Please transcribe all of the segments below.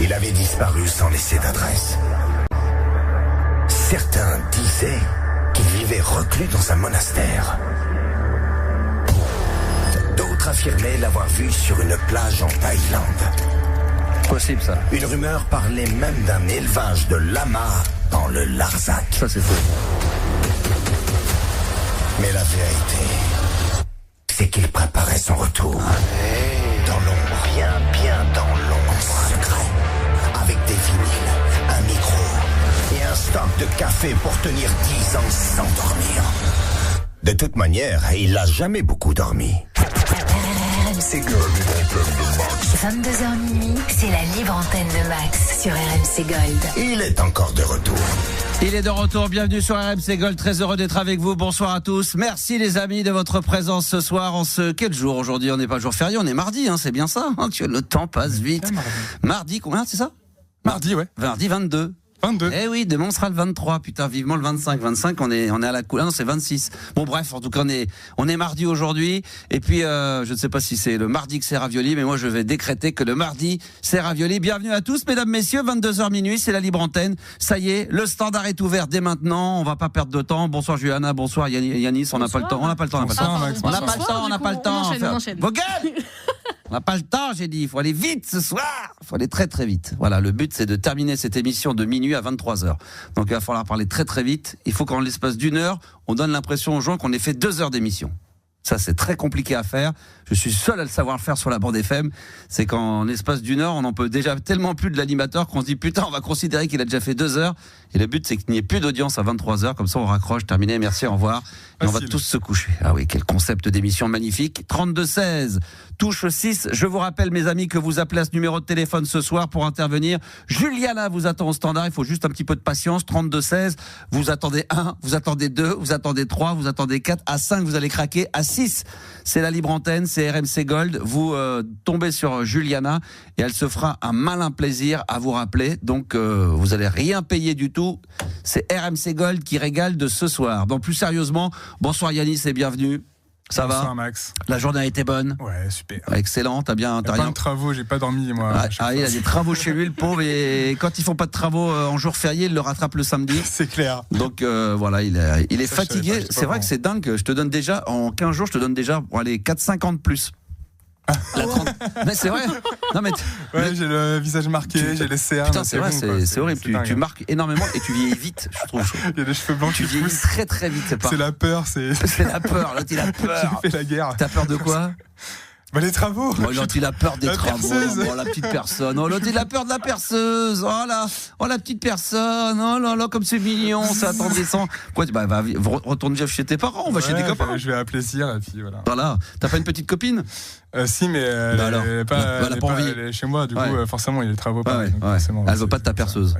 Il avait disparu sans laisser d'adresse. Certains disaient qu'il vivait reclus dans un monastère. D'autres affirmaient l'avoir vu sur une plage en Thaïlande. Possible ça. Une rumeur parlait même d'un élevage de lamas dans le Larzac. Ça c'est faux. Mais la vérité, c'est qu'il préparait son retour. Dans l'ombre, bien dans l'ombre. En secret, avec des vinyles, un micro et un stock de café pour tenir 10 ans sans dormir. De toute manière, il n'a jamais beaucoup dormi. RMC Gold. 22h minuit, c'est la libre antenne de Max sur RMC Gold. Il est encore de retour. Il est de retour, bienvenue sur RMC Gold, très heureux d'être avec vous, bonsoir à tous. Merci les amis de votre présence ce soir, quel jour aujourd'hui? On n'est pas jour férié, on est mardi, c'est bien ça, le temps passe vite. Mardi, combien c'est ça? Mardi, ouais. Mardi 22. 22. Eh oui, demain on sera le 23, putain, vivement le 25. 25, on est à la couleur, non, c'est 26. Bon, bref, en tout cas, on est mardi aujourd'hui. Et puis, je ne sais pas si c'est le mardi que c'est ravioli, mais moi, je vais décréter que le mardi, c'est ravioli. Bienvenue à tous, mesdames, messieurs, 22h minuit, c'est la libre antenne. Ça y est, le standard est ouvert dès maintenant. On va pas perdre de temps. Bonsoir, Juliana. Bonsoir, Yanis. On n'a pas le temps. On n'a pas le temps. On n'a pas le temps. Vos gueules! On n'a pas le temps, j'ai dit. Il faut aller vite ce soir. Il faut aller très très vite. Voilà, le but c'est de terminer cette émission de minuit à 23h. Donc il va falloir parler très très vite. Il faut qu'en l'espace d'une heure, on donne l'impression aux gens qu'on ait fait 2 heures d'émission. Ça, c'est très compliqué à faire. Je suis seul à le savoir faire sur la bande FM. C'est qu'en l'espace d'une heure, on n'en peut déjà tellement plus de l'animateur qu'on se dit putain, on va considérer qu'il a déjà fait 2 heures. Et le but, c'est qu'il n'y ait plus d'audience à 23h. Comme ça, on raccroche, terminé, merci, au revoir. Et on va tous se coucher. Ah oui, quel concept d'émission magnifique. 32-16, touche 6. Je vous rappelle, mes amis, que vous appelez à ce numéro de téléphone ce soir pour intervenir. Juliana vous attend au standard. Il faut juste un petit peu de patience. 32-16. Vous attendez 1, vous attendez 2, vous attendez 3, vous attendez 4. À 5, vous allez craquer. À 6, c'est la libre antenne, c'est RMC Gold. Vous tombez sur Juliana et elle se fera un malin plaisir à vous rappeler. Donc, vous allez rien payer du tout. C'est RMC Gold qui régale de ce soir. Donc, plus sérieusement, bonsoir Yanis et bienvenue. Ça va? Bonsoir Max. La journée a été bonne? Ouais, super. Excellent, t'as bien... T'as plein de travaux, j'ai pas dormi moi. Il a des travaux chez lui, le pauvre, et quand ils font pas de travaux en jour férié, il le rattrape le samedi. C'est clair. Donc voilà, il est fatigué. C'est vrai que c'est dingue, je te donne déjà, en 15 jours, je te donne déjà, pour aller 4-5 ans de plus. Mais c'est vrai. Non, mais ouais, j'ai le visage marqué, j'ai les cernes. Putain, c'est vrai, c'est horrible. Tu marques énormément et tu vieillis vite, je trouve. Il y a des cheveux blancs tu qui vieillis poussent. très très vite. C'est la peur, c'est la peur. L'autre il a peur. J'ai fait la guerre. T'as peur de quoi? Bah les travaux. Oh, l'autre il a peur des travaux. Oh, la petite personne. Oh, l'autre il a peur de la perceuse. Oh la petite personne. Oh là là, comme c'est mignon, c'est attendrissant. Quoi, va retourne chez tes parents, on va chez des copains. Je vais appeler Cyr et puis voilà. Voilà. T'as pas une petite copine? Si, mais elle est pas envie. Elle est chez moi, du coup, forcément, il y a les travaux. Elle veut pas de ta perceuse.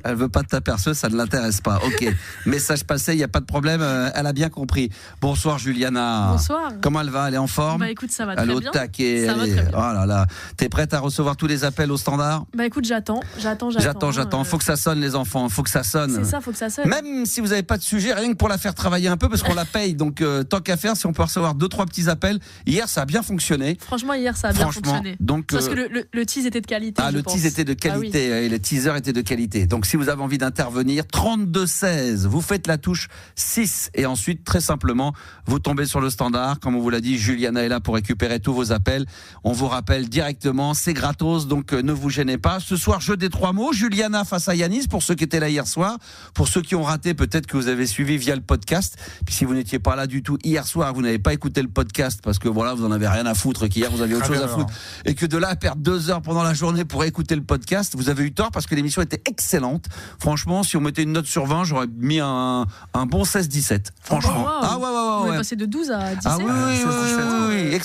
Elle veut pas de ta perceuse, ça ne l'intéresse pas. Ok. Message passé, il y a pas de problème. Elle a bien compris. Bonsoir Juliana. Bonsoir. Comment elle va? Elle est en forme? Bah écoute, ça va très bien. Elle est au taquet. Ça va très bien. Oh là là. T'es prête à recevoir tous les appels au standard? Bah écoute, j'attends. Faut que ça sonne les enfants. Faut que ça sonne. C'est ça, faut que ça sonne. Même si vous n'avez pas de sujet, rien que pour la faire travailler un peu, parce qu'on la paye. Donc tant qu'à faire, si on peut recevoir 2-3 petits appels. Hier, ça a bien fonctionné. Franchement, hier, ça a bien fonctionné. Donc, parce que le tease était de qualité. Le tease était de qualité. Et le teaser était de qualité. Donc, si vous avez envie d'intervenir, 32-16, vous faites la touche 6. Et ensuite, très simplement, vous tombez sur le standard. Comme on vous l'a dit, Juliana est là pour récupérer tous vos appels. On vous rappelle directement, c'est gratos. Donc, ne vous gênez pas. Ce soir, jeu des 3 mots. Juliana face à Yanis, pour ceux qui étaient là hier soir. Pour ceux qui ont raté, peut-être que vous avez suivi via le podcast. Puis si vous n'étiez pas là du tout hier soir, vous n'avez pas écouté le podcast parce que voilà, vous en avez rien à foutre, qu'hier vous aviez autre chose à foutre, et que de là à perdre 2 heures pendant la journée pour écouter le podcast, vous avez eu tort parce que l'émission était excellente. Franchement, si on mettait une note sur 20, j'aurais mis un bon 16-17. Franchement. On est passé de 12 à 17. Ah oui.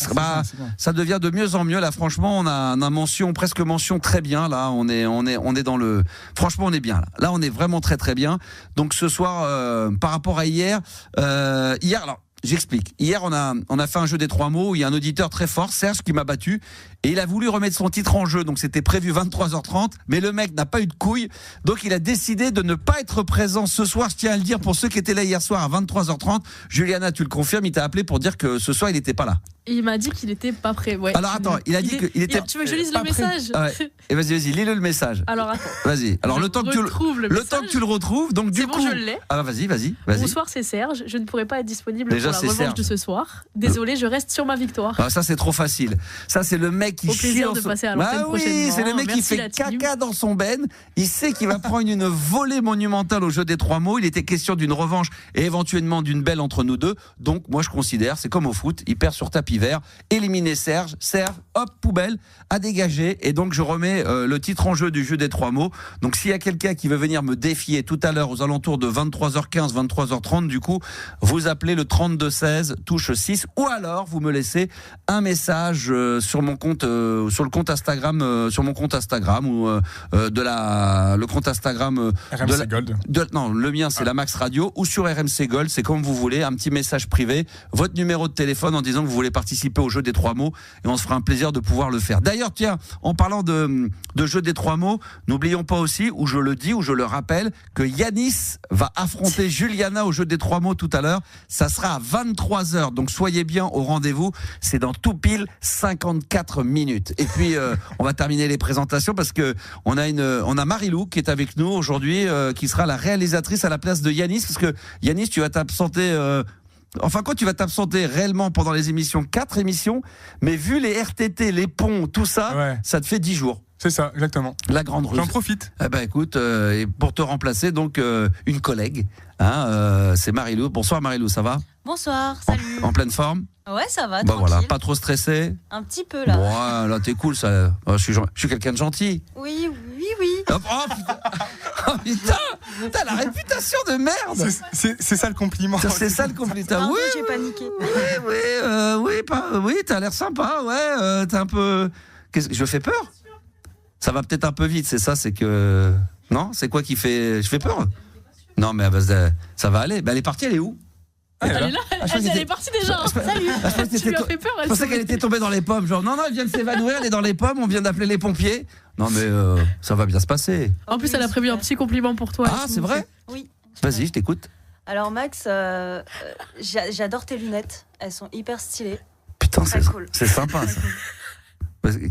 Ça devient de mieux en mieux. Là, franchement, on a presque mention très bien. Là, on est dans le. Franchement, on est bien. Là, on est vraiment très très bien. Donc ce soir, par rapport à hier, alors. J'explique. Hier, on a fait un jeu des 3 mots où il y a un auditeur très fort, Serge, qui m'a battu. Et il a voulu remettre son titre en jeu. Donc, c'était prévu 23h30. Mais le mec n'a pas eu de couilles. Donc, il a décidé de ne pas être présent ce soir. Je tiens à le dire pour ceux qui étaient là hier soir à 23h30. Juliana, tu le confirmes, il t'a appelé pour dire que ce soir, il n'était pas là. Il m'a dit qu'il était pas prêt. Ouais. Alors attends, il a dit qu'il était. Tu veux que je lise le message? Ouais. Et vas-y, lis-le le message. Alors attends. Vas-y. Alors le temps que tu le retrouves, donc du coup. C'est bon, je l'ai. Ah vas-y. Bonsoir, c'est Serge. Je ne pourrai pas être disponible pour la revanche de ce soir. Désolé, je reste sur ma victoire. Ah, ça c'est trop facile. Ça c'est le mec qui chie. Au plaisir de passer à l'antenne prochainement. Oui, c'est le mec qui fait caca dans son ben. Il sait qu'il va prendre une volée monumentale au jeu des 3 mots. Il était question d'une revanche et éventuellement d'une belle entre nous deux. Donc moi je considère, c'est comme au foot, il perd sur tapis vert. Éliminer Serge, hop, poubelle, à dégager. Et donc je remets le titre en jeu du jeu des 3 mots. Donc s'il y a quelqu'un qui veut venir me défier tout à l'heure aux alentours de 23h15, 23h30, du coup, vous appelez le 3216, touche 6, ou alors vous me laissez un message sur mon compte, sur le compte Instagram, sur mon compte Instagram ou le compte Instagram RMC Gold. Non, le mien c'est la Max Radio ou sur RMC Gold, c'est comme vous voulez, un petit message privé, votre numéro de téléphone en disant que vous voulez participer au jeu des 3 mots et on se fera un plaisir de pouvoir le faire. D'ailleurs, tiens, en parlant de jeu des 3 mots, n'oublions pas aussi, ou je le dis, ou je le rappelle, que Yanis va affronter Juliana au jeu des 3 mots tout à l'heure. Ça sera à 23h, donc soyez bien au rendez-vous. C'est dans tout pile 54 minutes. Et puis, on va terminer les présentations parce que on a Marilou qui est avec nous aujourd'hui, qui sera la réalisatrice à la place de Yanis, parce que Yanis, tu vas t'absenter. Enfin, quand tu vas t'absenter réellement pendant les émissions, 4 émissions, mais vu les RTT, les ponts, tout ça, ouais. Ça te fait 10 jours. C'est ça, exactement. La grande ruse. J'en profite. Eh ben écoute, et pour te remplacer, donc une collègue, c'est Marilou. Bonsoir Marilou, ça va? Bonsoir, salut. En pleine forme? Ouais, ça va, bah tranquille. Voilà, pas trop stressé? Un petit peu là. Bon, là t'es cool, ça. Je suis quelqu'un de gentil. Oui. Oh putain, t'as la réputation de merde. C'est ça le compliment. C'est ça le compliment. Oui, j'ai paniqué. Oui, t'as l'air sympa, ouais. T'es un peu. Je fais peur? Ça va peut-être un peu vite, c'est ça, c'est que. Non? C'est quoi qui fait. Je fais peur? Non, mais ça va aller. Elle est partie, elle est où? Elle est là, elle est partie déjà. Salut. Tu lui as fait peur. Je pensais qu'elle était tombée dans les pommes. Genre, non, elle vient de s'évanouir, elle est dans les pommes, on vient d'appeler les pompiers. Non, mais ça va bien se passer. En plus, elle a prévu un petit compliment pour toi. Ah, c'est vrai? Oui. Vas-y, je t'écoute. Alors, Max, j'adore tes lunettes. Elles sont hyper stylées. Putain, c'est sympa, ça.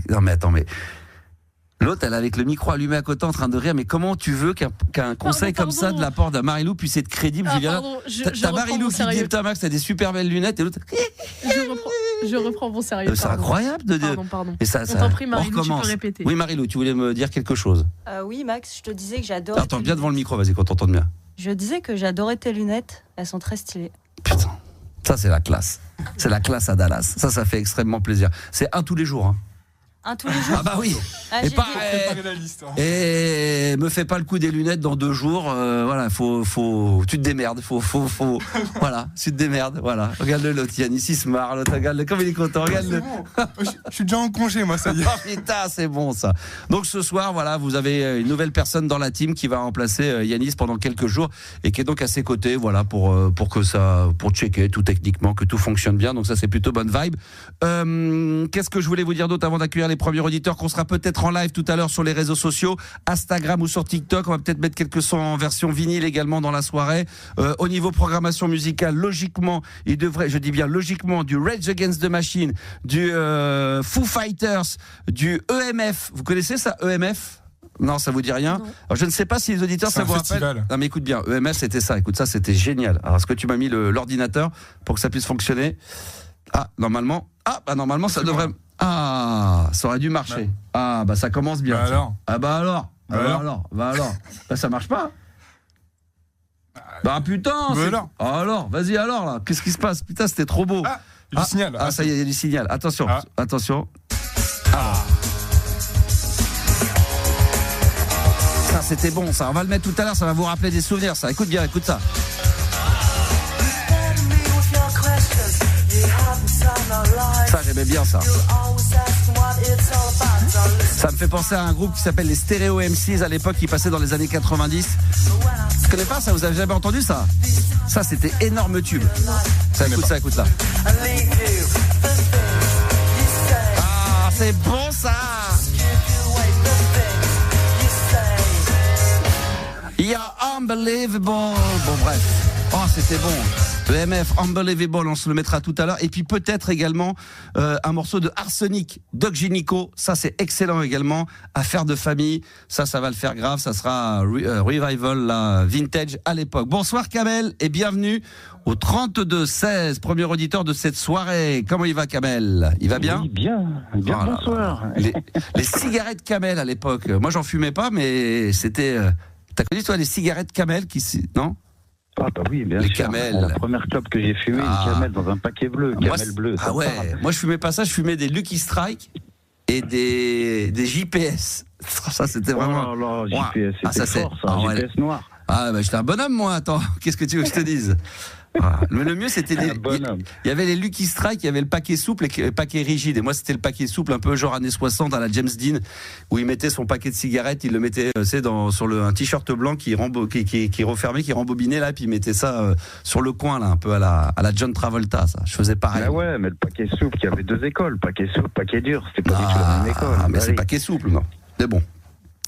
Non, mais attends, mais. L'autre, elle est avec le micro allumé à côté en train de rire. Mais comment tu veux qu'un conseil comme ça de la part de Marilou puisse être crédible, Juliana? T'as Marilou qui dit, putain Max, t'as des super belles lunettes, et l'autre. Je reprends mon sérieux. C'est incroyable de dire. Pardon. Et ça, on t'en prie, Marilou, tu peux répéter. Oui, Marilou, tu voulais me dire quelque chose? Oui, Max, je te disais que j'adore. Attends, bien devant le micro, vas-y, qu'on t'entende bien. Je disais que j'adorais tes lunettes. Elles sont très stylées. Putain, ça c'est la classe. C'est la classe à Dallas. Ça fait extrêmement plaisir. C'est un tous les jours. Hein. Un tous les jours. Ah bah oui. Et me fais pas le coup des lunettes dans 2 jours. Voilà, tu te démerdes. Voilà, tu te démerdes. Voilà. Regarde-le, l'autre Yannis, il se marre. L'autre, regarde-le, comme il est content. Regarde-le. Je suis déjà en congé, moi, ça y est. Oh putain, c'est bon ça. Donc ce soir, voilà, vous avez une nouvelle personne dans la team qui va remplacer Yanis pendant quelques jours et qui est donc à ses côtés, voilà, pour checker tout techniquement, que tout fonctionne bien. Donc ça, c'est plutôt bonne vibe. Qu'est-ce que je voulais vous dire d'autre avant d'accueillir les premiers auditeurs, qu'on sera peut-être en live tout à l'heure sur les réseaux sociaux, Instagram ou sur TikTok. On va peut-être mettre quelques sons en version vinyle également dans la soirée. Au niveau programmation musicale, logiquement, il devrait, je dis bien logiquement, du Rage Against the Machine, du Foo Fighters, du EMF. Vous connaissez ça, EMF? Non, ça vous dit rien? Alors, je ne sais pas si les auditeurs ça vous rappelle. Non mais écoute bien, EMF c'était ça. Écoute, ça c'était génial. Alors est-ce que tu m'as mis l'ordinateur pour que ça puisse fonctionner? Normalement ça devrait. Ah, ça aurait dû marcher. Ouais. Ah, bah ça commence bien. Bah alors. Ça marche pas. Bah putain. Alors, vas-y alors là. Qu'est-ce qui se passe? Putain, c'était trop beau. Il y a du signal. Ça y est, il y a du signal. Attention. Ça, c'était bon. Ça, on va le mettre tout à l'heure. Ça va vous rappeler des souvenirs. Ça, écoute bien, écoute ça. Ça, j'aimais bien ça. Ça me fait penser à un groupe qui s'appelle les Stereo MCs à l'époque, qui passait dans les années 90. Vous connaissez pas ça? Vous avez jamais entendu ça? Ça, c'était énorme tube. Ça, écoute là. Ah, c'est bon ça. You're unbelievable. Bon, bref. Oh, c'était bon. Le MF, Unbelievable, on se le mettra tout à l'heure. Et puis peut-être également un morceau de Arsenic, Doc Gynéco. Ça, c'est excellent également. Affaire de famille. Ça va le faire grave. Ça sera Revival, la vintage à l'époque. Bonsoir Kamel et bienvenue au 32-16, premier auditeur de cette soirée. Comment il va Kamel? Il va bien? Oui, bien, voilà. Bonsoir. Les cigarettes Kamel à l'époque. Moi, j'en fumais pas, mais c'était... T'as connu toi les cigarettes Camel non? Ah bah oui, bien les sûr. Camel. La première clope que j'ai fumée, une Camel dans un paquet bleu, Camel bleu. Ah ouais, moi je fumais pas ça, je fumais des Lucky Strike et des JPS. Ça c'était vraiment... Oh là là, JPS, c'était fort ça, JPS noir. Ah bah j'étais un bonhomme moi, attends, qu'est-ce que tu veux que je te dise? Mais le mieux c'était il y avait les Lucky Strike, il y avait le paquet souple et le paquet rigide, et moi c'était le paquet souple un peu genre années 60 à la James Dean, où il mettait son paquet de cigarettes, il le mettait sur un t-shirt blanc qui refermait, qui rembobinait là, puis il mettait ça sur le coin là, un peu à la John Travolta. Ça je faisais pareil. Ah ouais, mais le paquet souple, il y avait deux écoles, paquet souple, paquet dur, c'était pas du tout la même école. Ah mais c'est paquet souple, non, mais bon,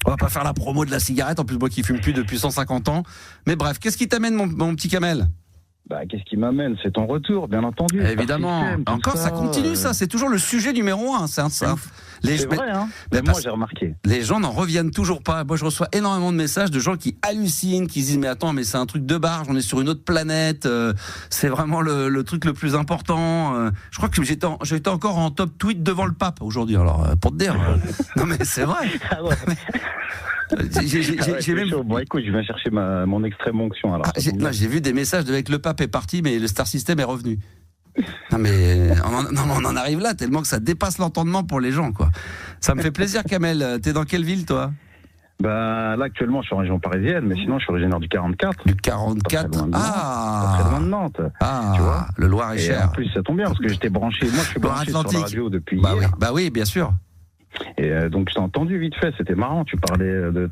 on va pas faire la promo de la cigarette, en plus moi qui fume plus depuis 150 ans, mais bref, qu'est-ce qui t'amène mon petit Kamel? Bah, qu'est-ce qui m'amène? C'est ton retour, bien entendu. Évidemment. Encore, ça continue, ça. C'est toujours le sujet numéro 1. C'est vrai, hein. Mais moi, j'ai remarqué. Les gens n'en reviennent toujours pas. Moi, je reçois énormément de messages de gens qui hallucinent, qui disent, mais attends, mais c'est un truc de barge, on est sur une autre planète. C'est vraiment le truc le plus important. Je crois que j'étais encore en top tweet devant le pape aujourd'hui. Alors, pour te dire. Non, mais c'est vrai. Ah ouais. J'ai même... Bon, écoute, je viens chercher mon extrême onction. Alors, j'ai vu des messages avec le pape est parti, mais le Star System est revenu. Non mais on en arrive là tellement que ça dépasse l'entendement pour les gens, quoi. Ça me fait plaisir, Kamel. T'es dans quelle ville, toi? Bah là actuellement je suis en région parisienne, mais sinon je suis originaire du 44. Du 44. Pas très loin de Nantes. Ah, tu vois, le Loir est cher. En plus ça tombe bien parce que j'étais branché. Moi je suis branché sur la radio depuis hier. Bah oui, bien sûr. Et donc je t'ai entendu vite fait, c'était marrant, tu parlais de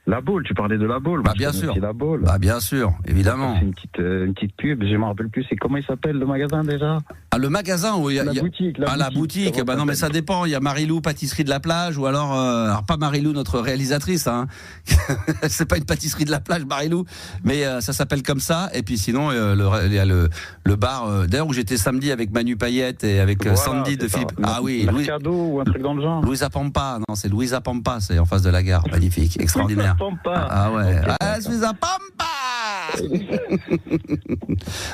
la Baule, tu parlais de la Baule. Bah bien sûr. La Baule. Bah bien sûr, évidemment. C'est une petite pub, je me rappelle plus, c'est comment il s'appelle le magasin déjà? Ah le magasin où il y a boutique. La boutique. Bah non mais ça dépend, il y a Marilou pâtisserie de la plage ou alors pas Marilou notre réalisatrice hein. C'est pas une pâtisserie de la plage Marilou, mais ça s'appelle comme ça et puis sinon il y a le bar d'ailleurs où j'étais samedi avec Manu Payette et avec Sandy de Philippe. Ah oui, Mercado ou un truc dans le genre. Louisa Pampa, non, c'est Louisa Pampa, c'est en face de la gare, magnifique, extraordinaire. Ah ouais, okay. Ah, Louisa Pampa.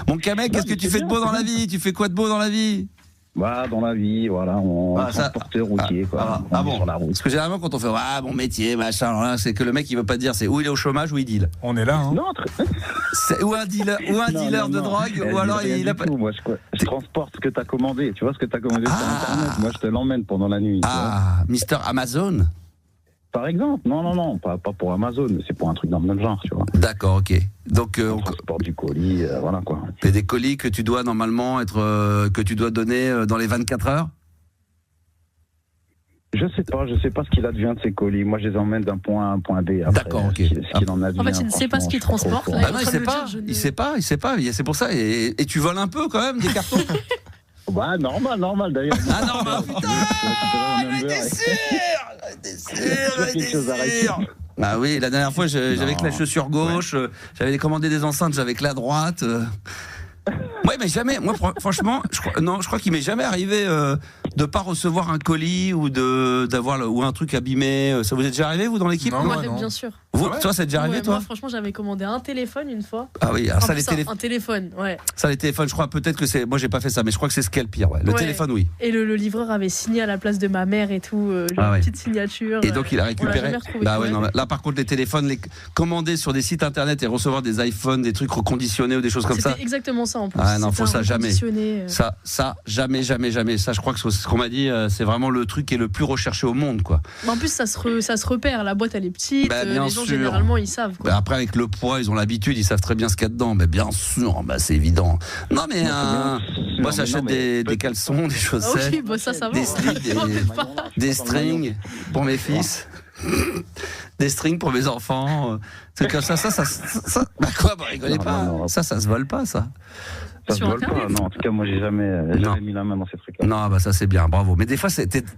Mon Kamel, qu'est-ce que tu fais de beau dans la vie? Tu fais quoi de beau dans la vie? Bah, dans la vie, voilà, on est transporteur routier, quoi. Ah bon, sur la route. Parce que généralement, quand on fait bon métier, machin, alors là, c'est que le mec, il veut pas dire c'est où il est au chômage ou il deal. On est là, hein. Non, c'est ou un dealer, de drogue, ou alors il a pas. Moi, je transporte ce que t'as commandé. Tu vois ce que t'as commandé sur Internet. Moi, je te l'emmène pendant la nuit. Ah, Mister Amazon. Par exemple, non, pas pour Amazon, mais c'est pour un truc dans le même genre, tu vois. D'accord, ok. Donc on transporte du colis, voilà quoi. C'est des colis que tu dois normalement que tu dois donner dans les 24 heures. Je sais pas ce qu'il advient de ces colis. Moi, je les emmène d'un point A à un point B. Après, d'accord, ok. En fait, il ne sait pas ce qu'il transporte. Ah non, il sait pas. C'est pour ça. Et tu voles un peu quand même des cartons. Bah, normal d'ailleurs. Ah, normal, putain! T'es sûr! Bah oui, la dernière fois, j'avais que la chaussure gauche, j'avais commandé des enceintes, j'avais que la droite. Ouais, mais jamais, moi, franchement, je crois qu'il m'est jamais arrivé de pas recevoir un colis ou d'avoir ou un truc abîmé. Ça vous est déjà arrivé, vous, dans l'équipe? Non, bien sûr. Vous, toi, c'est déjà arrivé, toi? Moi, franchement, j'avais commandé un téléphone une fois. Ah oui, alors ça, les téléphones. Un téléphone, ouais. Ça, les téléphones, je crois peut-être que c'est. Moi, j'ai pas fait ça, mais je crois que c'est ce qui est le pire, ouais. Le téléphone, oui. Et le livreur avait signé à la place de ma mère et tout, une petite signature. Et donc, il a récupéré. Bah ouais, non, là, par contre, les téléphones, commandés sur des sites internet et recevoir des iPhones, des trucs reconditionnés ou des choses comme ça. C'est exactement ça en plus. Ah non, faut ça jamais. Ça, jamais. Ça, je crois que ce qu'on m'a dit, c'est vraiment le truc qui est le plus recherché au monde, quoi. En plus, ça se repère. La boîte, elle est petite. Bah, les gens, généralement, ils savent. Quoi. Après, avec le poids, ils ont l'habitude, ils savent très bien ce qu'il y a dedans. Mais bien sûr, c'est évident. Non, mais moi, j'achète des caleçons, des chaussettes, ça va. des slips, des strings pour mes fils. Des strings pour mes enfants. C'est comme ça. Bah quoi, rigolez pas. Non. Ça se vole pas, ça. Ça se vole pas, non. En tout cas, moi, j'ai jamais mis la main dans ces trucs-là. Non, bah ça, c'est bien, bravo. Mais des fois,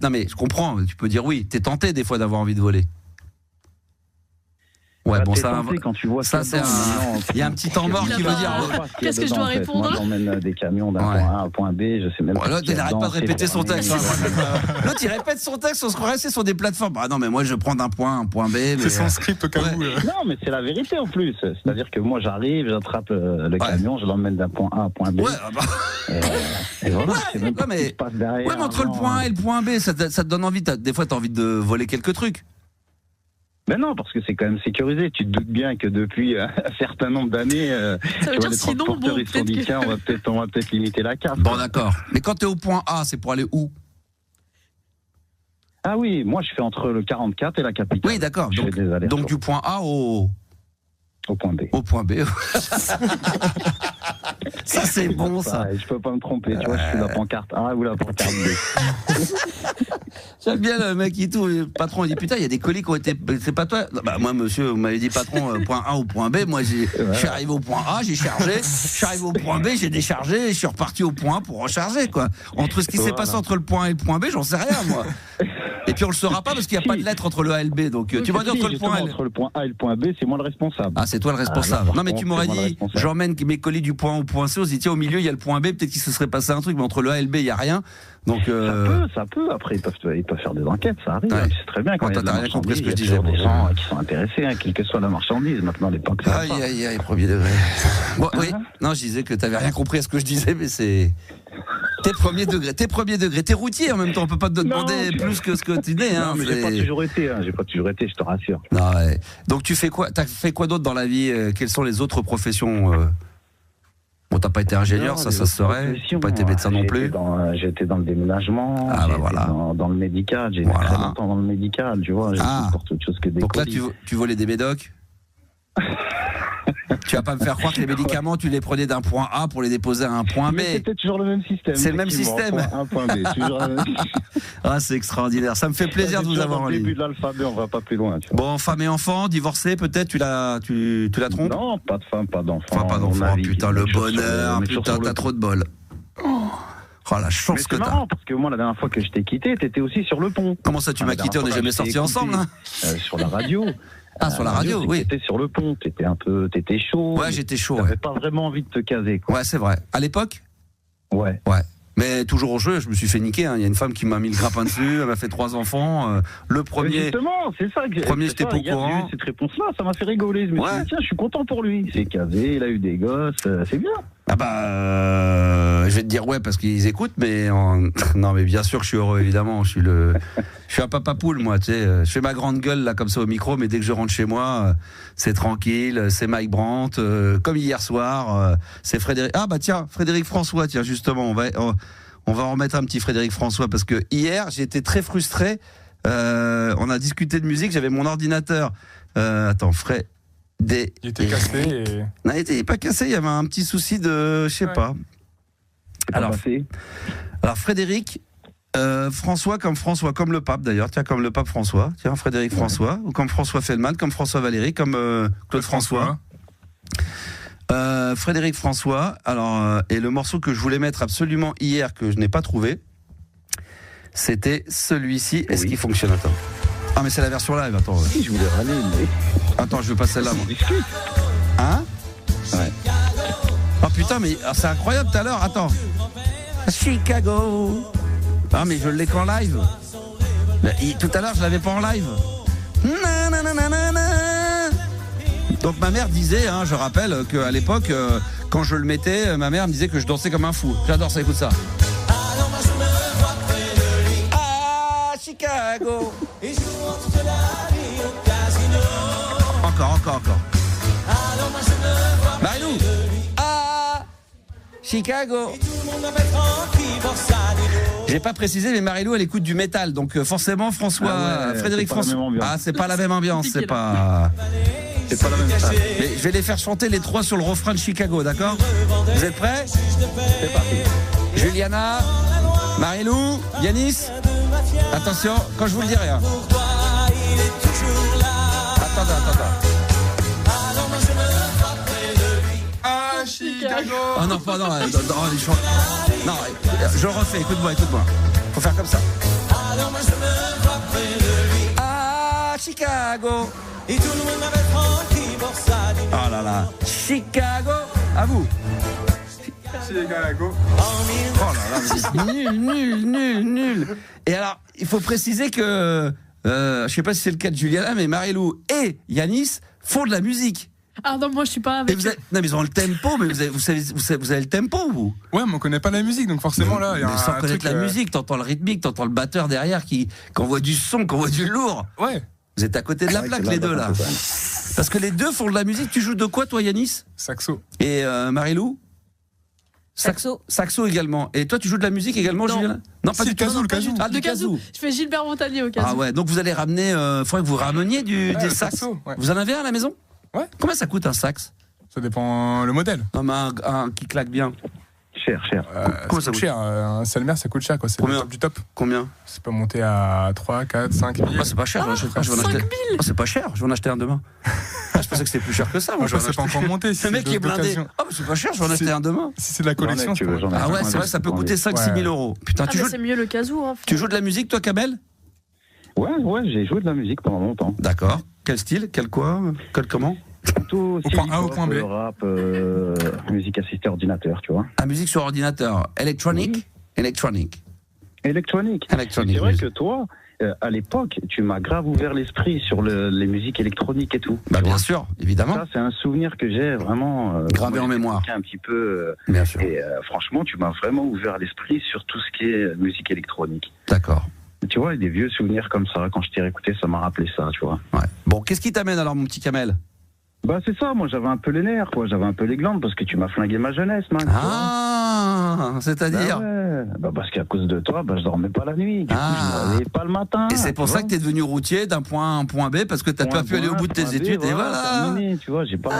non, mais je comprends. Tu peux dire oui. T'es tenté, des fois, d'avoir envie de voler. Ouais, bon, ça, quand tu vois ça, c'est il y a un petit temps mort qui veut dire. Qu'est-ce que je dois répondre? Moi, j'emmène des camions d'un point A à un point B, je sais même pas. L'autre, il n'arrête pas de répéter son texte. L'autre, il répète son texte, on se croirait c'est sur des plateformes. Ah non, mais moi, je prends d'un point A à un point B. C'est son script au cas où. Non, mais c'est la vérité en plus. C'est-à-dire que moi, j'arrive, j'attrape le camion, je l'emmène d'un point A à un point B. Ouais, et voilà, c'est même pas ce qui se passe derrière. Ouais, mais entre le point A et le point B, ça te donne envie. Des fois, tu as envie de voler quelques trucs. Ben non, parce que c'est quand même sécurisé. Tu te doutes bien que depuis un certain nombre d'années, ça veut dire sinon, bon, ils se sont dit, tiens, on va peut-être limiter la casse. Bon, d'accord. Mais quand tu es au point A, c'est pour aller où? Ah oui, moi je fais entre le 44 et la capitale. Oui, d'accord. Donc du point A au point B. Au point B. Ça c'est bon ça. Je peux pas me tromper, tu vois, je suis la pancarte A ou la pancarte B. J'aime bien le mec qui tout, le patron il dit putain il y a des colis qui ont été, c'est pas toi. Bah moi monsieur vous m'avez dit patron point A ou point B, moi je suis arrivé au point A, j'ai chargé, je suis arrivé au point B, j'ai déchargé et je suis reparti au point A pour recharger quoi. Entre ce qui s'est passé entre le point A et le point B, j'en sais rien moi. Et puis on le saura pas parce qu'il n'y a pas de lettre entre le A et le B. Donc tu m'as dit entre le point A et le point B, c'est moi le responsable. Ah, c'est toi le responsable. Non mais tu m'aurais dit j'emmène mes colis du point A au point C, on se dit tiens au milieu il y a le point B, peut-être qu'il se serait passé un truc, mais entre le A et le B il y a rien. Donc ça peut. Après ils peuvent faire des enquêtes, ça arrive. Ouais. C'est très bien quand t'as rien compris ce que je disais. Il y a des gens qui sont intéressés, quelle que soit la marchandise. Maintenant à l'époque. Aïe, premier degré. Bon, oui. Non, je disais que t'avais rien compris à ce que je disais, mais c'est tes premiers degrés. T'es routier en même temps. On peut pas te demander plus que ce que tu dis. Non, mais j'ai pas toujours été. Je te rassure. Non, ouais. Donc tu fais quoi? T'as fait quoi d'autre dans la vie? Quelles sont les autres professions? Bon, t'as pas été ingénieur, ça se serait. T'as pas été médecin non plus. J'ai été dans le déménagement. Ah bah voilà. Dans le médical. J'ai été très longtemps dans le médical, tu vois. J'ai pour toute chose que des donc colis. Là, tu volais des médocs. Tu vas pas me faire croire que les médicaments, tu les prenais d'un point A pour les déposer à un point B. Mais c'était toujours le même système. C'est le même système. Un point B, toujours le même système. Ah, c'est extraordinaire. Ça me fait plaisir de vous avoir en ligne. Au début de l'alphabet, on va pas plus loin. Bon, femme et enfant, divorcé peut-être, tu la trompes? Non, pas de femme, pas d'enfant. Enfin, pas d'enfant, putain, le bonheur, putain, t'as trop de bol. Oh la chance que t'as. C'est marrant parce que moi la dernière fois que je t'ai quitté, t'étais aussi sur le pont. Comment ça tu m'as quitté? On n'est jamais sortis ensemble hein sur la radio. Ah sur la radio, oui. T'étais sur le pont, t'étais chaud. Ouais, j'étais chaud. T'avais pas vraiment envie de te caser quoi. Ouais, c'est vrai. À l'époque? Ouais. Mais toujours au jeu, je me suis fait niquer. Il y a une femme qui m'a mis le grappin dessus, elle m'a fait 3 enfants. Le premier. Justement, c'est ça. Le premier, j'étais pas au courant. Cette réponse-là, ça m'a fait rigoler. Je me suis dit, tiens, je suis content pour lui. Il s'est casé, il a eu des gosses, c'est bien. Ah bah, je vais te dire ouais parce qu'ils écoutent, mais non, mais bien sûr que je suis heureux évidemment. Je suis un papa poule moi, tu sais. Je fais ma grande gueule là comme ça au micro, mais dès que je rentre chez moi, c'est tranquille. C'est Mike Brandt, comme hier soir. C'est Frédéric. Ah bah tiens, Frédéric François, tiens justement, on va en remettre un petit Frédéric François parce que hier j'étais très frustré. On a discuté de musique, j'avais mon ordinateur. Attends, il était cassé. Non, il était pas cassé, il y avait un petit souci de, je sais pas. Alors Frédéric François comme le pape d'ailleurs, tiens comme le pape François, tiens Frédéric François ou comme François Feldman, comme François Valéry, comme Claude François. Frédéric François. Alors et le morceau que je voulais mettre absolument hier que je n'ai pas trouvé, c'était celui-ci. Est-ce qu'il fonctionne? Attends. Ah mais c'est la version live, attends. Si, je voulais râler, mais... Attends, je veux pas celle-là, moi. Hein? Ouais. Oh putain, mais c'est incroyable tout à l'heure, attends. Chicago. Ah mais je l'ai qu'en live. Tout à l'heure, je l'avais pas en live. Donc ma mère disait, je rappelle qu'à l'époque, quand je le mettais, ma mère me disait que je dansais comme un fou. J'adore ça, écoute ça. Chicago. Encore. Marilou. Ah, Chicago. J'ai pas précisé, mais Marilou elle écoute du métal, donc forcément Frédéric François. Ah, c'est pas la même ambiance, c'est pas la même chose. Mais je vais les faire chanter les 3 sur le refrain de Chicago, d'accord? Vous êtes prêts? C'est parti. Juliana, Marilou, Yanis. Attention, quand je vous le dirai. Attends. Ah, Chicago. Oh non, pas non, non, je le refais, écoute-moi. Faut faire comme ça. Ah, Chicago. Et tout le monde m'avait là là. Chicago, à vous. Chicago. Oh là là, nul. Et alors, il faut préciser que, je sais pas si c'est le cas de Juliana, mais Marie-Lou et Yanis font de la musique. Ah non, moi je suis pas avec. Non, mais ils ont le tempo, mais vous avez le tempo, vous? Ouais, mais on connaît pas la musique, donc forcément là. Mais sans connaître la musique, t'entends le rythmique, t'entends le batteur derrière qui envoie du son, qui envoie du lourd. Ouais. Vous êtes à côté de la plaque, les deux là. Parce que les deux font de la musique. Tu joues de quoi, toi, Yanis? Saxo. Et Marie-Lou? Saxo également. Et toi, tu joues de la musique également, Juliana? Non, pas du kazoo, le kazoo. Ah, du kazoo. Je fais Gilbert Montagnier au kazoo. Ah ouais, donc vous allez ramener. Faudrait que vous rameniez des sax. Ouais. Vous en avez un à la maison? Ouais. Combien ça coûte un sax? Ça dépend le modèle. Non, mais un qui claque bien. Cher. Comment ça coûte cher. Un Selmer, ça coûte cher, quoi. C'est le top du top. Combien? C'est pas monter à 3, 4, 5 000. Ah, c'est pas cher, je vais en acheter. Ah, c'est pas cher, je vais en acheter un demain. Je pensais que c'était plus cher que ça. Moi, c'est pas encore monté. Le mec qui est blindé. Ah, mais c'est pas cher, je vais en acheter un demain. Si c'est de la collection, ah ouais, c'est vrai, ça peut coûter 5-6 000 euros. Putain, c'est mieux le kazoo. Hein, tu joues de la musique, toi, Kamel? Ouais, j'ai joué de la musique pendant longtemps. D'accord. Quel style? Quel quoi? Quel comment? Plutôt au point A, au point B. Rap, musique assistée ordinateur, tu vois. La musique sur ordinateur. Electronic? Oui. Électronique. C'est vrai que toi, à l'époque, tu m'as grave ouvert l'esprit sur les musiques électroniques et tout. Bah bien sûr, évidemment. Ça, c'est un souvenir que j'ai vraiment gravé en mémoire. Un petit peu. Bien sûr. Et franchement, tu m'as vraiment ouvert l'esprit sur tout ce qui est musique électronique. D'accord. Tu vois, des vieux souvenirs comme ça, quand je t'ai réécouté, ça m'a rappelé ça, tu vois. Ouais. Bon, qu'est-ce qui t'amène alors, mon petit Kamel? Bah c'est ça, moi j'avais un peu les nerfs, quoi. J'avais un peu les glandes parce que tu m'as flingué ma jeunesse, man. Ah, c'est-à-dire? Bah ouais. Bah parce qu'à cause de toi, je dormais pas la nuit. Du coup, je me réveillais pas le matin. Et c'est pour ça que t'es devenu routier d'un point A à un point B, parce que t'as pas pu aller au bout de tes études, et voilà. Terminé, tu vois, j'ai pas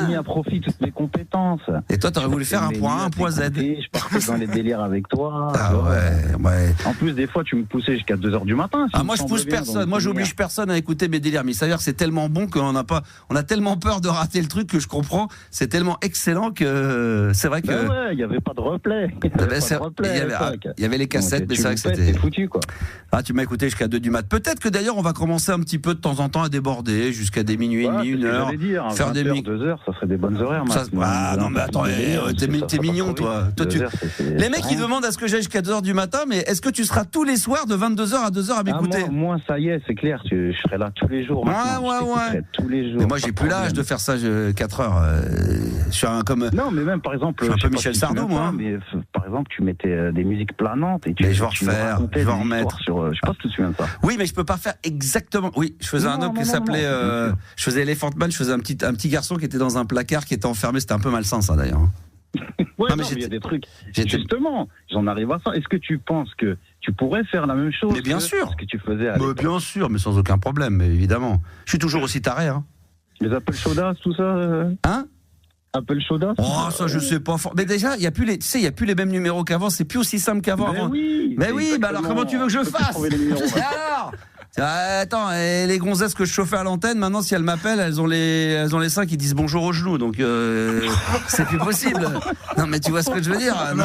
mis à profit toutes mes compétences. Et toi, t'aurais voulu faire un point A, un point Z. Je partais dans les délires avec toi. Ah ouais. En plus, des fois, tu me poussais jusqu'à 2h du matin. Moi, je pousse personne. Moi, j'oblige personne à écouter mes délires. Mais ça veut dire que c'est tellement bon qu'on a tellement peur de rater le truc que je comprends. C'est tellement excellent que c'est vrai que. Ouais, il n'y avait pas de replay. Il y avait les cassettes, mais c'est vrai que c'était foutu, quoi. Ah, tu m'as écouté jusqu'à 2 du mat. Peut-être que d'ailleurs, on va commencer un petit peu de temps en temps à déborder jusqu'à des minuit et demi, 1h. Faire des 2h, ça serait des bonnes horaires, non, mais attends, t'es mignon, toi. Les mecs, ils demandent à ce que j'aille jusqu'à 2h du matin, mais est-ce que tu seras tous les soirs de 22h à 2h à m'écouter? Moi, ça y est, c'est clair. Je serai là tous les jours. Ouais. Tous les jours. Mais moi, j'ai plus l'âge de faire ça 4 heures. Je suis comme. Non, mais même par exemple. Je suis un peu Michel Sardou, moi. Mais par exemple, tu mettais des musiques planantes et je vais refaire, je vais en remettre. Je sais pas si tu te souviens de ça. Oui, mais je peux pas faire exactement. Oui, je faisais un homme qui s'appelait. Je faisais Elephant Man. Je faisais un petit garçon qui était dans un placard, qui était enfermé. C'était un peu malsain, ça d'ailleurs. Ouais, mais il y a des trucs. Justement, j'en arrive à ça. Est-ce que tu penses que tu pourrais faire la même chose? Mais bien sûr. Ce que tu faisais à l'époque? Bien sûr, mais sans aucun problème, mais évidemment. Je suis toujours aussi taré, hein. Les Apple Chaudas, tout ça. Hein? Apple Chaudas. Oh, ça je sais pas. Mais déjà, il y a plus les mêmes numéros qu'avant. C'est plus aussi simple qu'avant. Mais oui, alors comment tu veux que je fasse? Alors attends, les gonzesses que je chauffais à l'antenne, maintenant si elles m'appellent, elles ont les seins qui disent bonjour aux genoux, donc c'est plus possible. Non mais tu vois ce que je veux dire? Mais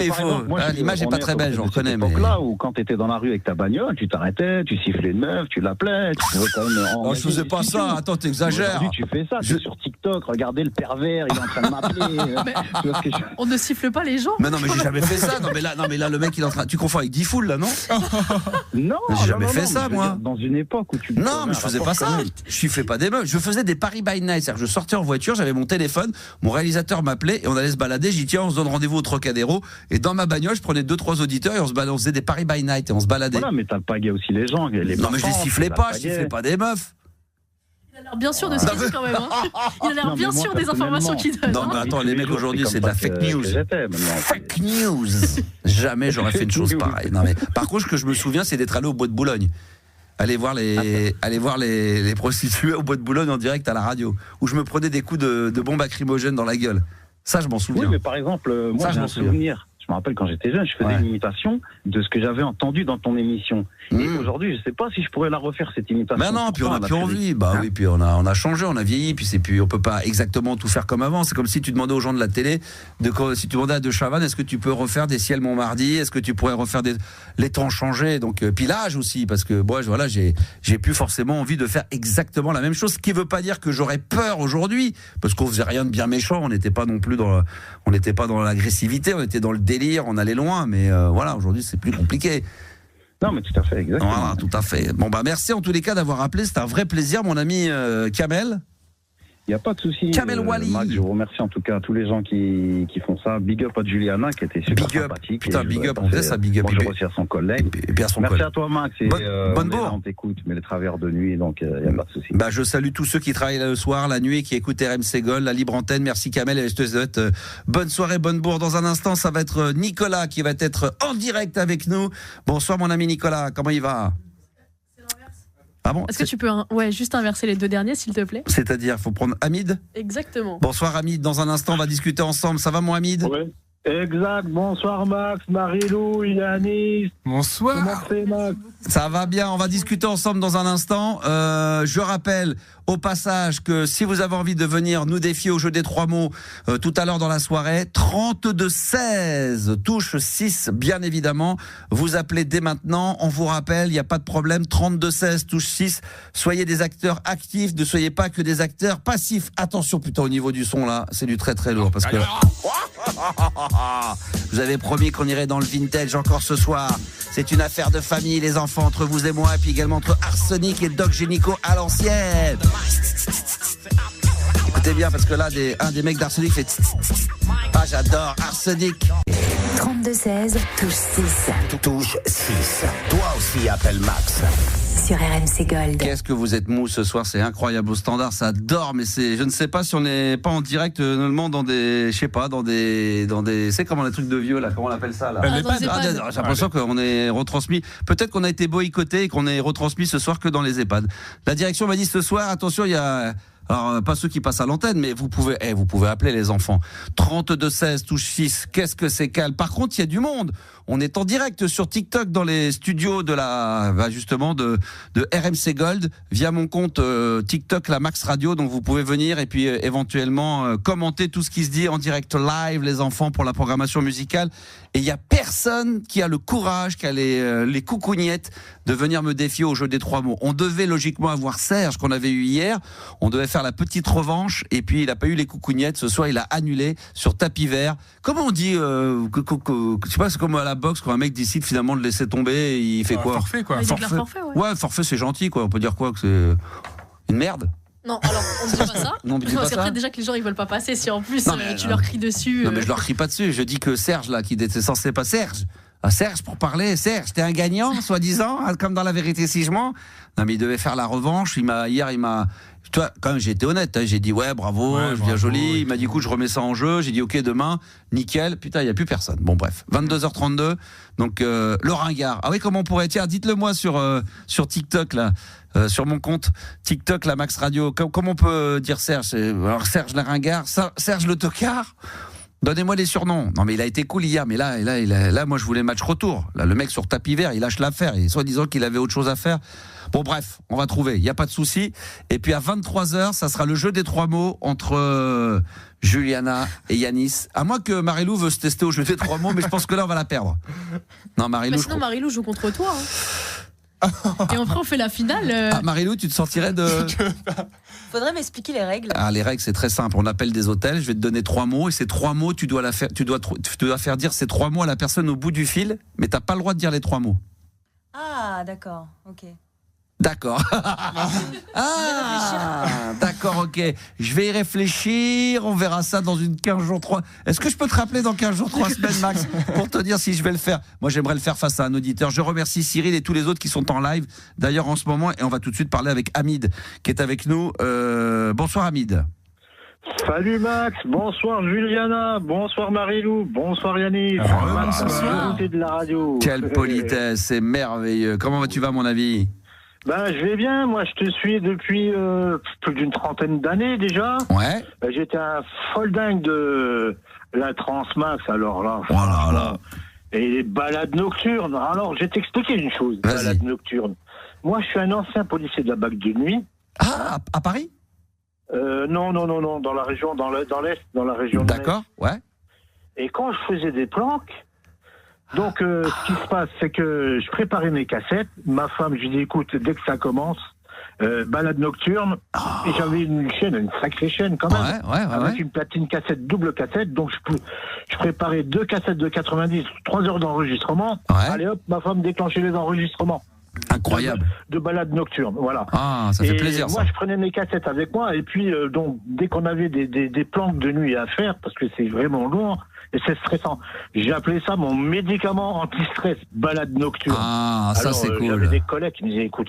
il faut. L'image est pas très belle, j'en reconnais. Mais là où quand t'étais dans la rue avec ta bagnole, tu t'arrêtais, tu sifflais une meuf, tu l'appelais. Non, je faisais pas ça. Attends, t'exagères. Aujourd'hui, tu fais ça. T'es sur TikTok. Regardez le pervers, il est en train de m'appeler. On ne siffle pas les gens. Mais non, mais j'ai jamais fait ça. Non mais là, le mec il est en train. Tu confonds avec Diffoul là, non? Non. J'ai jamais fait ça, moi. Dans une époque où tu. Non, mais je faisais pas ça. Je sifflais pas des meufs. Je faisais des Paris by Night. C'est-à-dire que je sortais en voiture, j'avais mon téléphone, mon réalisateur m'appelait et on allait se balader. J'ai dit tiens, on se donne rendez-vous au Trocadéro. Et dans ma bagnole, je prenais 2-3 auditeurs et on faisait des Paris by Night et on se baladait. Voilà, mais t'as pagé aussi les gens. Non, mais je les sifflais pas. Je sifflais pas des meufs. Il a l'air bien sûr de ce qu'il dit quand même. Il a l'air bien sûr des informations qu'il donne. Non, mais attends, les mecs aujourd'hui, c'est de la fake news. Fake news. Jamais j'aurais fait une chose pareille. Non, mais par contre, ce que je me souviens, c'est d'être allé au Bois de Boulogne. Aller voir les prostituées au Bois de Boulogne en direct à la radio, où je me prenais des coups de bombes lacrymogènes dans la gueule. Ça, je m'en souviens. Oui, mais par exemple, moi, j'ai un souvenir. me rappelle quand j'étais jeune, je faisais une imitation de ce que j'avais entendu dans ton émission. Et aujourd'hui, je sais pas si je pourrais la refaire, cette imitation. Mais non, puis on a plus envie. Bah oui, puis on a changé, on a vieilli, puis on peut pas exactement tout faire comme avant. C'est comme si tu demandais aux gens de la télé, si tu demandais à De Chavannes, est-ce que tu peux refaire des Ciels Montmardi, est-ce que tu pourrais refaire les temps changés, donc puis l'âge aussi, parce que moi, voilà, j'ai plus forcément envie de faire exactement la même chose, ce qui veut pas dire que j'aurais peur aujourd'hui, parce qu'on faisait rien de bien méchant, on n'était pas non plus dans l'agressivité, on était dans le délire, on allait loin, mais voilà, aujourd'hui c'est plus compliqué. Non, mais tout à fait, exactement. Voilà, tout à fait. Bon, bah, merci en tous les cas d'avoir appelé. C'était un vrai plaisir, mon ami Kamel. Il n'y a pas de souci. Kamel Wally. Max, je vous remercie en tout cas à tous les gens qui font ça. Big up à Juliana qui était super sympathique. Putain, big up, on faisait ça, big up. Bonjour aussi à son collègue. Et puis à son merci collègue. À toi, Max. Et, bonne bourre. On t'écoute, mais les travailleurs de nuit, donc il n'y a pas de souci. Bah, je salue tous ceux qui travaillent le soir, la nuit, qui écoutent RMC Gold, la libre antenne. Merci Kamel. Et je te souhaite bonne soirée, bonne bourre. Dans un instant, ça va être Nicolas qui va être en direct avec nous. Bonsoir, mon ami Nicolas. Comment il va? Ah bon, est-ce que tu peux juste inverser les deux derniers, s'il te plaît? C'est-à-dire, il faut prendre Hamid? Exactement. Bonsoir Hamid, dans un instant, on va discuter ensemble. Ça va, mon Hamid? Oui. Exact. Bonsoir Max, Marie-Lou, Yanis. Bonsoir. Comment c'est, Max? Ça va bien, on va discuter ensemble dans un instant. Je rappelle au passage que si vous avez envie de venir nous défier au jeu des 3 mots tout à l'heure dans la soirée, 32-16, touche 6 bien évidemment. Vous appelez dès maintenant, on vous rappelle, il n'y a pas de problème, 32-16, touche 6. Soyez des acteurs actifs, ne soyez pas que des acteurs passifs. Attention putain au niveau du son là, c'est du très très lourd parce que vous avez promis qu'on irait dans le vintage encore ce soir. C'est une affaire de famille les enfants, entre vous et moi, et puis également entre Arsenic et Doc Génico à l'ancienne. Écoutez bien parce que là un des mecs d'Arsenic fait ah j'adore Arsenic. 32-16, touche 6. Touche 6. Toi aussi appelle Max. Sur RMC Gold. Qu'est-ce que vous êtes mou ce soir, c'est incroyable au standard, ça dort, mais je ne sais pas si on n'est pas en direct normalement dans des, je sais pas, dans des, c'est comment les trucs de vieux là, comment on appelle ça là? J'ai l'impression qu'on est retransmis, peut-être qu'on a été boycotté et qu'on est retransmis ce soir que dans les EHPAD. La direction m'a dit ce soir, attention, il y a... Alors, pas ceux qui passent à l'antenne, mais vous pouvez appeler les enfants. 32-16, touche 6, qu'est-ce que c'est calme. Par contre, il y a du monde. On est en direct sur TikTok dans les studios de justement de RMC Gold via mon compte TikTok, la Max Radio. Donc, vous pouvez venir et puis éventuellement commenter tout ce qui se dit en direct live, les enfants, pour la programmation musicale. Et il y a personne qui a le courage, qui a les coucougnettes de venir me défier au jeu des 3 mots. On devait logiquement avoir Serge qu'on avait eu hier. On devait faire la petite revanche et puis il a pas eu les coucougnettes. Ce soir, il a annulé sur tapis vert. Comment on dit je sais pas, c'est comme à la boxe quand un mec décide finalement de laisser tomber. Il fait quoi? Forfait quoi. Forfait, ouais, forfait, c'est gentil quoi. On peut dire quoi, que c'est une merde? Non, alors on ne dit pas ça. Non, parce qu'après déjà que les gens ils veulent pas passer, si en plus tu leur cries dessus. Non mais je leur crie pas dessus. Je dis que Serge là, qui était censé pas Serge. Serge pour parler, Serge, t'es un gagnant, soi-disant, comme dans La Vérité si je mens. Non mais il devait faire la revanche. Hier il m'a, tu vois, quand même j'ai été honnête, hein, j'ai dit ouais bravo, bien joli. Il m'a dit écoute, je remets ça en jeu. J'ai dit ok demain, nickel. Putain, il y a plus personne. Bon bref, 22h32. Donc le ringard. Ah oui, comment on pourrait, tiens, dites-le moi sur TikTok là. Sur mon compte TikTok, la Max Radio. Comment on peut dire Serge? Alors Serge le ringard, Serge le tocard. Donnez-moi les surnoms. Non mais il a été cool hier, mais là moi je voulais match retour. Là le mec sur tapis vert, il lâche l'affaire, et soi-disant qu'il avait autre chose à faire. Bon bref, on va trouver, il y a pas de souci. Et puis à 23h, ça sera le jeu des 3 mots entre Juliana et Yanis. À moins que Marie-Lou veut se tester au jeu des 3 mots, mais je pense que là on va la perdre. Non Marie-Lou. Sinon Marie-Lou joue contre toi. Et après on fait la finale. Ah, Marie-Lou, tu te sortirais de... Faudrait m'expliquer les règles. Ah, les règles c'est très simple. On appelle des hôtels. Je vais te donner 3 mots et ces 3 mots tu dois faire dire ces 3 mots à la personne au bout du fil, mais t'as pas le droit de dire les 3 mots. Ah d'accord, ok. D'accord. D'accord, ok. Je vais y réfléchir. On verra ça dans une 15 jours 3. Est-ce que je peux te rappeler dans 15 jours 3 semaines max pour te dire si je vais le faire? Moi, j'aimerais le faire face à un auditeur. Je remercie Cyril et tous les autres qui sont en live d'ailleurs en ce moment, et on va tout de suite parler avec Hamid qui est avec nous. Bonsoir Hamid. Salut Max, bonsoir Juliana, bonsoir Marie-Lou, bonsoir Yannis. Bonsoir. De la radio. Quelle politesse, c'est merveilleux. Comment tu vas mon ami? Je vais bien. Moi, je te suis depuis plus d'une trentaine d'années déjà. Ouais. J'étais un folle dingue de la Transmax, alors là. Voilà. Et les balades nocturnes. Alors, je vais t'expliquer une chose. Balades nocturnes. Moi, je suis un ancien policier de la BAC de nuit. Ah, à Paris? Non. Dans la région, dans l'Est, dans la région. D'accord, ouais. Et quand je faisais des planques, donc ce qui se passe, c'est que je préparais mes cassettes. Ma femme, je lui dis, écoute, dès que ça commence, balade nocturne. Et j'avais une sacrée chaîne quand même. Avec une platine cassette, double cassette. Donc je préparais 2 cassettes de 90, 3 heures d'enregistrement. Ouais. Allez hop, ma femme déclenchait les enregistrements. Incroyable. De balade nocturne, voilà. Ah, ça fait plaisir. Moi, je prenais mes cassettes avec moi, et puis donc dès qu'on avait des planques de nuit à faire, parce que c'est vraiment lourd et c'est stressant, j'ai appelé ça mon médicament anti-stress, balade nocturne. Ah, ça c'est cool. J'avais des collègues qui me disaient, écoute,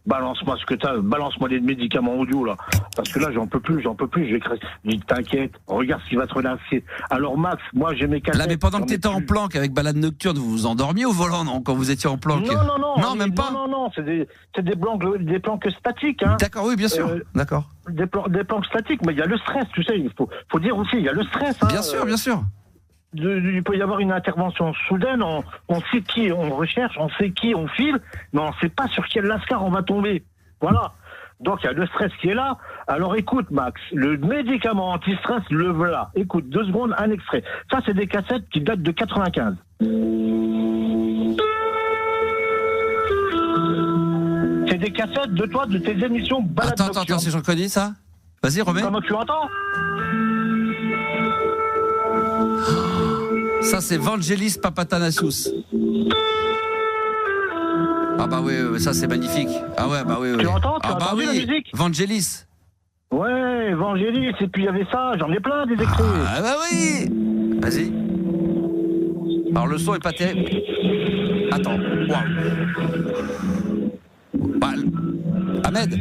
balance-moi ce que t'as, balance-moi les médicaments audio là, parce que là j'en peux plus, je vais créer. Je dis, t'inquiète, regarde ce qui va te relaxer. Alors Max, moi j'ai mes cassettes. Là, mais pendant que t'étais en planque avec balade nocturne, vous vous endormiez au volant, non, quand vous étiez en planque? Non, même pas. Non, c'est des planques statiques. Hein. D'accord, oui, bien sûr. D'accord. Des planques statiques, mais il y a le stress, tu sais, il faut dire aussi, il y a le stress. Hein. Bien sûr. Il peut y avoir une intervention soudaine, on sait qui on recherche, on sait qui on file, mais on ne sait pas sur quel lascar on va tomber. Voilà. Donc il y a le stress qui est là. Alors écoute Max, le médicament anti-stress, le voilà. Écoute, 2 secondes, un extrait. Ça c'est des cassettes qui datent de 95. C'est des cassettes de toi, de tes émissions balades nocturnes. Attends, si je reconnais ça. Vas-y, remets. Comment tu entends? Ça, c'est Vangelis Papathanassious. Ah bah oui, ça c'est magnifique. Ah ouais, bah oui. Tu entends? Tu as entendu la musique? Vangelis. Ouais, Vangelis, et puis il y avait ça, j'en ai plein des extraits. Ah bah oui. Vas-y. Alors le son est pas terrible. Attends, Ahmed.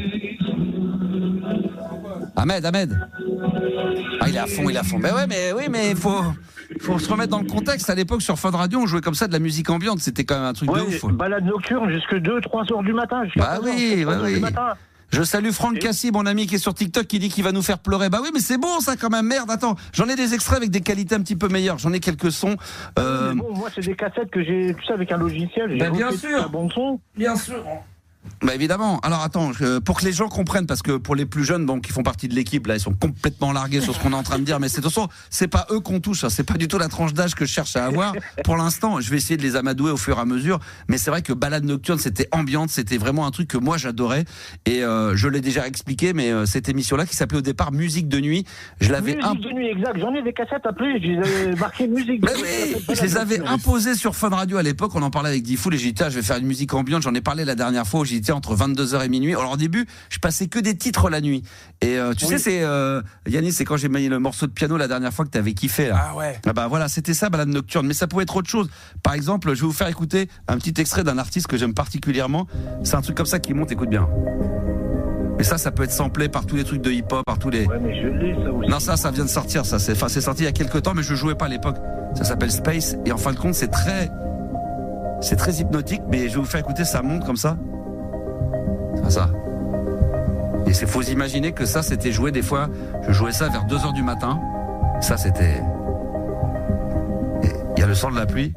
Ah, il est à fond. Mais il faut se remettre dans le contexte. À l'époque, sur Fun Radio, on jouait comme ça de la musique ambiante. C'était quand même un truc de ouf. Balade nocturne jusque 2-3 heures du matin. Bah oui. Je salue Franck Cassi, mon ami qui est sur TikTok, qui dit qu'il va nous faire pleurer. Bah oui, mais c'est bon ça quand même, merde. Attends, j'en ai des extraits avec des qualités un petit peu meilleures. J'en ai quelques sons. Bon, moi, c'est des cassettes que j'ai, tu sais, avec un logiciel. Bah, bien sûr. Un bon son. Bien sûr. Bah évidemment. Alors attends, pour que les gens comprennent, parce que pour les plus jeunes, donc qui font partie de l'équipe, là, ils sont complètement largués sur ce qu'on est en train de dire. Mais de toute façon, c'est pas eux qu'on touche. Hein, c'est pas du tout la tranche d'âge que je cherche à avoir. Pour l'instant, je vais essayer de les amadouer au fur et à mesure. Mais c'est vrai que balade nocturne, c'était ambiante, c'était vraiment un truc que moi j'adorais. Et je l'ai déjà expliqué, mais cette émission-là qui s'appelait au départ Musique de nuit, je l'avais musique de nuit, exact. J'en ai des cassettes après. Je les avais marquées musique de nuit. Je les avais imposées sur Fun Radio à l'époque. On en parlait avec Diffoul et j'ai dit, je vais faire une musique ambiante. J'en ai parlé la dernière fois où j'ai dit entre 22h et minuit. Alors au début, je passais que des titres la nuit. Et tu sais, c'est Yannis, c'est quand j'ai mis le morceau de piano la dernière fois que t'avais kiffé là. Ah ouais. Ah bah voilà, c'était ça, balade nocturne. Mais ça pouvait être autre chose. Par exemple, je vais vous faire écouter un petit extrait d'un artiste que j'aime particulièrement. C'est un truc comme ça qui monte, écoute bien. Mais ça peut être samplé par tous les trucs de hip-hop, par tous les. Ouais, mais je l'ai ça aussi. Non, ça vient de sortir. Ça, c'est sorti il y a quelques temps, mais je jouais pas à l'époque. Ça s'appelle Space. Et en fin de compte, c'est très hypnotique. Mais je vais vous faire écouter, ça monte comme ça. C'est ça. Et c'est faut imaginer que ça c'était joué des fois, je jouais ça vers 2h du matin. Ça c'était. Il y a le son de la pluie,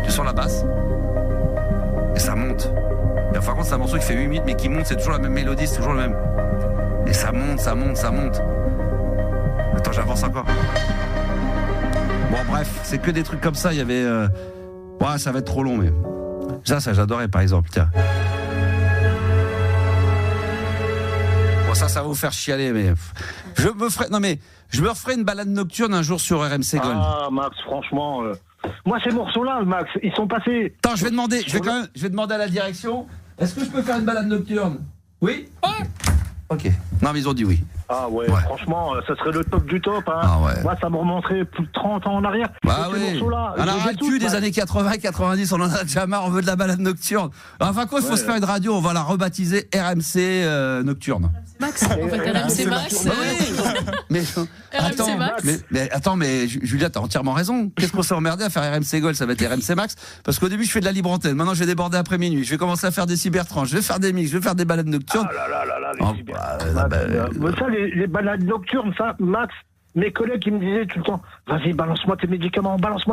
tu sens la basse, et ça monte. Et par contre c'est un morceau qui fait 8 minutes mais qui monte, c'est toujours la même mélodie, c'est toujours le même. Et ça monte. Attends, j'avance encore. Bon bref, c'est que des trucs comme ça, il y avait. Ouais, ça va être trop long mais. Ça j'adorais par exemple, tiens. Ça va vous faire chialer, mais je me referai une balade nocturne un jour sur RMC Gold. Ah Max, franchement, moi ces morceaux-là, Max, ils sont passés. Attends, je vais demander à la direction. Est-ce que je peux faire une balade nocturne? Oui. Ok. Non, mais ils ont dit oui. Ah ouais, franchement, ça serait le top du top. Hein. Ah ouais. Moi, ça me remonterait plus de 30 ans en arrière. Bah oui. On a ras le cul des années 80, 90, on en a déjà marre, on veut de la balade nocturne. Enfin quoi, il faut se faire une radio, on va la rebaptiser RMC Nocturne. Max, en fait, RMC Max. Mais attends, mais Julia, t'as entièrement raison. Qu'est-ce qu'on s'est emmerdé à faire RMC Gold? Ça va être RMC Max. Parce qu'au début, je fais de la libre antenne. Maintenant, je vais déborder après minuit. Je vais commencer à faire des cybertrans. Je vais faire des mix. Je vais faire des balades nocturnes. Ah là, les balades nocturnes, ça, Max. Mes collègues qui me disaient tout le temps, vas-y, balance-moi tes médicaments. Alors, je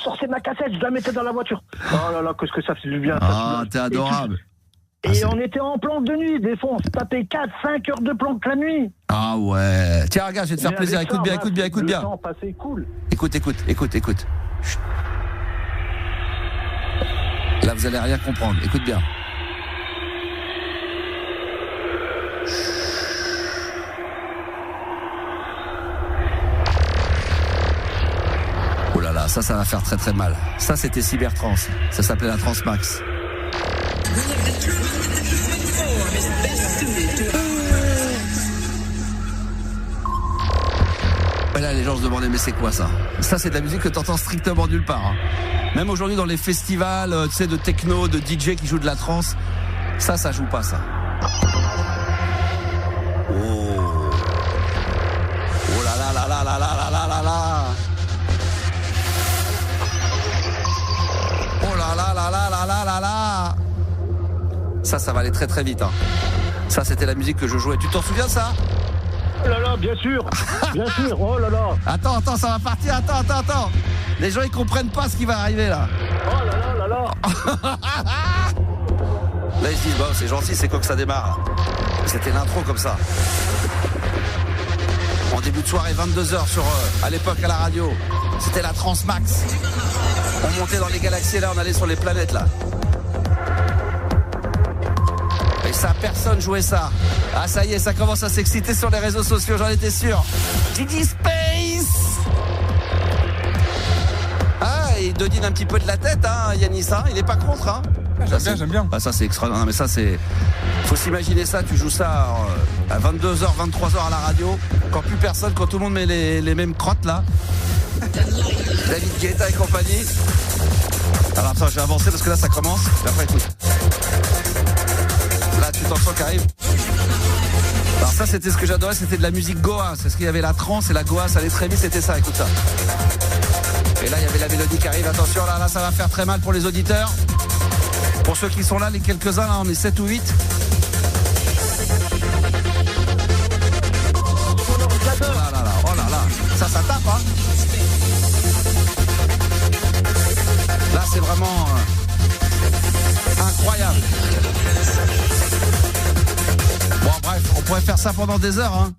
sortais ma cassette, je la mettais dans la voiture. Oh là là, qu'est-ce que ça fait du bien. Ah, t'es adorable. Et on était en planque de nuit, des fois on se tapait 4-5 heures de planque la nuit. Ah ouais. Tiens, regarde, je vais te faire plaisir. Écoute bien. Le temps passé cool. Écoute. Chut. Là, vous allez rien comprendre. Écoute bien. Oh là là, ça va faire très très mal. Ça, c'était Cybertrans. Ça s'appelait la Transmax. Et là, les gens se demandaient, mais c'est quoi ça? Ça, c'est de la musique que t'entends strictement nulle part. Hein. Même aujourd'hui, dans les festivals, tu sais, de techno, de DJ qui jouent de la trance, ça joue pas, ça. Oh là là là là là là là là là. Oh là là là là là là là là. Ça va aller très très vite. Hein. Ça, c'était la musique que je jouais. Tu t'en souviens, ça? Oh là là, bien sûr. Oh là là. Attends, ça va partir. Attends. Les gens, ils comprennent pas ce qui va arriver, là. Oh là là là là. Là, ils se disent, bon, c'est gentil, c'est quoi que ça démarre. C'était l'intro comme ça. En début de soirée, 22h à l'époque à la radio. C'était la Transmax. On montait dans les galaxies, là, on allait sur les planètes, là. Et ça, personne jouait ça. Ah, ça y est, ça commence à s'exciter sur les réseaux sociaux, j'en étais sûr. Didi Space. Ah, il donne un petit peu de la tête, hein, Yanis, hein, il est pas contre, hein. J'aime bien. Ah, ça, c'est extraordinaire. Non, mais ça, c'est. Faut s'imaginer ça, tu joues ça à 22h, 23h à la radio, quand plus personne, quand tout le monde met les mêmes crottes, là. David Guetta et compagnie. Alors, attends, je vais avancer parce que là, ça commence. Et après, écoute. Là, tu t'en sens qui arrive. Alors ça, c'était ce que j'adorais, c'était de la musique Goa. C'est ce qu'il y avait, la trance et la Goa, ça allait très vite, c'était ça, écoute ça. Et là, il y avait la mélodie qui arrive. Attention, là, ça va faire très mal pour les auditeurs. Pour ceux qui sont là, les quelques-uns, là, on est 7 ou 8. Oh là là, ça tape, hein. Là, c'est vraiment incroyable. Bon, bref, on pourrait faire ça pendant des heures, hein.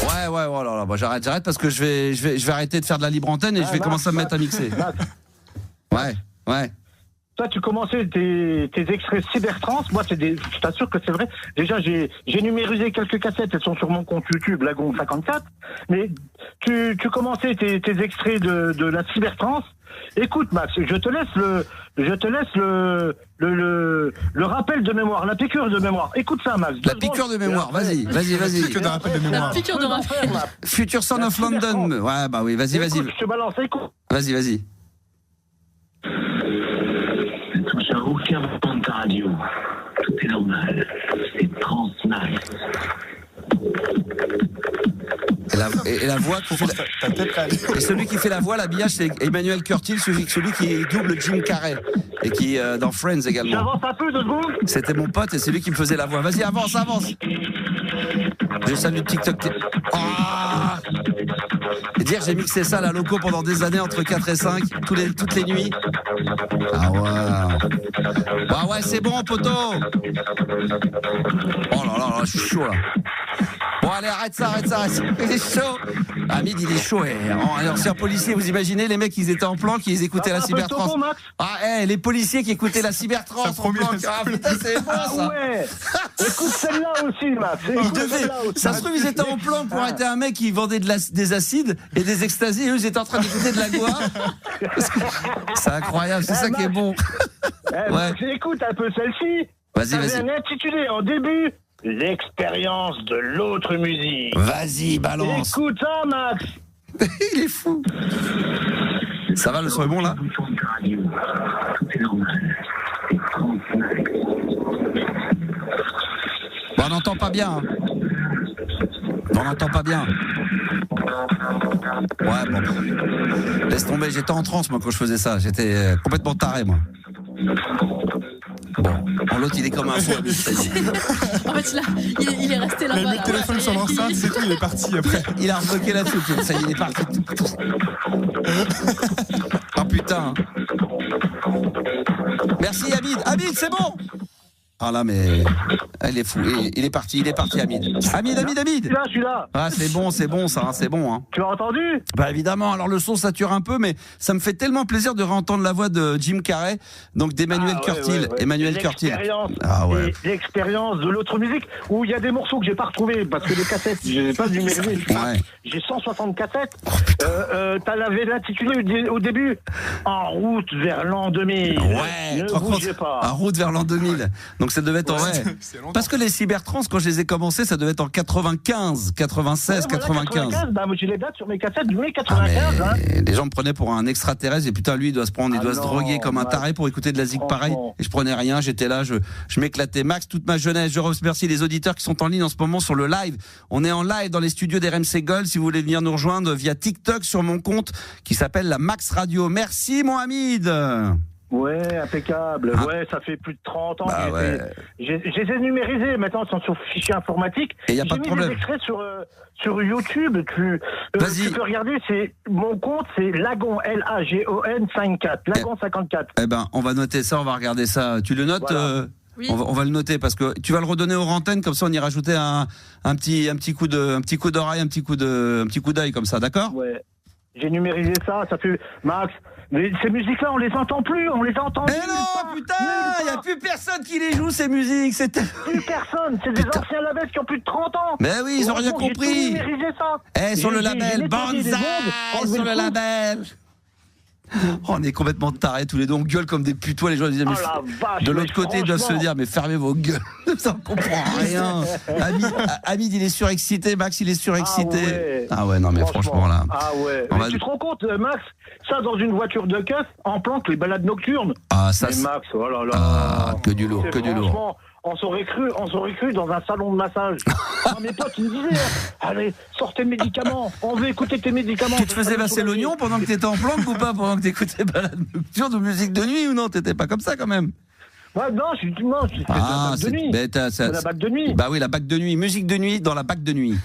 Ouais, oh là là, bah, j'arrête parce que je vais arrêter de faire de la libre antenne et je vais commencer à me mettre à mixer. Ouais. Toi, tu commençais tes extraits Cybertrans. Moi, je t'assure que c'est vrai. Déjà, j'ai numérisé quelques cassettes. Elles sont sur mon compte YouTube, Lagon 54. Mais tu commençais tes extraits de la Cybertrans. Écoute, Max, je te laisse le rappel de mémoire, la piqûre de mémoire. Écoute ça, Max. La piqûre de mémoire, vas-y. La piqûre de rappel. Future Son of London. Ouais, bah oui, vas-y. Écoute, je te balance, écoute. Vas-y. Ne touche à aucun bouton de ta radio. Tout est normal. C'est Transmax. Et la voix qui fait et celui qui fait la voix, l'habillage, c'est Emmanuel Curtil, celui qui double Jim Carrey et qui dans Friends également. J'avance un peu, 2 secondes. C'était mon pote et c'est lui qui me faisait la voix. Vas-y, avance. Je salue TikTok. Et dire j'ai mixé ça à la loco pendant des années entre 4 et 5 toutes les nuits. Ah ouais. Bah ouais, c'est bon, poteau. Oh là là, je suis chaud là. Bon allez, arrête ça. Il est chaud. Hamid, il est chaud. Un ancien policier, vous imaginez, les mecs, ils étaient en planque, ils écoutaient la Cybertrans. Les policiers qui écoutaient la Cybertrans en planque. Ah putain, c'est bon ça. Ah ouais. Écoute celle-là aussi, Max. Ça se trouve, ils étaient en planque pour arrêter un mec qui vendait des acides et des extasies, et eux, ils étaient en train d'écouter de la Goa. C'est incroyable, c'est ça qui est bon. Écoute un peu celle-ci. Vas-y. Un intitulé en début, l'expérience de l'autre musique. Vas-y, balance. Écoute ça, Max. Il est fou. Ça va, le son est bon là? Tout est normal. C'est 35. Bon, on n'entend pas bien. On n'entend pas bien. Ouais, bon. Laisse tomber, j'étais en transe moi quand je faisais ça. J'étais complètement taré moi. Bon, l'autre il est comme un fou. En fait, là, il est resté là-bas. Il a mis le téléphone sur l'enceinte, c'est tout, il est parti après. Il a rebloqué là-dessus, ça y est, il est parti. Oh putain. Merci Hamid. Hamid, c'est bon. Ah là, mais il est fou. Il est parti, Hamid. Hamid. Je suis là. Ah, c'est bon ça, c'est bon. Hein. Tu as entendu? Bah évidemment. Alors le son sature un peu, mais ça me fait tellement plaisir de réentendre la voix de Jim Carrey, donc d'Emmanuel Curtil. Ouais. Emmanuel Curtil. Ah ouais. L'expérience de l'autre musique où il y a des morceaux que j'ai pas retrouvés parce que les cassettes, j'ai pas numérisé. Ouais. J'ai 160 cassettes. T'avais l'intitulé au début. En route vers l'an 2000. Ouais. Ne bougez pas. En route vers l'an 2000. Donc ça devait être en vrai. Parce que les cybertrans, quand je les ai commencés, ça devait être en 95, 96, 95. Bah, moi, j'ai les dates sur mes cassettes de mai 95. Ah, les gens me prenaient pour un extraterrestre et putain, lui, il doit se prendre, il doit se droguer comme un taré pour écouter de la zik pareil. Et je prenais rien, j'étais là, je m'éclatais. Max, toute ma jeunesse, je remercie les auditeurs qui sont en ligne en ce moment sur le live. On est en live dans les studios d'RMC Gold. Si vous voulez venir nous rejoindre via TikTok sur mon compte qui s'appelle la Max Radio. Merci, mon Hamid. Ouais, impeccable. Ouais, ça fait plus de 30 ans bah que je les ai numérisés. Maintenant, ils sont sur fichier informatique. Et il n'y a pas de problème. J'ai mis des extraits sur YouTube. Tu peux regarder. Mon compte, c'est Lagon, Lagon 54. Lagon 54. Eh ben, on va noter ça, on va regarder ça. Tu le notes voilà. Oui. On va le noter parce que tu vas le redonner aux antennes, comme ça on y rajouter un petit coup d'oreille, un petit coup d'œil comme ça, d'accord? Ouais. J'ai numérisé ça. Ça fait Max. Mais ces musiques-là, on les entend plus, on les entend plus. Mais non, putain, il n'y a plus personne qui les joue, ces musiques. Plus personne, c'est des anciens labels qui ont plus de 30 ans. Mais oui, ils ont rien compris. J'ai tout numérisé ça. Sur le label, Banzai, sur le label. On est complètement tarés tous les deux, on gueule comme des putois, les gens disent de l'autre côté ils doivent se dire mais fermez vos gueules, ça on comprend rien. Hamid il est surexcité, Max il est surexcité. Ah ouais non mais franchement là. Ah ouais. Mais tu te rends compte Max, ça dans une voiture de keuf, en planque les balades nocturnes. Ah ça mais Max, oh là là. Ah, que du lourd, On s'aurait cru dans un salon de massage. Mes potes, ils me disaient, allez, sors tes médicaments, on veut écouter tes médicaments. Tu te faisais passer l'oignon pendant que t'étais en planque ou pas? Pendant que t'écoutais balade nocturne de musique de nuit ou non? T'étais pas comme ça quand même? Ouais, non, c'était la bac de nuit. La bac de nuit. Bah oui, la bac de nuit, musique de nuit dans la bac de nuit.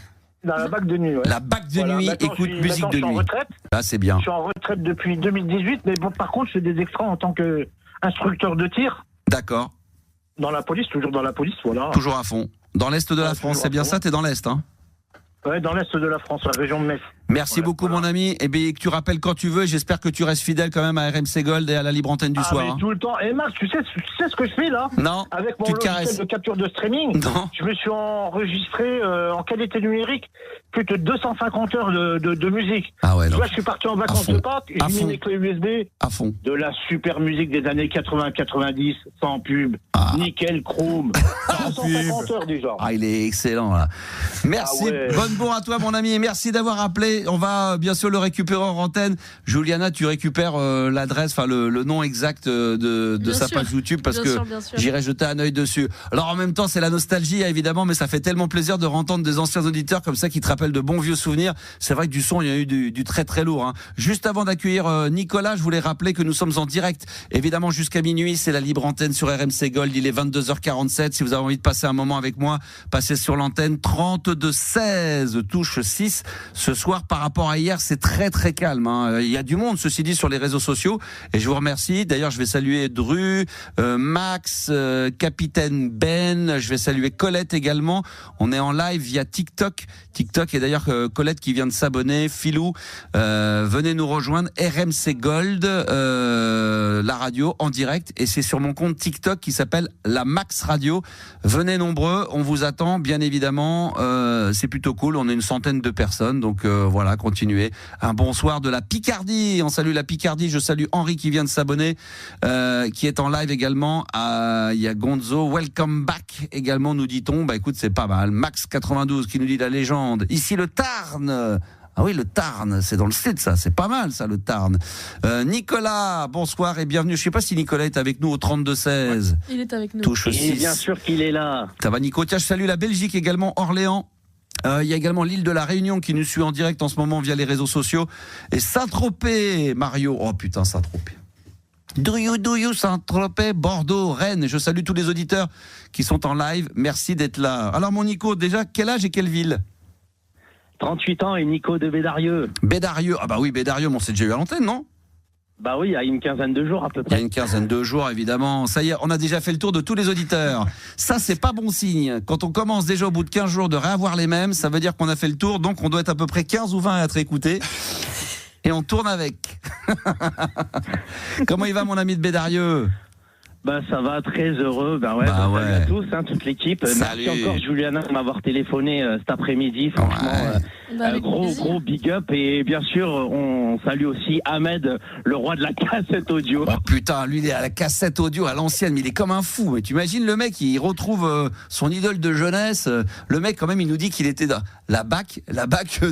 Dans la bac de nuit, ouais. La bac de nuit, écoute musique de nuit. Je suis en retraite. Là, c'est bien. Je suis en retraite depuis 2018, mais bon, par contre, je fais des extras en tant qu'instructeur de tir. D'accord. Dans la police, toujours dans la police, voilà. Toujours à fond. Dans l'Est de la France, c'est bien ça? T'es dans l'Est, hein? Ouais, dans l'Est de la France, la région de Metz. Merci beaucoup, mon ami. Et bien, que tu rappelles quand tu veux. J'espère que tu restes fidèle quand même à RMC Gold et à la libre antenne du soir. Mais tout le temps. Et Max, tu sais ce que je fais là? Non. Avec mon logiciel de capture de streaming. Non. Je me suis enregistré en qualité numérique plus de 250 heures de musique. Ah ouais. Donc, là, je suis parti en vacances de Pâques et j'ai mis mes clés USB. À fond. De la super musique des années 80-90, sans pub. Nickel, chrome. 250 heures déjà. Ah, il est excellent là. Merci. Bonne bourre à toi, mon ami. Et merci d'avoir appelé. On va bien sûr le récupérer en antenne. Juliana, tu récupères l'adresse, enfin le nom exact de sa page YouTube parce que j'irai jeter un œil dessus. Alors en même temps, c'est la nostalgie évidemment, mais ça fait tellement plaisir de entendre des anciens auditeurs comme ça qui te rappellent de bons vieux souvenirs. C'est vrai que du son, il y a eu du très très lourd. Hein. Juste avant d'accueillir Nicolas, je voulais rappeler que nous sommes en direct. Évidemment, jusqu'à minuit, c'est la libre antenne sur RMC Gold. Il est 22h47. Si vous avez envie de passer un moment avec moi, passez sur l'antenne. 32-16, touche 6. Ce soir, par rapport à hier, c'est très très calme. Hein. Il y a du monde, ceci dit, sur les réseaux sociaux. Et je vous remercie. D'ailleurs, je vais saluer Dru, Max, Capitaine Ben. Je vais saluer Colette également. On est en live via TikTok. Et d'ailleurs, Colette qui vient de s'abonner. Philou, venez nous rejoindre. RMC Gold, la radio en direct. Et c'est sur mon compte TikTok qui s'appelle la Max Radio. Venez nombreux. On vous attend, bien évidemment. C'est plutôt cool. On est une centaine de personnes. Donc voilà. Voilà, continuez. Un bonsoir de la Picardie. On salue la Picardie. Je salue Henri qui vient de s'abonner, qui est en live également. Il y a Gonzo. Welcome back également, nous dit-on. Bah écoute, c'est pas mal. Max 92 qui nous dit la légende. Ici le Tarn. Ah oui, le Tarn, c'est dans le sud, ça. C'est pas mal, ça, le Tarn. Nicolas, bonsoir et bienvenue. Je sais pas si Nicolas est avec nous au 32-16. Il est avec nous. Touche 6. Bien sûr qu'il est là. Ça va, Nico? Tiens, je salue la Belgique également, Orléans. Il y a également l'île de la Réunion qui nous suit en direct en ce moment via les réseaux sociaux. Et Saint-Tropez, Mario. Oh putain, Saint-Tropez. Do you, Saint-Tropez, Bordeaux, Rennes. Je salue tous les auditeurs qui sont en live. Merci d'être là. Alors, mon Nico, déjà, quel âge et quelle ville? 38 ans et Nico de Bédarieux. Bédarieux, ah bah oui, Bédarieux, on s'est déjà eu à l'antenne, non? Bah oui, il y a une quinzaine de jours à peu près. Il y a une quinzaine de jours, évidemment. Ça y est, on a déjà fait le tour de tous les auditeurs. Ça, c'est pas bon signe. Quand on commence déjà au bout de 15 jours de réavoir les mêmes, ça veut dire qu'on a fait le tour, donc on doit être à peu près 15 ou 20 à être écoutés. Et on tourne avec. Comment il va, mon ami de Bédarieux? Bah ça va, très heureux. Salut à tous, toute l'équipe. Salut. Merci encore Juliana de m'avoir téléphoné cet après-midi. Franchement, gros big up. Et bien sûr, on salue aussi Ahmed, le roi de la cassette audio. Oh putain, lui il est à la cassette audio à l'ancienne, mais il est comme un fou. Mais tu imagines le mec, il retrouve son idole de jeunesse. Le mec quand même, il nous dit qu'il était dans la BAC,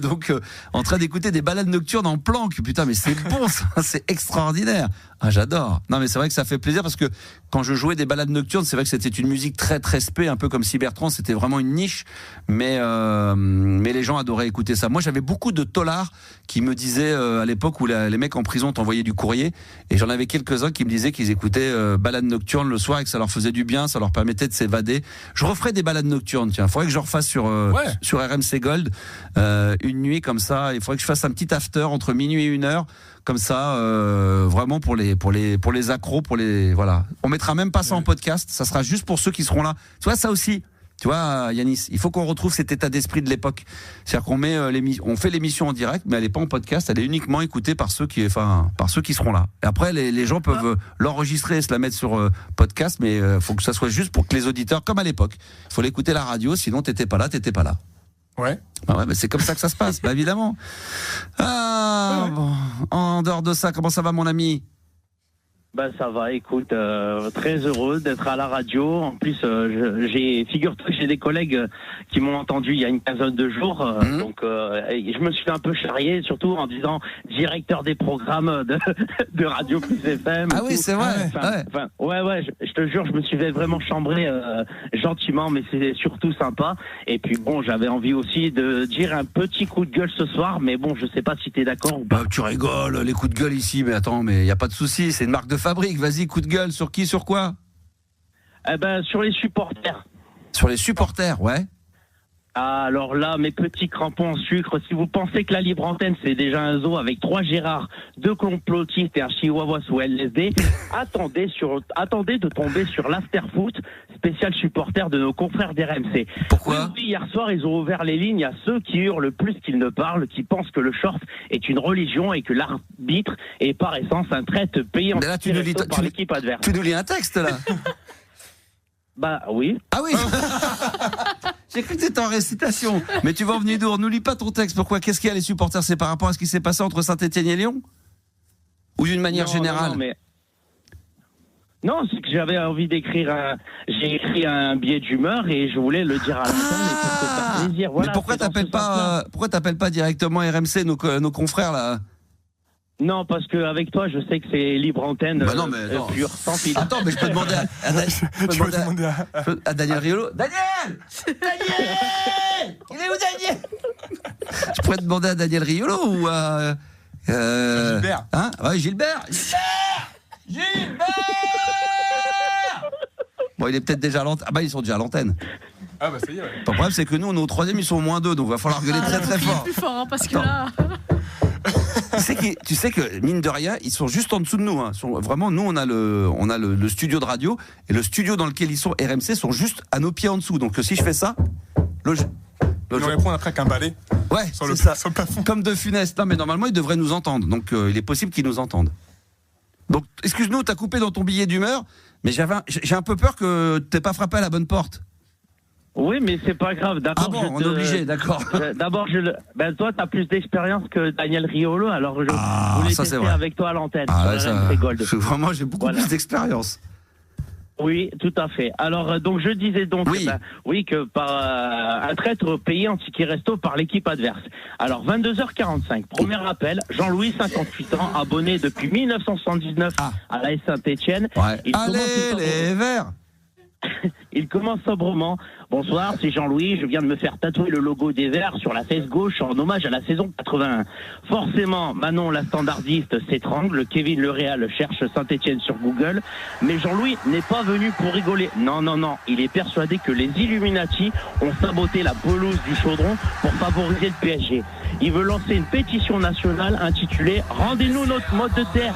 donc en train d'écouter des balades nocturnes en planque. Putain, mais c'est bon ça, c'est extraordinaire. Ah, j'adore. Non, mais c'est vrai que ça fait plaisir parce que quand je jouais des balades nocturnes, c'est vrai que c'était une musique très très spé, un peu comme Cybertrance, c'était vraiment une niche, mais les gens adoraient écouter ça. Moi, j'avais beaucoup de tolards qui me disaient à l'époque où les mecs en prison t'envoyaient du courrier, et j'en avais quelques-uns qui me disaient qu'ils écoutaient balades nocturnes le soir et que ça leur faisait du bien, ça leur permettait de s'évader. Je referai des balades nocturnes, tiens. Faudrait que je refasse sur RMC Gold une nuit comme ça. Il faudrait que je fasse un petit after entre minuit et 1h. Comme ça, vraiment pour les accros, voilà. On mettra même pas ça en podcast. Ça sera juste pour ceux qui seront là. Tu vois ça aussi. Tu vois, Yanis, il faut qu'on retrouve cet état d'esprit de l'époque. C'est-à-dire qu'on on fait l'émission en direct, mais elle est pas en podcast. Elle est uniquement écoutée par ceux qui seront là. Et après, les gens peuvent l'enregistrer et se la mettre sur podcast, mais faut que ça soit juste pour que les auditeurs, comme à l'époque, il faut l'écouter la radio. Sinon, t'étais pas là. Ouais. Bah ouais, mais c'est comme ça que ça se passe, bah évidemment. Bon. En dehors de ça, comment ça va, mon ami? Bah ça va, écoute, très heureux d'être à la radio. En plus, figure-toi que j'ai des collègues qui m'ont entendu il y a une quinzaine de jours. Donc, je me suis un peu charrié, surtout en disant directeur des programmes de Radio Plus FM. Ah oui, c'est vrai. Je te jure, je me suis vraiment chambré gentiment, mais c'est surtout sympa. Et puis bon, j'avais envie aussi de dire un petit coup de gueule ce soir, mais bon, je sais pas si t'es d'accord ou pas. Bah, tu rigoles, les coups de gueule ici, mais attends, mais y a pas de souci, c'est une marque de fabrique. Vas-y, coup de gueule, sur qui, sur quoi? Sur les supporters. Sur les supporters, ouais. Alors là, mes petits crampons en sucre, si vous pensez que la libre antenne c'est déjà un zoo avec 3 Gérards, 2 complotistes et un chihuahua sous LSD, attendez de tomber sur l'afterfoot spécial supporter de nos confrères d'RMC. Pourquoi? Oui, hier soir, ils ont ouvert les lignes à ceux qui hurlent plus qu'ils ne parlent, qui pensent que le short est une religion et que l'arbitre est par essence un traître payé en par l'équipe adverse. Tu nous lis un texte là? Bah oui. Ah oui. J'ai cru que c'était en récitation. Mais tu vas en venir d'où? Nous lis pas ton texte. Pourquoi? Qu'est-ce qu'il y a les supporters? C'est par rapport à ce qui s'est passé entre Saint-Etienne et Lyon? Ou d'une manière générale? Non, c'est que j'avais envie d'écrire j'ai écrit un billet d'humeur et je voulais le dire à l'antenne pour te faire plaisir. Voilà, mais pourquoi t'appelles pas directement RMC, nos confrères là? Non, parce qu'avec toi, je sais que c'est libre antenne pure, sans fil. Attends, mais je peux demander à Daniel Riolo. Daniel! Il est où, Daniel? Je pourrais demander à Daniel Riolo ou à... Gilbert. Hein? Ouais, Gilbert! Bon, il est peut-être déjà à l'antenne. Ah bah, ils sont déjà à l'antenne. Ah bah ça y est, ouais. Le problème, c'est que nous, on est au 3e, ils sont au -2, donc il va falloir gueuler très très fort. Plus fort, hein, parce que là... Tu sais que mine de rien, ils sont juste en dessous de nous. Hein. Vraiment, nous on a le studio de radio et le studio dans lequel ils sont, RMC, sont juste à nos pieds en dessous. Donc si je fais ça, ils nous répondent après qu'un balai. Ouais, sur le plafond. Comme de Funès. Non, mais normalement ils devraient nous entendre. Donc il est possible qu'ils nous entendent. Donc excuse-nous, t'as coupé dans ton billet d'humeur, mais j'ai un peu peur que t'aies pas frappé à la bonne porte. Oui, mais c'est pas grave. D'abord, on est obligé, d'accord. D'abord, toi, t'as plus d'expérience que Daniel Riolo, alors je voulais tester avec toi à l'antenne. Vraiment, j'ai beaucoup plus d'expérience. Oui, tout à fait. Alors, donc, je disais donc, que par un traître payé en ticket resto par l'équipe adverse. Alors, 22h45, premier appel, Jean-Louis, 58 ans, abonné depuis 1979 à l'AS Saint-Etienne. Ouais. Allez, les Verts. Il commence sobrement. Bonsoir, c'est Jean-Louis. Je viens de me faire tatouer le logo des Verts sur la fesse gauche en hommage à la saison 81. Forcément, Manon, la standardiste, s'étrangle. Kevin Le Réal cherche Saint-Etienne sur Google. Mais Jean-Louis n'est pas venu pour rigoler. Non. Il est persuadé que les Illuminati ont saboté la pelouse du Chaudron pour favoriser le PSG. Il veut lancer une pétition nationale intitulée « Rendez-nous notre mode de terre ».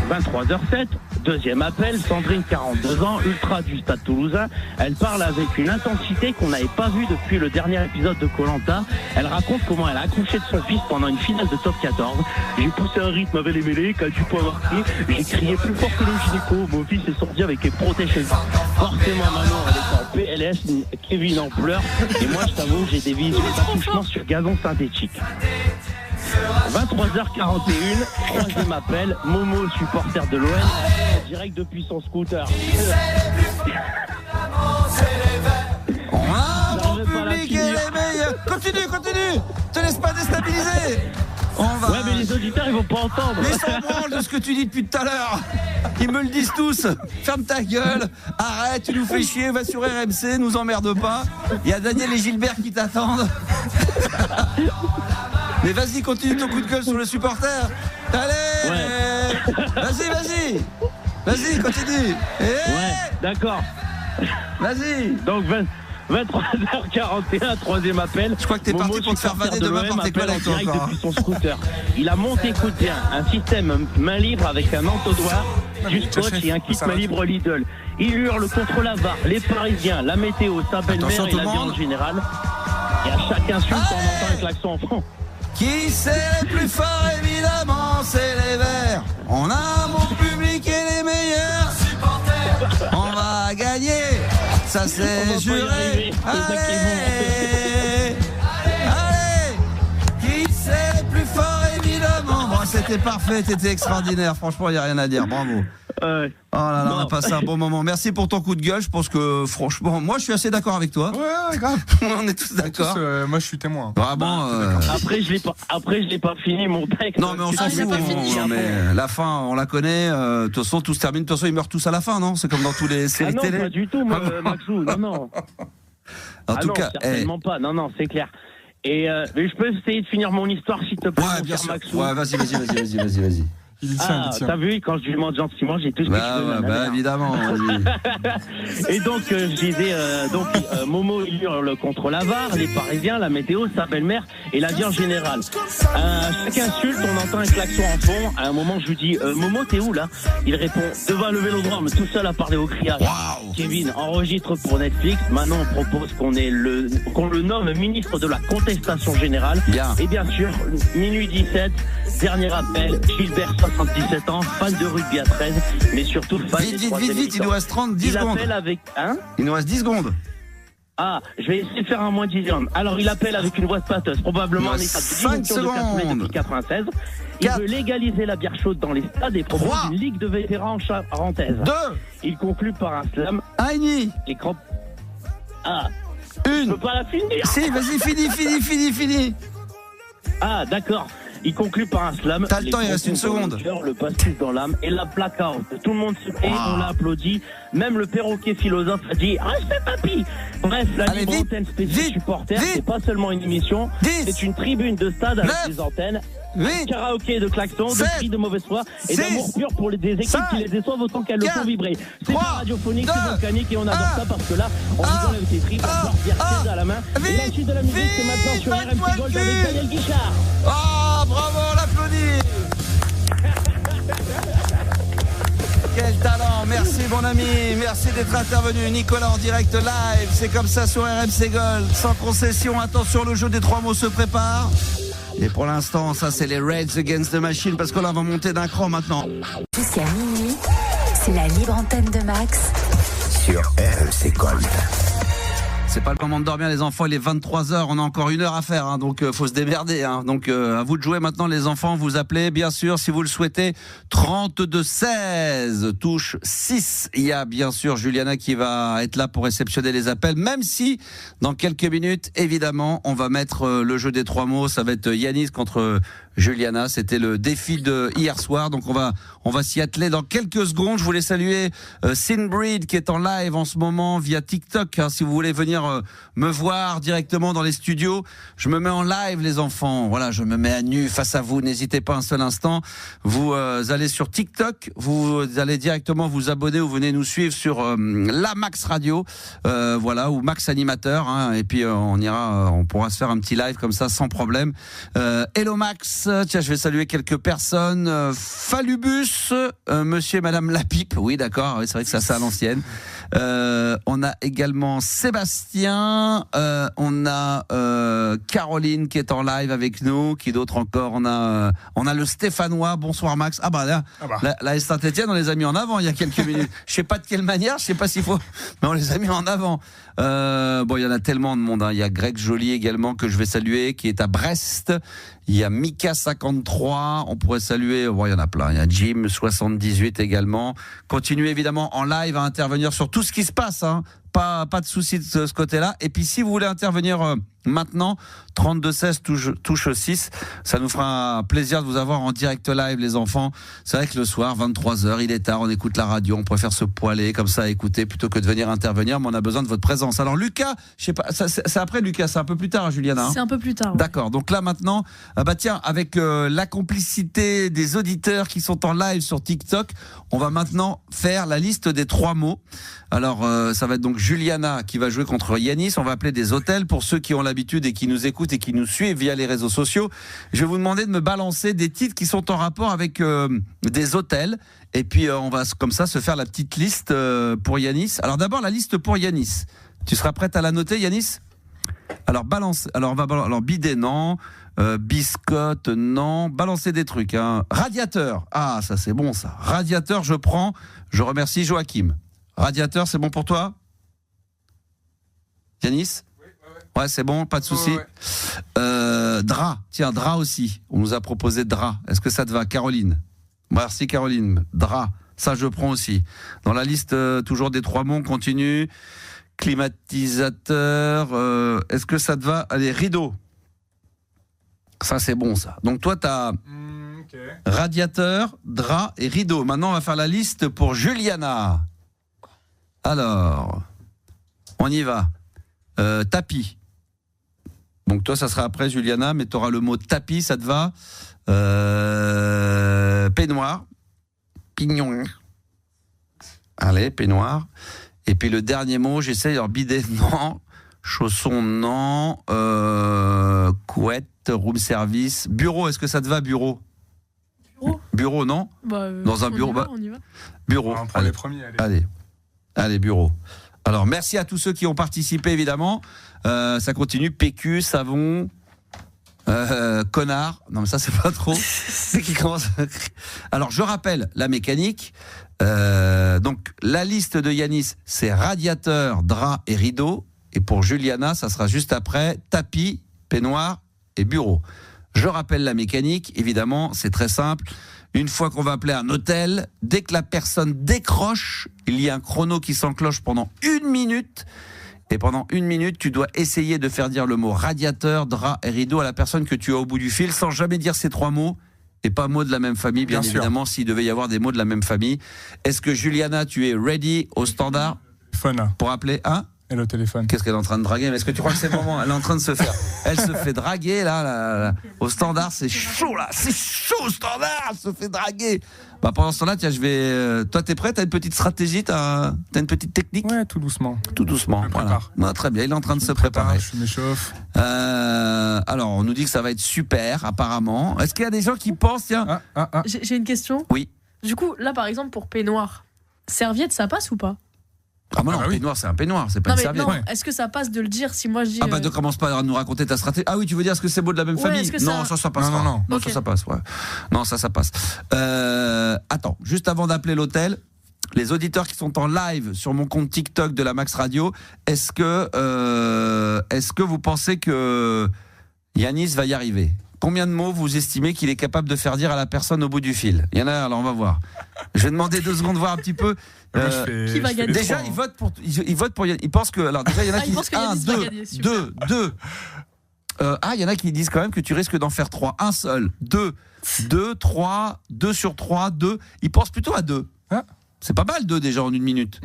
23h07, deuxième appel, Sandrine, 42 ans, ultra du Stade Toulousain. Elle parle avec une intensité qu'on n'avait pas vue depuis le dernier épisode de Koh-Lanta. Elle raconte comment elle a accouché de son fils pendant une finale de top 14. J'ai poussé un rythme avec les mêlées, qu'a du poids marqué. J'ai crié plus fort que le gynéco. Mon fils est sorti avec les protèges. Forcément, Manon, elle est en PLS, Kevin en pleurs. Et moi, je t'avoue, j'ai des visions d'accouchement sur gazon synthétique. 23h41, troisième appel, Momo, supporter de l'OM, en direct depuis son scooter. On a un bon public et les meilleurs. Continue, te laisse pas déstabiliser. Ouais, mais les auditeurs, ils vont pas entendre. Mais s'en branle de ce que tu dis depuis tout à l'heure. Ils me le disent tous. Ferme ta gueule, arrête, tu nous fais chier, va sur RMC, nous emmerde pas. Il y a Daniel et Gilbert qui t'attendent. Mais vas-y, continue ton coup de gueule sur le supporter. Allez, Vas-y, continue. D'accord. Vas-y. Donc 23h41, troisième appel. Je crois que t'es parti pour te faire vanner demain par tes collègues encore. Depuis son scooter. Il a monté, écoute bien, un système main libre avec un entonnoir, du scotch et un kit main libre Lidl. Il hurle contre la VAR, les Parisiens, la météo, sa belle-mère et la viande générale. Et à chaque insulte, on entend un klaxon en fond. Qui c'est le plus fort, évidemment, c'est les Verts. On a un bon public et les meilleurs. On va gagner, ça c'est juré. Allez, qui c'est le plus fort, évidemment. Bon, c'était parfait, t'étais extraordinaire. Franchement, il n'y a rien à dire, bravo. Oh là là, on a passé un bon moment. Merci pour ton coup de gueule. Je pense que franchement, moi je suis assez d'accord avec toi. Ouais, grave. On est tous d'accord. Moi je suis témoin. Vraiment. Après je l'ai pas fini mon texte. Non mais on s'en fout. Mais la fin, on la connaît. De toute façon, tout se termine. De toute façon, ils meurent tous à la fin, non? C'est comme dans tous les séries télé. Non, pas du tout, Maxou. Non. En tout cas, certainement pas. Non, c'est clair. Et mais je peux essayer de finir mon histoire s'il te plaît. Ouais, bien sûr. Maxou. Ouais, vas-y. T'as vu, quand je lui demande gentiment, j'ai tout ce que je veux. Évidemment. Et donc, je disais, Momo il hurle contre la VAR, les Parisiens, la météo, sa belle-mère et la vie en général. Chaque insulte, on entend un klaxon en fond. À un moment, je lui dis, Momo, t'es où là? Il répond, devant le vélodrome, tout seul à parler au criage. Wow. Kevin enregistre pour Netflix. Manon propose qu'on le nomme ministre de la contestation générale. Bien. Et bien sûr, minuit 17, dernier appel, Gilbert, 77 ans, fan de rugby à 13, mais surtout fan Vite, il nous reste 10 secondes. Il appelle avec... Il nous reste 10 secondes. Je vais essayer de faire un moins 10 secondes. Alors, il appelle avec une voix de pâteuse, probablement en état de 5 secondes. Depuis 96. Il veut légaliser la bière chaude dans les stades et propose une ligue de vétérans charentaise. 2. Il conclut par un slam. Aïni. Les crampes. 1. Je peux pas la finir. Si, vas-y, finis. D'accord. Il conclut par un slam. T'as le temps, il reste une seconde. Le pastis dans l'âme et la placard. Tout le monde se tait, on l'a applaudi. Même le perroquet philosophe a dit respect papy. Bref, la libre antenne spéciale supporter, c'est pas seulement une émission, c'est une tribune de stade avec des antennes. Karaoké de klaxons, de cris de mauvaise foi et d'amour pur pour des équipes qui les déçoivent autant qu'elles le font vibrer. C'est pas radiophonique, c'est volcanique et on adore ça parce que là, on rigole avec les tripes, on bière à la main. Et la suite de la musique, c'est maintenant sur RMC Gold avec Daniel Guichard. Bravo, on l'applaudit. Quel talent, merci mon ami, merci d'être intervenu. Nicolas en direct live, c'est comme ça sur RMC Gold, sans concession. Attention, le jeu des 3 mots se prépare. Et pour l'instant, ça c'est les Rage Against the Machine, parce que là on va monter d'un cran maintenant. Jusqu'à minuit, c'est la libre antenne de Max sur RMC Gold. C'est pas le moment de dormir les enfants, il est 23h, on a encore 1 heure à faire, hein, donc faut se démerder. Hein. Donc à vous de jouer maintenant les enfants, vous appelez bien sûr si vous le souhaitez, 32-16, touche 6. Il y a bien sûr Juliana qui va être là pour réceptionner les appels, même si dans quelques minutes, évidemment, on va mettre le jeu des 3 mots, ça va être Yanis contre Juliana, c'était le défi de hier soir, donc on va s'y atteler dans quelques secondes. Je voulais saluer Sinbreed qui est en live en ce moment via TikTok, hein, si vous voulez venir me voir directement dans les studios, je me mets en live les enfants, voilà, je me mets à nu face à vous, n'hésitez pas un seul instant, vous allez sur TikTok, vous allez directement vous abonner ou venez nous suivre sur la Max Radio, voilà, ou Max Animateur, hein, et puis on pourra se faire un petit live comme ça sans problème. Hello Max, tiens, je vais saluer quelques personnes, Falubus, monsieur et madame Lapipe, oui d'accord, oui, c'est vrai que ça c'est à l'ancienne. On a également Sébastien, on a Caroline qui est en live avec nous, qui d'autre encore, on a le Stéphanois, bonsoir Max. Ah bah là, la Saint-Etienne on les a mis en avant il y a quelques minutes, je sais pas de quelle manière, je sais pas s'il faut, mais on les a mis en avant. Bon, il y en a tellement de monde, hein. Il y a Greg Joly également que je vais saluer, qui est à Brest. Il y a Mika53, on pourrait saluer, bon, il y en a plein. Il y a Jim78 également. Continuez évidemment en live à intervenir sur tout ce qui se passe, hein. Pas de souci de ce côté-là. Et puis si vous voulez intervenir maintenant, 32-16 touche 6, ça nous fera plaisir de vous avoir en direct live les enfants. C'est vrai que le soir, 23h, il est tard, on écoute la radio, on préfère se poiler comme ça, écouter plutôt que de venir intervenir, mais on a besoin de votre présence. Alors Lucas, je sais pas, c'est après Lucas, c'est un peu plus tard, hein, Juliana, hein. C'est un peu plus tard. D'accord, donc là maintenant, bah tiens, avec la complicité des auditeurs qui sont en live sur TikTok, on va maintenant faire la liste des 3 mots. Alors ça va être donc Juliana qui va jouer contre Yanis. On va appeler des hôtels pour ceux qui ont l'habitude et qui nous écoutent et qui nous suivent via les réseaux sociaux. Je vais vous demander de me balancer des titres qui sont en rapport avec des hôtels. Et puis on va comme ça se faire la petite liste pour Yanis. Alors d'abord la liste pour Yanis. Tu seras prête à la noter, Yanis ? Alors balance. Alors bidet non. Biscotte non. Balancer des trucs. Hein. Radiateur. Ah ça c'est bon ça. Radiateur je prends. Je remercie Joachim. Radiateur, c'est bon pour toi ? Yanis ? Ouais, c'est bon, pas de souci. Drap, tiens, drap aussi. On nous a proposé drap. Est-ce que ça te va, Caroline ? Merci, Caroline. Drap, ça je prends aussi. Dans la liste, toujours des 3 mots, on continue. Climatisateur, est-ce que ça te va ? Allez, rideau. Ça, c'est bon, ça. Donc toi, t'as radiateur, drap et rideau. Maintenant, on va faire la liste pour Juliana. Alors, on y va. Tapis. Donc toi, ça sera après, Juliana, mais tu auras le mot tapis, ça te va ? Peignoir. Pignon. Allez, peignoir. Et puis le dernier mot, j'essaie, alors bidet, non. Chaussons, non. Couette, room service. Bureau, est-ce que ça te va, bureau ? Bureau, non ? Dans un bureau. On y va. Bureau. On prend les premiers, Allez, bureau. Alors, merci à tous ceux qui ont participé, évidemment. Ça continue. PQ, savon, connard. Non, mais ça, c'est pas trop. Qui commence. Alors, je rappelle la mécanique. Donc, la liste de Yanis, c'est radiateur, drap et rideau. Et pour Juliana, ça sera juste après tapis, peignoir et bureau. Je rappelle la mécanique. Évidemment, c'est très simple. Une fois qu'on va appeler un hôtel, dès que la personne décroche, il y a un chrono qui s'enclenche pendant 1 minute. Et pendant 1 minute, tu dois essayer de faire dire le mot radiateur, drap et rideau à la personne que tu as au bout du fil, sans jamais dire ces 3 mots. Et pas mots de la même famille, bien évidemment, s'il devait y avoir des mots de la même famille. Est-ce que Juliana, tu es ready au standard pour appeler un ? Et le téléphone. Qu'est-ce qu'elle est en train de draguer ? Mais est-ce que tu crois que c'est le moment ? Elle est en train de se faire. Elle se fait draguer là. Au standard, c'est chaud là. C'est chaud au standard. Elle se fait draguer. Bah pendant ce temps-là, tiens, je vais. Toi, t'es prêt ? T'as une petite stratégie ? T'as une petite technique ? Ouais, tout doucement. Tout doucement. Voilà. Non, très bien. Il est en train de se préparer. Je m'échauffe. Alors, on nous dit que ça va être super, apparemment. Est-ce qu'il y a des gens qui pensent, tiens J'ai une question. Oui. Du coup, là, par exemple, pour peignoir, serviette, ça passe ou pas ? Ah bah non, peignoir, c'est un peignoir, c'est pas une serviette. Non, est-ce que ça passe de le dire si moi je dis... Ah bah ne commence pas à nous raconter ta stratégie. Ah oui, tu veux dire est-ce que c'est beau de la même famille ? Non, ça passe. Non, okay. Ça passe, ouais. Non, ça passe. Attends, juste avant d'appeler l'hôtel, les auditeurs qui sont en live sur mon compte TikTok de la Max Radio, est-ce que vous pensez que Yanis va y arriver ? Combien de mots vous estimez qu'il est capable de faire dire à la personne au bout du fil ? Il y en a, alors on va voir. Je vais demander 2 secondes, voir un petit peu. Qui va gagner ? Déjà, il vote pour Yanis. Il pense que. Alors, déjà, il y en a qui disent 1, 2. Il y en a qui disent quand même que tu risques d'en faire 3. Un seul. 2, 3, 2 sur 3, 2. Il pense plutôt à 2. Ah. C'est pas mal 2 déjà en 1 minute.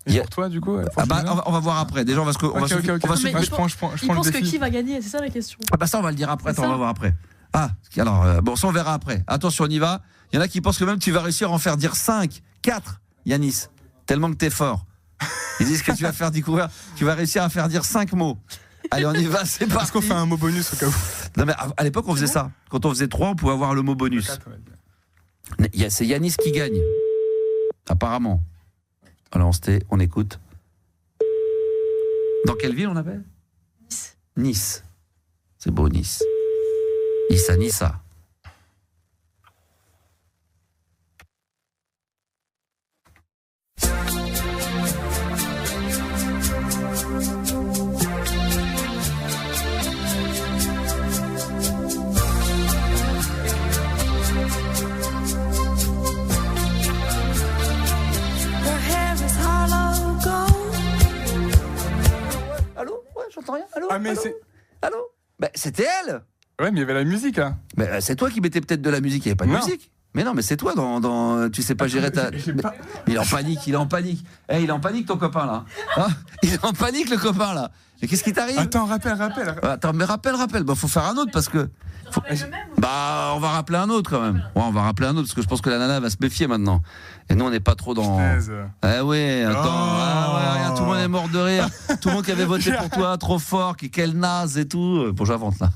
Et pour toi, du coup on va voir après. Déjà, on va se. Je pense que qui va gagner, c'est ça la question. Ça, on va le dire après. Attends, on va voir après. Alors, ça, on verra après. Attention, on y va. Il y en a qui pensent que même tu vas réussir à en faire dire 5, 4, Yanis. Tellement que t'es fort. Ils disent que tu vas faire découvrir. Tu vas réussir à faire dire 5 mots. Allez, on y va, c'est parti. Est-ce qu'on fait un mot bonus au cas où ? Non, mais à l'époque, on faisait ça. Quand on faisait 3, on pouvait avoir le mot bonus. C'est Yanis qui gagne. Apparemment. Alors, on écoute. Dans quelle ville on appelle ? Nice. C'est beau, Nice. Nissa. Allô ? Ouais, j'entends rien. Allô ? Allô ? C'était elle. Ouais, mais il y avait la musique, hein. Mais c'est toi qui mettais peut-être de la musique, il n'y avait pas de musique. Mais non, mais c'est toi dans tu sais pas gérer ta. Il est en panique. Il est en panique ton copain là. Il est en panique le copain là. Mais qu'est-ce qui t'arrive ? Attends, rappelle. Attends, mais rappelle. Faut faire un autre parce que. On va rappeler un autre quand même. Ouais, on va rappeler un autre parce que je pense que la nana va se méfier maintenant. Et nous on n'est pas trop dans. Ouais, attends. Regarde, tout le monde est mort de rire. Tout le monde qui avait voté pour toi, trop fort, quel naze et tout. Bon, j'avance là.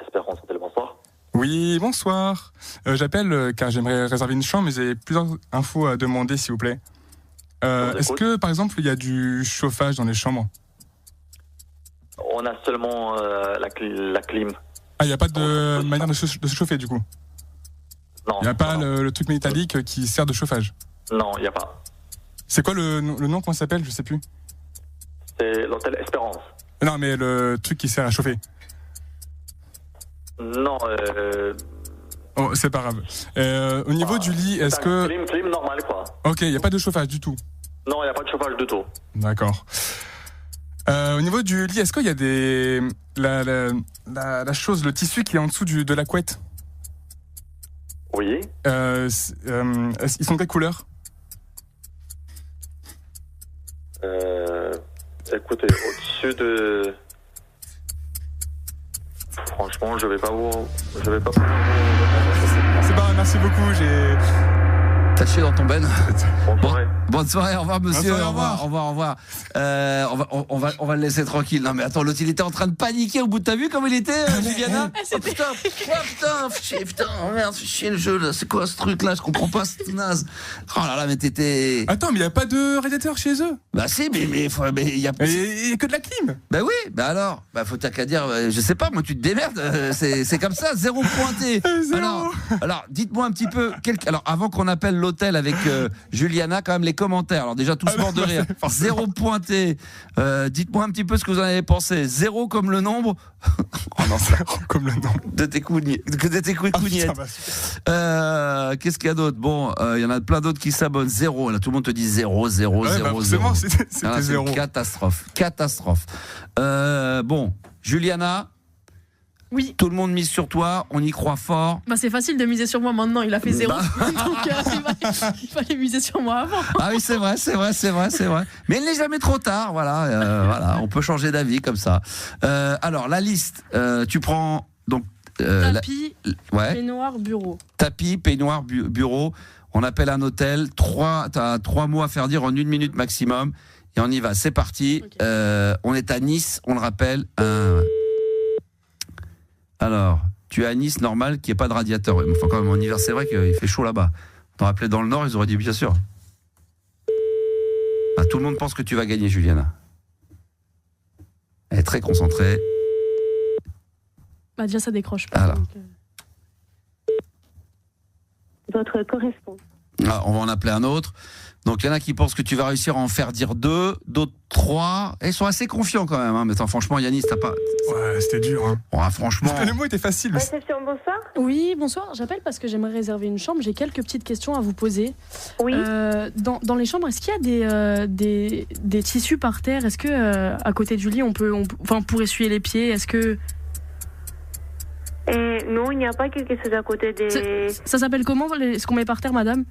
Espérance, bonsoir. Oui, bonsoir. J'appelle car j'aimerais réserver une chambre, mais j'ai plusieurs infos à demander, s'il vous plaît. Est-ce que, par exemple, il y a du chauffage dans les chambres ? On a seulement la clim. Il n'y a pas de manière de se chauffer, du coup ? Non. Il n'y a pas le truc métallique qui sert de chauffage ? Non, il n'y a pas. C'est quoi le nom, comment ça s'appelle ? Je sais plus. C'est l'hôtel Espérance. Non, mais le truc qui sert à chauffer. Non, Oh, c'est pas grave. Au niveau du lit, est-ce que... Clim normal, quoi. Ok, il n'y a pas de chauffage du tout. Non, il n'y a pas de chauffage du tout. D'accord. Au niveau du lit, est-ce qu'il y a la chose, le tissu qui est en dessous de la couette ? Oui. Ils sont quelle couleur ? Écoutez, au-dessus de... Franchement, je vais pas. C'est pas grave, merci beaucoup, T'as chié dans ton ben. Bonne soirée, au revoir monsieur. Bonne soirée, au revoir. On va le laisser tranquille. Non mais attends, l'autre il était en train de paniquer au bout de ta vue comme il était, Juliana. Putain, merde, fais chier le jeu là. C'est quoi ce truc là ? Je comprends pas, c'est tout naze. Oh là là, mais t'étais. Attends, mais il y a pas de radiateur chez eux ? Bah si, mais il y a que de la clim. Bah oui, bah alors, faut t'as qu'à dire, je sais pas, moi tu te démerdes, c'est comme ça, 0 pointé. Alors, dites-moi un petit peu, alors avant qu'on appelle l'hôtel avec Juliana, quand même les commentaires. Alors déjà tous morts de rire. 0 pointé. Dites-moi un petit peu ce que vous en avez pensé. 0 comme le nombre. Oh non, 0 comme le nombre de tes couignettes. Qu'est-ce qu'il y a d'autre ? Bon, il y en a plein d'autres qui s'abonnent. 0. Là, tout le monde te dit 0, 0, 0, 0. C'était 0. Catastrophe. Bon, Juliana. Oui. Tout le monde mise sur toi, on y croit fort. C'est facile de miser sur moi maintenant, il a fait 0. Donc il fallait miser sur moi avant. Ah oui, c'est vrai. Mais il n'est jamais trop tard, voilà, on peut changer d'avis comme ça. Alors, la liste, tu prends donc tapis, peignoir, bureau. Tapis, peignoir, bureau. On appelle un hôtel, t'as 3 mots à faire dire en 1 minute maximum. Et on y va, c'est parti. Okay. On est à Nice, on le rappelle. Alors, tu es à Nice, normal, qu'il n'y ait pas de radiateur. Enfin, quand même, en hiver, c'est vrai qu'il fait chaud là-bas. T'en rappelais dans le Nord, ils auraient dit bien sûr. Tout le monde pense que tu vas gagner, Juliana. Elle est très concentrée. Déjà, ça décroche pas. Alors. Votre correspondant. Ah, on va en appeler un autre. Donc il y en a qui pensent que tu vas réussir à en faire dire 2, d'autres 3. Et ils sont assez confiants quand même. Hein. Mais attends, franchement, Yanis, t'as pas... Ouais, c'était dur. Hein. Ouais, franchement... Le mot était facile. Mais... Réception, bonsoir. Oui, bonsoir. J'appelle parce que j'aimerais réserver une chambre. J'ai quelques petites questions à vous poser. Oui. Dans les chambres, est-ce qu'il y a des tissus par terre? Est-ce que à côté du lit, pour essuyer les pieds, est-ce que... Non, il n'y a pas quelque chose à côté des... Ça s'appelle comment ce qu'on met par terre, madame?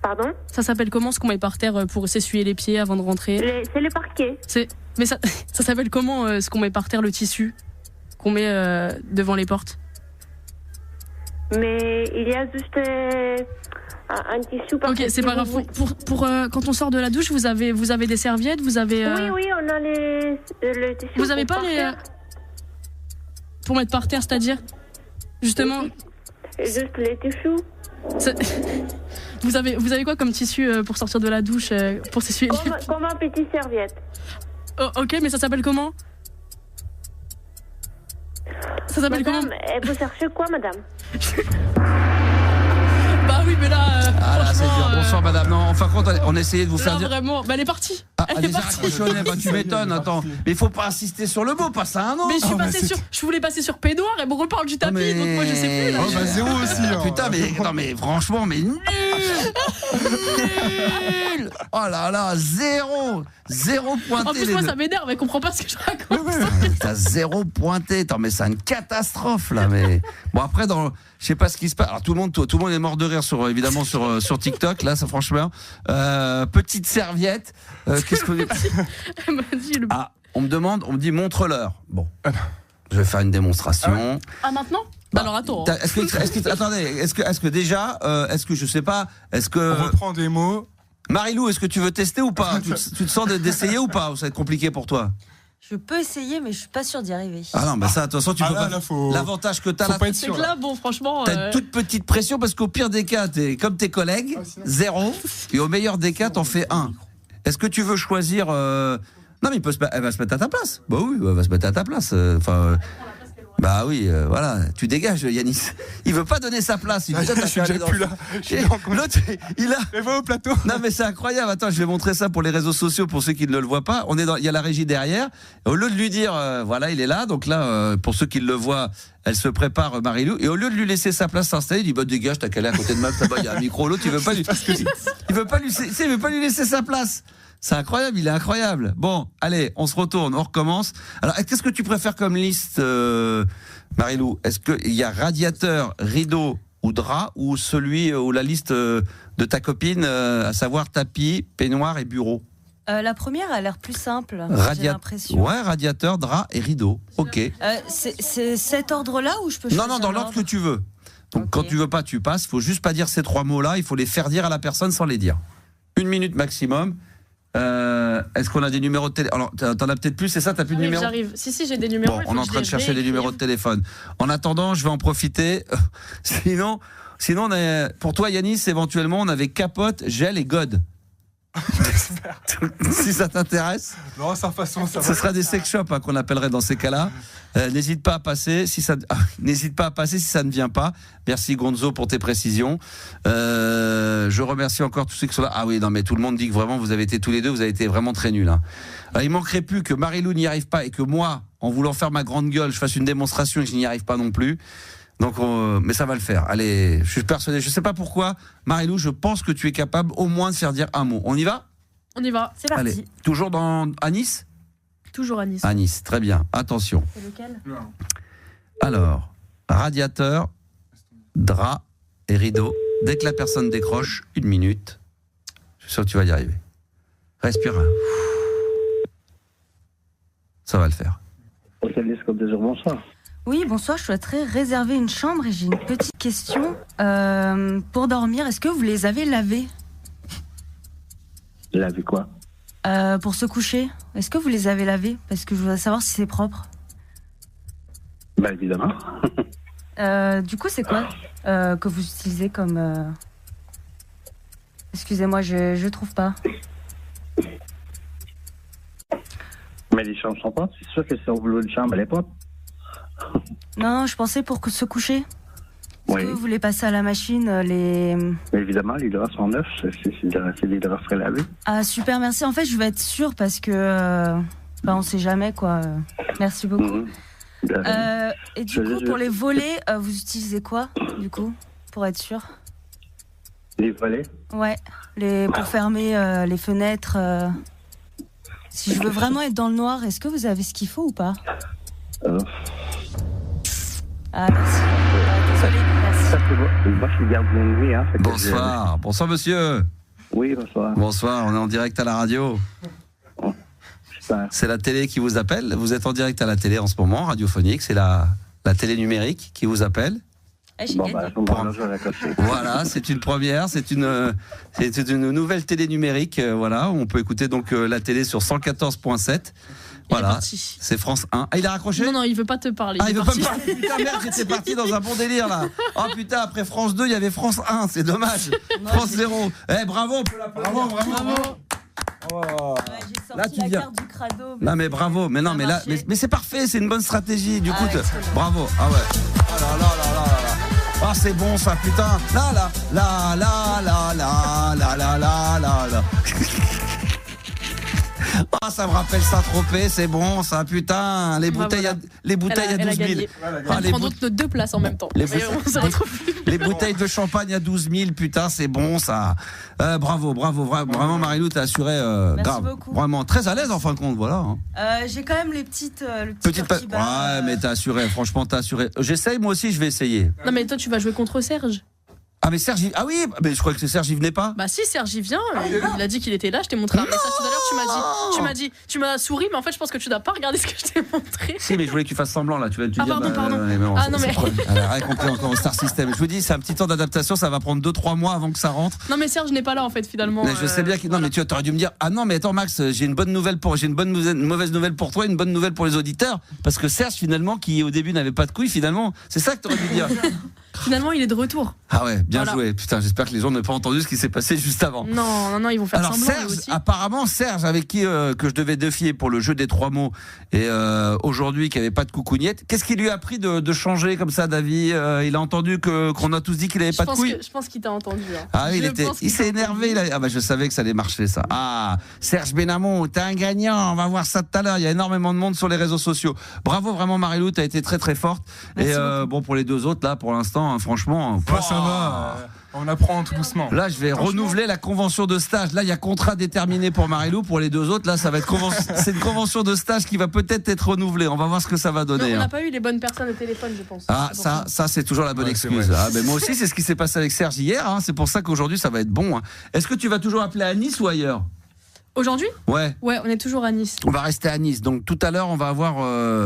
Pardon? Ça s'appelle comment ce qu'on met par terre pour s'essuyer les pieds avant de rentrer? C'est le parquet. Mais ça s'appelle comment ce qu'on met par terre, le tissu qu'on met devant les portes? Mais il y a juste un tissu par terre. Ok, c'est pas grave. Pour quand on sort de la douche, vous avez des serviettes, vous avez... Oui, on a le tissu. Vous avez pas les... Pour mettre par terre, c'est-à-dire justement... Juste les tissus. Vous avez quoi comme tissu pour sortir de la douche pour s'essuyer les pieds? Comme un petit serviette. Oh, ok, mais ça s'appelle comment? Ça s'appelle madame, comment? Vous cherchez quoi, madame? Bah oui, mais là... Ah là, c'est dur. Bonsoir, madame. Non, enfin, quand on essayait de vous faire dire... vraiment... Bah, elle est partie. Ah, elle est raccrochonnée. Bah, tu m'étonnes, attends. Mais il faut pas insister sur le mot, passe à un autre. Mais je voulais passer sur peignoir et me reparle du tapis, donc moi je sais plus. Là, oh, bah, zéro aussi. Hein. Putain, mais franchement, mais nul. Oh là là, zéro pointé. En plus, moi, ça m'énerve, elle comprend pas ce que je raconte. T'as 0 pointé. Attends, mais c'est une catastrophe, là. Mais bon, après, je sais pas ce qui se passe. Alors, tout le monde est mort de rire évidemment sur TikTok. Là, ça, franchement, petite serviette. Qu'est-ce que elle m'a dit on me dit montre-leur. Bon, je vais faire une démonstration. Ah, maintenant? Bah alors attends. Est-ce que déjà, je sais pas, on reprend des mots. Marilou, est-ce que tu veux tester ou pas? Tu te sens d'essayer ou pas? Ou ça va être compliqué pour toi? Je peux essayer, mais je suis pas sûre d'y arriver. Ah non, mais ça, de toute façon, tu peux pas. L'avantage que t'as là, c'est que là, bon, franchement. T'as une toute petite pression parce qu'au pire des cas, t'es comme tes collègues, 0. Et au meilleur des cas, t'en fais 1. Est-ce que tu veux choisir Non, mais elle va se mettre à ta place. Bah oui, elle va se mettre à ta place. Bah oui, voilà, tu dégages, Yanis. Il veut pas donner sa place. Il dit, je suis déjà plus là. L'autre, il a. Mais va au plateau. Non, mais c'est incroyable. Attends, je vais montrer ça pour les réseaux sociaux pour ceux qui ne le voient pas. Il y a la régie derrière. Au lieu de lui dire, voilà, il est là. Donc là, pour ceux qui le voient, elle se prépare, Marilou. Et au lieu de lui laisser sa place s'installer, il dit, bah dégage, t'as qu'à aller à côté de Max. Là-bas, il y a un micro. L'autre, il veut pas lui laisser sa place. C'est incroyable, il est incroyable. Bon, allez, on se retourne, on recommence. Alors, qu'est-ce que tu préfères comme liste, Marilou? Est-ce qu'il y a radiateur, rideau ou drap, ou la liste de ta copine, à savoir tapis, peignoir et bureau? La première a l'air plus simple, j'ai l'impression. Ouais, radiateur, drap et rideau. Ok. C'est cet ordre-là ou je peux choisir? Non, dans l'ordre que tu veux. Donc, quand tu veux pas, tu passes. Il faut juste pas dire ces 3 mots-là. Il faut les faire dire à la personne sans les dire. 1 minute maximum. Est-ce qu'on a des numéros de téléphone? Alors, t'en as peut-être plus, c'est ça? T'as plus de numéros? J'arrive. Si, j'ai des numéros. Bon, on est en train de chercher les numéros de téléphone. En attendant, je vais en profiter. Sinon, pour toi, Yanis, éventuellement, on avait capote, gel et God. Si ça t'intéresse. Non, sans façon, ça va. Ce sera des sex shops qu'on appellerait dans ces cas-là. N'hésite pas à passer si ça ne vient pas. Merci Gonzo pour tes précisions. Je remercie encore tous ceux qui sont là. Ah oui, non mais tout le monde dit que vraiment vous avez été tous les deux, vous avez été vraiment très nuls. Hein. Il manquerait plus que Marilou n'y arrive pas et que moi, en voulant faire ma grande gueule, je fasse une démonstration et que je n'y arrive pas non plus. Donc, mais ça va le faire. Allez, je suis persuadé. Je sais pas pourquoi, Marilou, je pense que tu es capable au moins de faire dire un mot. On y va? On y va. C'est parti. Allez, toujours à Nice? Toujours à Nice. À Nice, très bien. Attention. C'est lequel? Alors, radiateur, drap et rideau. Dès que la personne décroche, 1 minute. Je suis sûr que tu vas y arriver. Respire. Ça va le faire. Bonsoir. Oui, bonsoir, je souhaiterais réserver une chambre et j'ai une petite question. Pour dormir, est-ce que vous les avez lavés? Laver quoi? Pour se coucher, est-ce que vous les avez lavés? Parce que je voudrais savoir si c'est propre. Bah évidemment. Du coup, c'est quoi que vous utilisez comme... Excusez-moi, je trouve pas. Mais les chambres sont propres, c'est sûr que si on voulait une chambre, elle est propre. Non, je pensais pour se coucher. Est-ce que vous voulez passer à la machine les... Mais évidemment, l'hydra 109, c'est l'hydra frais lavé. Ah, super, merci. En fait, je veux être sûre parce que... on sait jamais, quoi. Merci beaucoup. Et du coup, pour les volets, vous utilisez quoi, du coup, pour être sûr? Les volets? Ouais, pour fermer les fenêtres. Si je veux vraiment être dans le noir, est-ce que vous avez ce qu'il faut ou pas? Ah, merci. Désolé, merci. Moi, je suis gardien de nuit. Hein, bonsoir. Bonsoir, monsieur. Oui, bonsoir. Bonsoir, on est en direct à la radio. C'est la télé qui vous appelle. Vous êtes en direct à la télé en ce moment, radiophonique. C'est la télé numérique qui vous appelle. Voilà, c'est une première, c'est une nouvelle télé numérique. Voilà, on peut écouter donc la télé sur 114.7. Voilà, c'est France 1. Ah, il a raccroché? Non, il veut pas te parler. Ah, il veut pas me parler. Putain, merde, j'étais parti dans un bon délire là. Oh putain, après France 2, il y avait France 1, c'est dommage. France 0. Bravo, on peut l'applaudir. Bravo. Oh. Là tu viens. Non mais bravo, mais non mais là, mais c'est parfait, c'est une bonne stratégie. Du coup, bravo. Ah ouais. Oh là là là là là. Ah c'est bon ça, putain. Là. Ah, ça me rappelle Saint-Tropez, c'est bon, ça, putain. Les bouteilles à 12 000. Elle prend donc nos 2 places en même temps. Les bouteilles de champagne à 12 000, putain, c'est bon, ça. Bravo, vraiment, Marilou, t'as assuré grave. Beaucoup. Vraiment, très à l'aise en fin de compte, voilà. J'ai quand même les petites ouais, mais t'as assuré, franchement, t'as assuré. J'essaye, moi aussi, je vais essayer. Non, mais toi, tu vas jouer contre Serge. Ah mais Serge, oui, mais je crois que Serge il venait pas. Bah si, Serge il vient, il a dit qu'il était là, je t'ai montré un message tout à l'heure, tu m'as souri, mais en fait je pense que tu n'as pas regardé ce que je t'ai montré. Si, mais je voulais que tu fasses semblant là, tu vas te dire. Pardon. Elle a rien compris encore au Star System. Je vous dis, c'est un petit temps d'adaptation, ça va prendre 2-3 mois avant que ça rentre. Non mais Serge n'est pas là en fait finalement. Mais je sais bien non mais tu aurais dû me dire, ah non mais attends Max, j'ai une mauvaise nouvelle pour toi, une bonne nouvelle pour les auditeurs, parce que Serge finalement qui au début n'avait pas de couilles finalement, c'est ça que tu aurais dû dire. Finalement, il est de retour. Ah ouais, bien joué. Putain, j'espère que les gens n'ont pas entendu ce qui s'est passé juste avant. Non, ils vont faire semblant. Alors Serge, apparemment Serge, avec qui que je devais défier pour le jeu des 3 mots, et aujourd'hui qui avait pas de coucougnette, qu'est-ce qui lui a pris de changer comme ça d'avis? Il a entendu qu'on a tous dit qu'il avait pas de couilles. Je pense qu'il t'a entendu. Hein. Ah oui, il s'est énervé. Ah bah je savais que ça allait marcher ça. Ah, Serge Benamou, t'es un gagnant. On va voir ça tout à l'heure. Il y a énormément de monde sur les réseaux sociaux. Bravo vraiment Marilou, t'as été très très forte. Merci bon pour les 2 autres là, pour l'instant. Franchement, ça va. On apprend tout doucement. Là, je vais renouveler la convention de stage. Là, il y a contrat déterminé pour Marilou. Pour les 2 autres, là, ça va être c'est une convention de stage qui va peut-être être renouvelée. On va voir ce que ça va donner. Non, on n'a pas eu les bonnes personnes au téléphone, je pense. Ah, ça, c'est toujours la bonne excuse. Ah, mais moi aussi, c'est ce qui s'est passé avec Serge hier. Hein. C'est pour ça qu'aujourd'hui, ça va être bon. Hein. Est-ce que tu vas toujours appeler à Nice ou ailleurs? Aujourd'hui? Ouais, on est toujours à Nice. On va rester à Nice. Donc tout à l'heure, on va avoir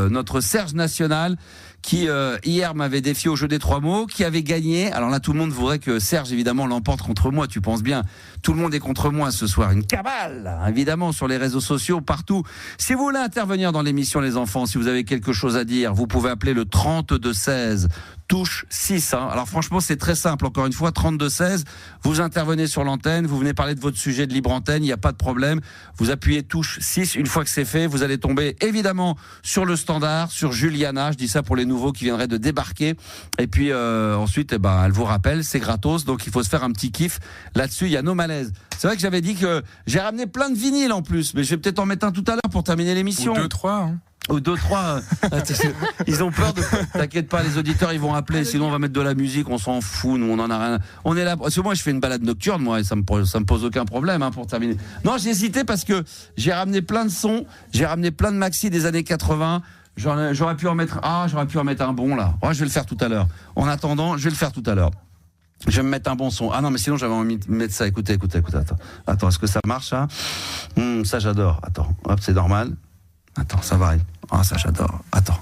notre Serge national qui hier m'avait défié au jeu des 3 mots, qui avait gagné. Alors là, tout le monde voudrait que Serge, évidemment, l'emporte contre moi. Tu penses bien. Tout le monde est contre moi ce soir. Une cabale, évidemment, sur les réseaux sociaux, partout. Si vous voulez intervenir dans l'émission, les enfants, si vous avez quelque chose à dire, vous pouvez appeler le 3216. Touche 6. Hein. Alors franchement, c'est très simple. Encore une fois, 3216. Vous intervenez sur l'antenne, vous venez parler de votre sujet de libre antenne, il n'y a pas de problème. Vous appuyez touche 6. Une fois que c'est fait, vous allez tomber évidemment sur le standard, sur Juliana. Je dis ça pour les nouveaux qui viendraient de débarquer. Et puis ensuite, elle vous rappelle, c'est gratos. Donc il faut se faire un petit kiff. Là-dessus, il y a nos malaises. C'est vrai que j'avais dit que j'ai ramené plein de vinyles en plus, mais je vais peut-être en mettre un tout à l'heure pour terminer l'émission. Ou 2-3. Hein. Ou 2-3. Ils ont peur de. T'inquiète pas, les auditeurs ils vont appeler. Sinon on va mettre de la musique. On s'en fout. Nous on en a rien. On est là. Parce que moi je fais une balade nocturne. Moi et ça me pose aucun problème pour terminer. Non, j'ai hésité parce que j'ai ramené plein de sons. J'ai ramené plein de maxi des années 80. J'aurais pu en mettre. J'aurais pu en mettre un bon là. Je vais le faire tout à l'heure. En attendant, je vais le faire tout à l'heure. Je vais me mettre un bon son. Ah non, mais sinon j'avais envie de mettre ça. Écoutez. Attends, est-ce que ça marche ça? Ça j'adore. Attends, hop, c'est normal. Attends, ça va. Ah, ça j'adore. Attends.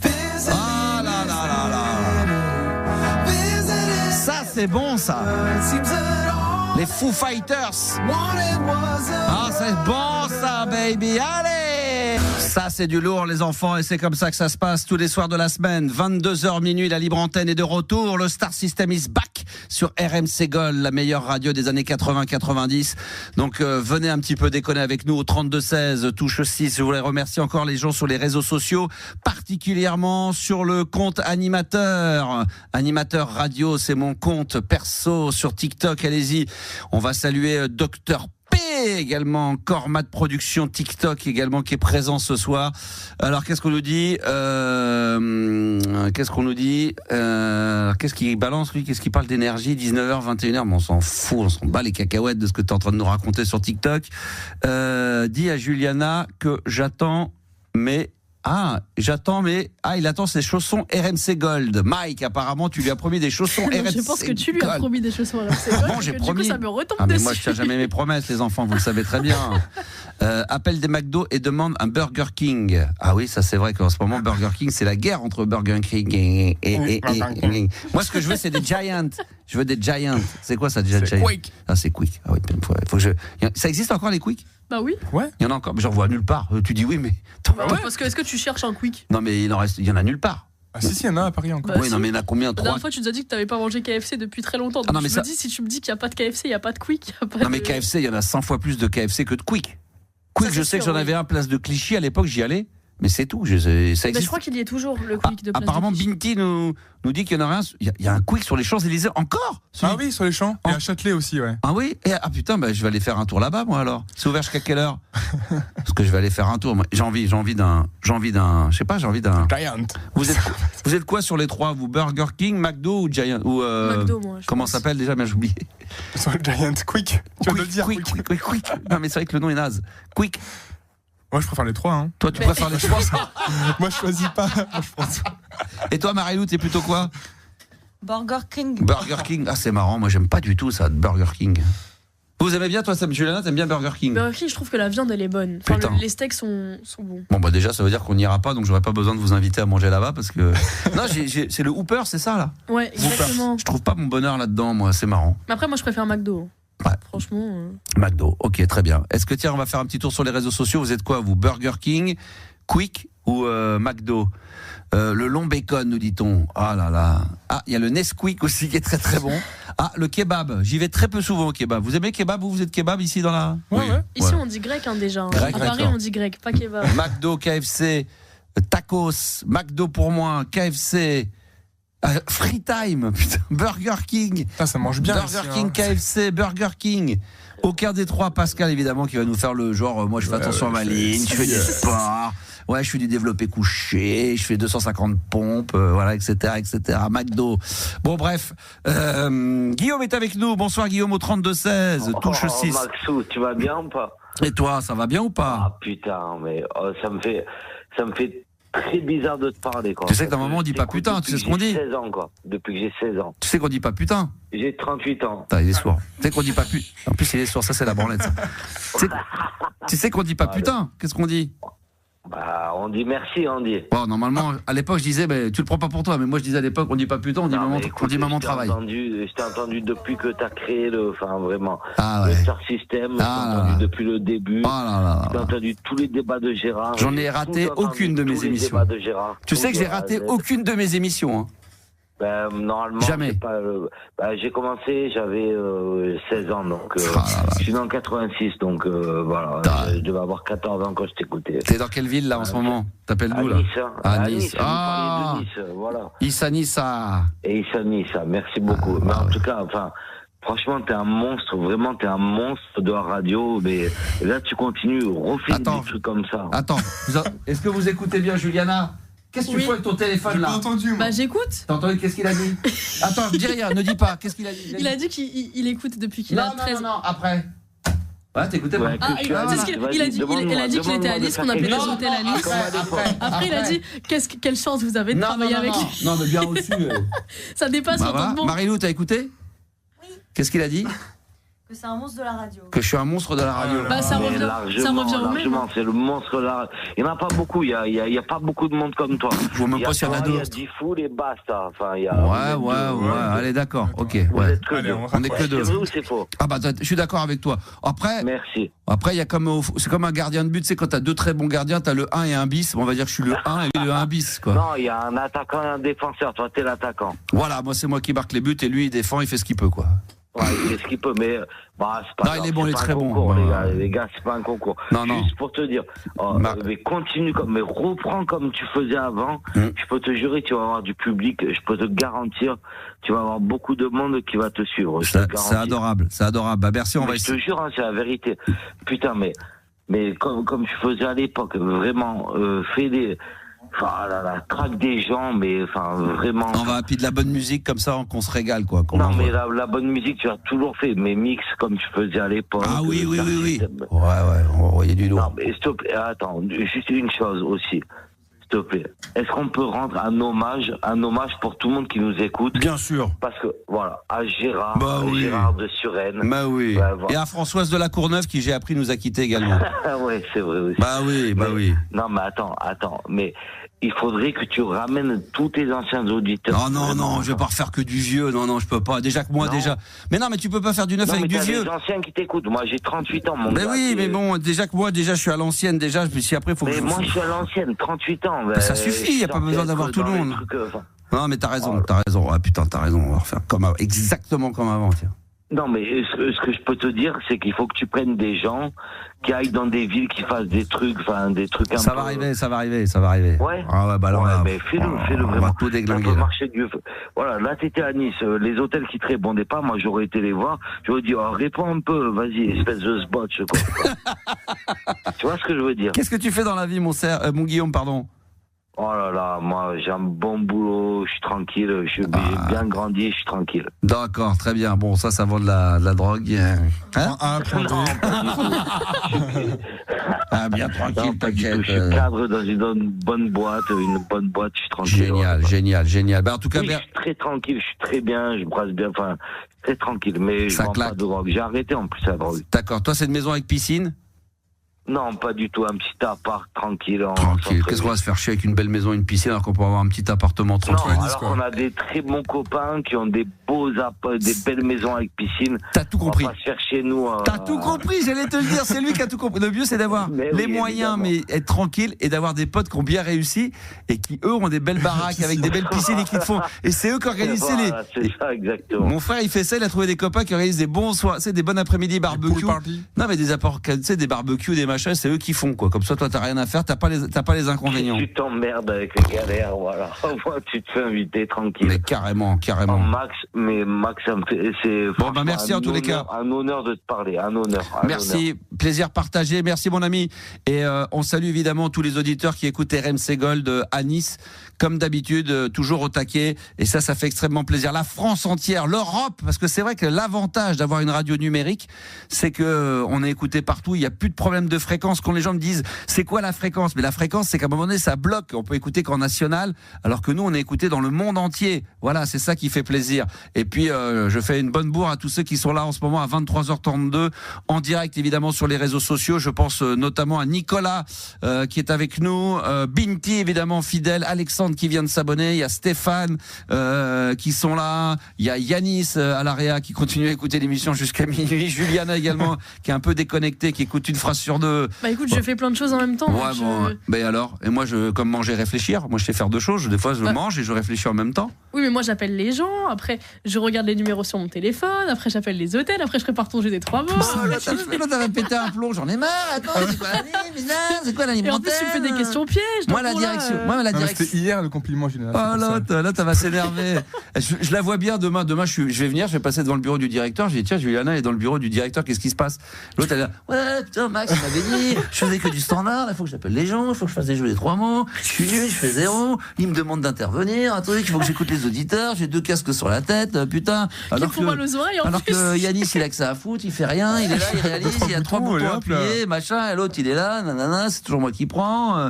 Ah là là là là. Ça c'est bon ça. Les Foo Fighters. Ah c'est bon ça, baby. Allez. Ça, c'est du lourd, les enfants, et c'est comme ça que ça se passe tous les soirs de la semaine. 22h minuit, la libre antenne est de retour. Le Star System is back sur RMC Gold, la meilleure radio des années 80-90. Donc, venez un petit peu déconner avec nous au 32-16, touche 6. Je voulais remercier encore les gens sur les réseaux sociaux, particulièrement sur le compte Animateur. Animateur Radio, c'est mon compte perso sur TikTok. Allez-y. On va saluer Dr également, Cormat Production TikTok également qui est présent ce soir. Alors qu'est-ce qu'on nous dit qu'est-ce qu'il balance lui, qu'est-ce qu'il parle d'énergie, 19h 21h, mais on s'en fout, on s'en bat les cacahuètes de ce que tu es en train de nous raconter sur TikTok. Dis à Juliana que j'attends mais il attend ses chaussons RMC Gold. Mike, apparemment, tu lui as promis des chaussons RMC Gold. Je pense que tu lui as promis des chaussons RMC Gold. Bon, j'ai promis. Du coup, ça me retombe mais dessus. moi, je tiens jamais mes promesses, les enfants, vous le savez très bien. Appelle des McDo et demande un Burger King. Ah oui, ça c'est vrai qu'en ce moment, Burger King, c'est la guerre entre Burger King et moi, ce que je veux, c'est des Giants. Je veux des Giants. C'est quoi ça déjà, Giant? Quick. Ah, c'est Quick. Ah oui, faut que ça existe encore les Quick? Bah oui. Ouais. Il y en a encore, mais j'en vois nulle part. Tu dis oui, mais. Bah ouais. Parce que est-ce que tu cherches un Quick? Non, mais il y en a nulle part. Ah si, il y en a à Paris encore. Bah, oui, non, mais il y en a combien? La dernière fois, tu nous as dit que tu n'avais pas mangé KFC depuis très longtemps. Donc non, mais je me dis, si tu me dis qu'il n'y a pas de KFC, il n'y a pas de Quick. Non, mais KFC, il y en a 100 fois plus de KFC que de Quick. Quick, je sais que j'en avais un place de Clichy à l'époque, j'y allais. Mais c'est tout, ça existe. Mais je crois qu'il y est toujours, le Quick de place apparemment, de Clichy. Binti nous dit qu'il y en a un. Il y a un Quick sur les Champs-Élysées encore. Ah oui, sur les champs. Et à Châtelet aussi, ouais. Ah oui. Putain, je vais aller faire un tour là-bas, moi alors. C'est ouvert jusqu'à quelle heure? Parce que je vais aller faire un tour. Moi. J'ai envie d'un. Je sais pas, j'ai envie d'un. Giant. Vous êtes quoi sur les trois? Vous Burger King, McDo ou Giant ou McDo, moi. Comment ça s'appelle déjà? Mais j'ai oublié. Sur le Giant Quick. Tu vas le dire. Quick. Non, mais c'est vrai que le nom est naze. Quick. Moi, je préfère les trois. Hein. Toi, tu préfères les trois? Moi, je choisis pas. Je pense. Et toi, Marie-Lou, t'es plutôt quoi? Burger King. Burger King. Ah, c'est marrant. Moi, j'aime pas du tout ça, Burger King. Vous aimez bien, toi, Sam Juliana, t'aimes bien Burger King? Burger King, je trouve que la viande, elle est bonne. Enfin, les steaks sont bons. Bon, déjà, ça veut dire qu'on n'ira pas, donc j'aurais pas besoin de vous inviter à manger là-bas parce que. Non, c'est le Hooper, c'est ça, là? Ouais, exactement. Je trouve pas mon bonheur là-dedans, moi, c'est marrant. Mais après, moi, je préfère McDo. Ouais. Franchement. McDo, ok, très bien. Est-ce que, tiens, on va faire un petit tour sur les réseaux sociaux. Vous êtes quoi, vous? Burger King, Quick ou McDo? Le long bacon, nous dit-on. Ah là là. Ah, il y a le Nesquik aussi qui est très très bon. Ah, le kebab. J'y vais très peu souvent au kebab. Vous aimez le kebab? Vous êtes kebab ici dans la. Ouais. Ici, on dit grec déjà. Grec, à Paris, on dit grec, pas kebab. McDo, KFC, tacos, McDo pour moi, KFC. Free Time, putain, Burger King. Ça mange bien. Burger King, KFC, Burger King. Aucun des trois, Pascal évidemment, qui va nous faire le genre. Moi, je fais attention à ma ligne, je fais du sport. Ouais, je fais du développé couché, je fais 250 pompes, voilà, etc., etc. McDo. Bon, bref. Guillaume est avec nous. Bonsoir, Guillaume, au 32-16. Touche 6. Maxou, tu vas bien ou pas? Et toi, ça va bien ou pas? Ah putain, mais ça me fait très bizarre de te parler, quoi. Tu sais que normalement on dit pas putain, tu sais ce qu'on dit? J'ai 16 ans, quoi. Depuis que j'ai 16 ans. Tu sais qu'on dit pas putain? J'ai 38 ans. Putain, il est sourd. Tu sais qu'on dit pas putain. En plus, il est sourd, ça c'est la branlette. Tu sais qu'on dit pas putain? Qu'est-ce qu'on dit? Bah, on dit merci, on dit. Bon, normalement, à l'époque, je disais, tu le prends pas pour toi, mais moi je disais à l'époque, on dit pas putain, on dit maman travaille. Je t'ai entendu depuis que t'as créé le Star System, je t'ai entendu depuis le début. Je t'ai entendu tous les débats de Gérard. J'en ai raté aucune de mes émissions. Tu sais que j'ai raté aucune de mes émissions, hein. Normalement, jamais. J'ai commencé, j'avais 16 ans, donc je suis dans le 86, donc voilà, je devais avoir 14 ans quand je t'écoutais. T'es dans quelle ville là en ce moment? T'appelles d'où là? Nice, hein. À Nice. Ah, de Nice, voilà. Issa Nissa. Et Issa Nissa, merci beaucoup. Mais en tout cas, franchement, t'es un monstre, vraiment, t'es un monstre de la radio, mais là tu continues, refais des trucs comme ça. Attends, est-ce que vous écoutez bien Juliana? Qu'est-ce que tu fais avec ton téléphone là? J'ai pas entendu, moi. Bah j'écoute. T'as entendu qu'est-ce qu'il a dit? Attends, dis rien, ne dis pas. Qu'est-ce qu'il a dit? Il a dit qu'il écoute depuis qu'il a 13 ans. Non, après. Ouais, t'écoutais moi. Il a dit qu'il était à Nice, qu'on appelait des hôtels à Nice. Après, il a dit quelle chance vous avez de travailler avec lui. Non, mais bien reçu. Ça dépasse entendement. Marie-Lou, t'as écouté? Oui. Qu'est-ce qu'il a dit? Que c'est un monstre de la radio. Que je suis un monstre de la radio. Bah, ça revient au même. C'est le monstre de la radio. Il n'y en a pas beaucoup, il y a pas beaucoup de monde comme toi. Je vois même pas s'il y en a d'autres. Il y a 10 fous et basta. Enfin, il y a, ouais, allez, d'accord, ok. Ouais. On est que deux. C'est vrai ou c'est faux? Ah bah, je suis d'accord avec toi. Après, merci. Après, il y a c'est comme un gardien de but, c'est quand t'as deux très bons gardiens, t'as le 1 et un bis. Bon, on va dire que je suis le 1 et le 1 bis, quoi. Non, il y a un attaquant et un défenseur. Toi, t'es l'attaquant. Voilà, moi, c'est moi qui marque les buts et lui, il défend, il fait ce qu'il peut, quoi. Ouais, il fait ce qu'il peut, mais c'est pas non, grave, il est bon, il est très bon. Les gars, c'est pas un concours. Non. Juste pour te dire, mais continue mais reprends comme tu faisais avant. Je peux te jurer, tu vas avoir du public. Je peux te garantir, tu vas avoir beaucoup de monde qui va te suivre. C'est adorable, c'est adorable. Bah, merci, on va essayer. Je te jure, c'est la vérité. Putain, mais comme tu faisais à l'époque, vraiment, fais des... Enfin, la traque des gens, mais enfin vraiment. On va puis de la bonne musique comme ça, qu'on se régale, quoi. Non, mais la bonne musique, tu as toujours fait, mais mix comme tu faisais à l'époque. Ah oui. Ouais, on va envoyer du lourd. Non, mais s'il te plaît, attends, juste une chose aussi. S'il te plaît, est-ce qu'on peut rendre un hommage pour tout le monde qui nous écoute? Bien sûr. Parce que, voilà, à Gérard, Gérard de Suresnes. Bah oui. Voilà. Et à Françoise de la Courneuve, qui, j'ai appris, nous a quittés également. Oui, c'est vrai aussi. Bah oui. Non, mais attends, mais il faudrait que tu ramènes tous tes anciens auditeurs. Non, je vais pas refaire que du vieux. Non, je peux pas. Déjà que moi, déjà. Mais non, mais tu peux pas faire du neuf avec du vieux. Les anciens qui t'écoutent. Moi, j'ai 38 ans, mon gars. Mais oui, mais bon, déjà que moi, je suis à l'ancienne, déjà. Si après, faut que moi, je suis à l'ancienne, 38 ans. Mais ça suffit, y a pas besoin d'avoir tout le monde. Non, mais t'as raison. Ah putain, t'as raison. On va refaire exactement comme avant, tiens. Non, mais ce que je peux te dire, c'est qu'il faut que tu prennes des gens qui aillent dans des villes, qui fassent des trucs un peu... Ça va arriver. Ouais. Ah ouais, bah là, mais fais-le vraiment. On va tout déglinguer. Voilà, là, t'étais à Nice. Les hôtels qui te répondaient pas, moi, j'aurais été les voir. J'aurais dit, réponds un peu, vas-y, espèce de spotch, quoi. Tu vois ce que je veux dire? Qu'est-ce que tu fais dans la vie, mon Guillaume, pardon? Oh là là, moi j'ai un bon boulot, je suis tranquille, j'ai bien grandi, je suis tranquille. D'accord, très bien. Bon, ça vaut de la drogue. Bien tranquille, t'inquiète. Je suis cadre dans une bonne boîte, je suis tranquille. Génial. Bah, en tout cas, je suis très tranquille, je suis très bien, je brasse bien, très tranquille, mais je vends pas de drogue. J'ai arrêté en plus la drogue. D'accord, toi c'est une maison avec piscine? Non, pas du tout. Un petit appart tranquille. Qu'est-ce qu'on va se faire chier avec une belle maison, une piscine, alors qu'on peut avoir un petit appartement tranquille? Non, alors qu'on a des très bons copains qui ont des des belles maisons avec piscine. T'as tout compris. On va se faire chez nous. T'as tout compris, j'allais te le dire. C'est lui qui a tout compris. Le mieux, c'est d'avoir les moyens, mais être tranquille et d'avoir des potes qui ont bien réussi et qui, eux, ont des belles baraques avec des belles piscines et qui te font. Et c'est eux qui organisent C'est ça, exactement. Mon frère, il fait ça. Il a trouvé des copains qui organisent des bons soirs, des bons après-midi barbecue. Non, mais des barbecues, des machins, c'est eux qui font, quoi. Comme ça, toi, t'as rien à faire, t'as pas les inconvénients. Tu t'emmerdes avec les galères, voilà. Tu te fais inviter tranquille. Mais carrément. Max, ça me fait. Bon, bah, merci en tous les cas. Un honneur de te parler, un honneur. Merci, plaisir partagé. Merci, mon ami. Et on salue évidemment tous les auditeurs qui écoutent RMC Gold à Nice. Comme d'habitude, toujours au taquet. Et ça fait extrêmement plaisir. La France entière, l'Europe, parce que c'est vrai que l'avantage d'avoir une radio numérique, c'est que on est écouté partout. Il n'y a plus de problème de fréquence. Quand les gens me disent, c'est quoi la fréquence? Mais la fréquence, c'est qu'à un moment donné, ça bloque. On peut écouter qu'en national, alors que nous, on est écouté dans le monde entier. Voilà, c'est ça qui fait plaisir. Et puis, je fais une bonne bourre à tous ceux qui sont là en ce moment à 23h32, en direct, évidemment, sur les réseaux sociaux. Je pense notamment à Nicolas, qui est avec nous, Binti, évidemment, fidèle, Alexandre qui vient de s'abonner, il y a Stéphane qui sont là, il y a Yanis à l'AREA qui continue à écouter l'émission jusqu'à minuit, Juliana également qui est un peu déconnectée, qui écoute une phrase sur deux. Bah écoute, je fais plein de choses en même temps. Ouais, bon, ben alors, et moi comme manger, réfléchir, moi je sais faire deux choses, des fois je mange et je réfléchis en même temps. Oui, mais moi j'appelle les gens, après je regarde les numéros sur mon téléphone, après j'appelle les hôtels, après je prépare ton jeu des 3 mots. Là t'avais pété un plomb, j'en ai marre, attends, c'est quoi l'alimentaire? Et en plus tu me fais des questions pièges. Moi la direction. C'était hier le compliment général. Oh là, ça va s'énerver. Je la vois bien demain, je vais venir, je vais passer devant le bureau du directeur, je vais dire tiens, Juliana est dans le bureau du directeur, qu'est-ce qui se passe? L'autre elle est là, ouais putain Max, il m'avait dit, je faisais que du standard, il faut que j'appelle les gens, il faut que je fasse des jeux des 3 mots, je suis nul, je fais 0, il me demande d'intervenir, un truc, il faut que j'écoute les auditeurs, j'ai 2 casques sur la tête, putain. Alors que Yanis il a que ça à foutre, il fait rien, il est là, il réalise, il y a 3 boutons à appuyer, machin, et l'autre il est là, nanana, c'est toujours moi qui prends.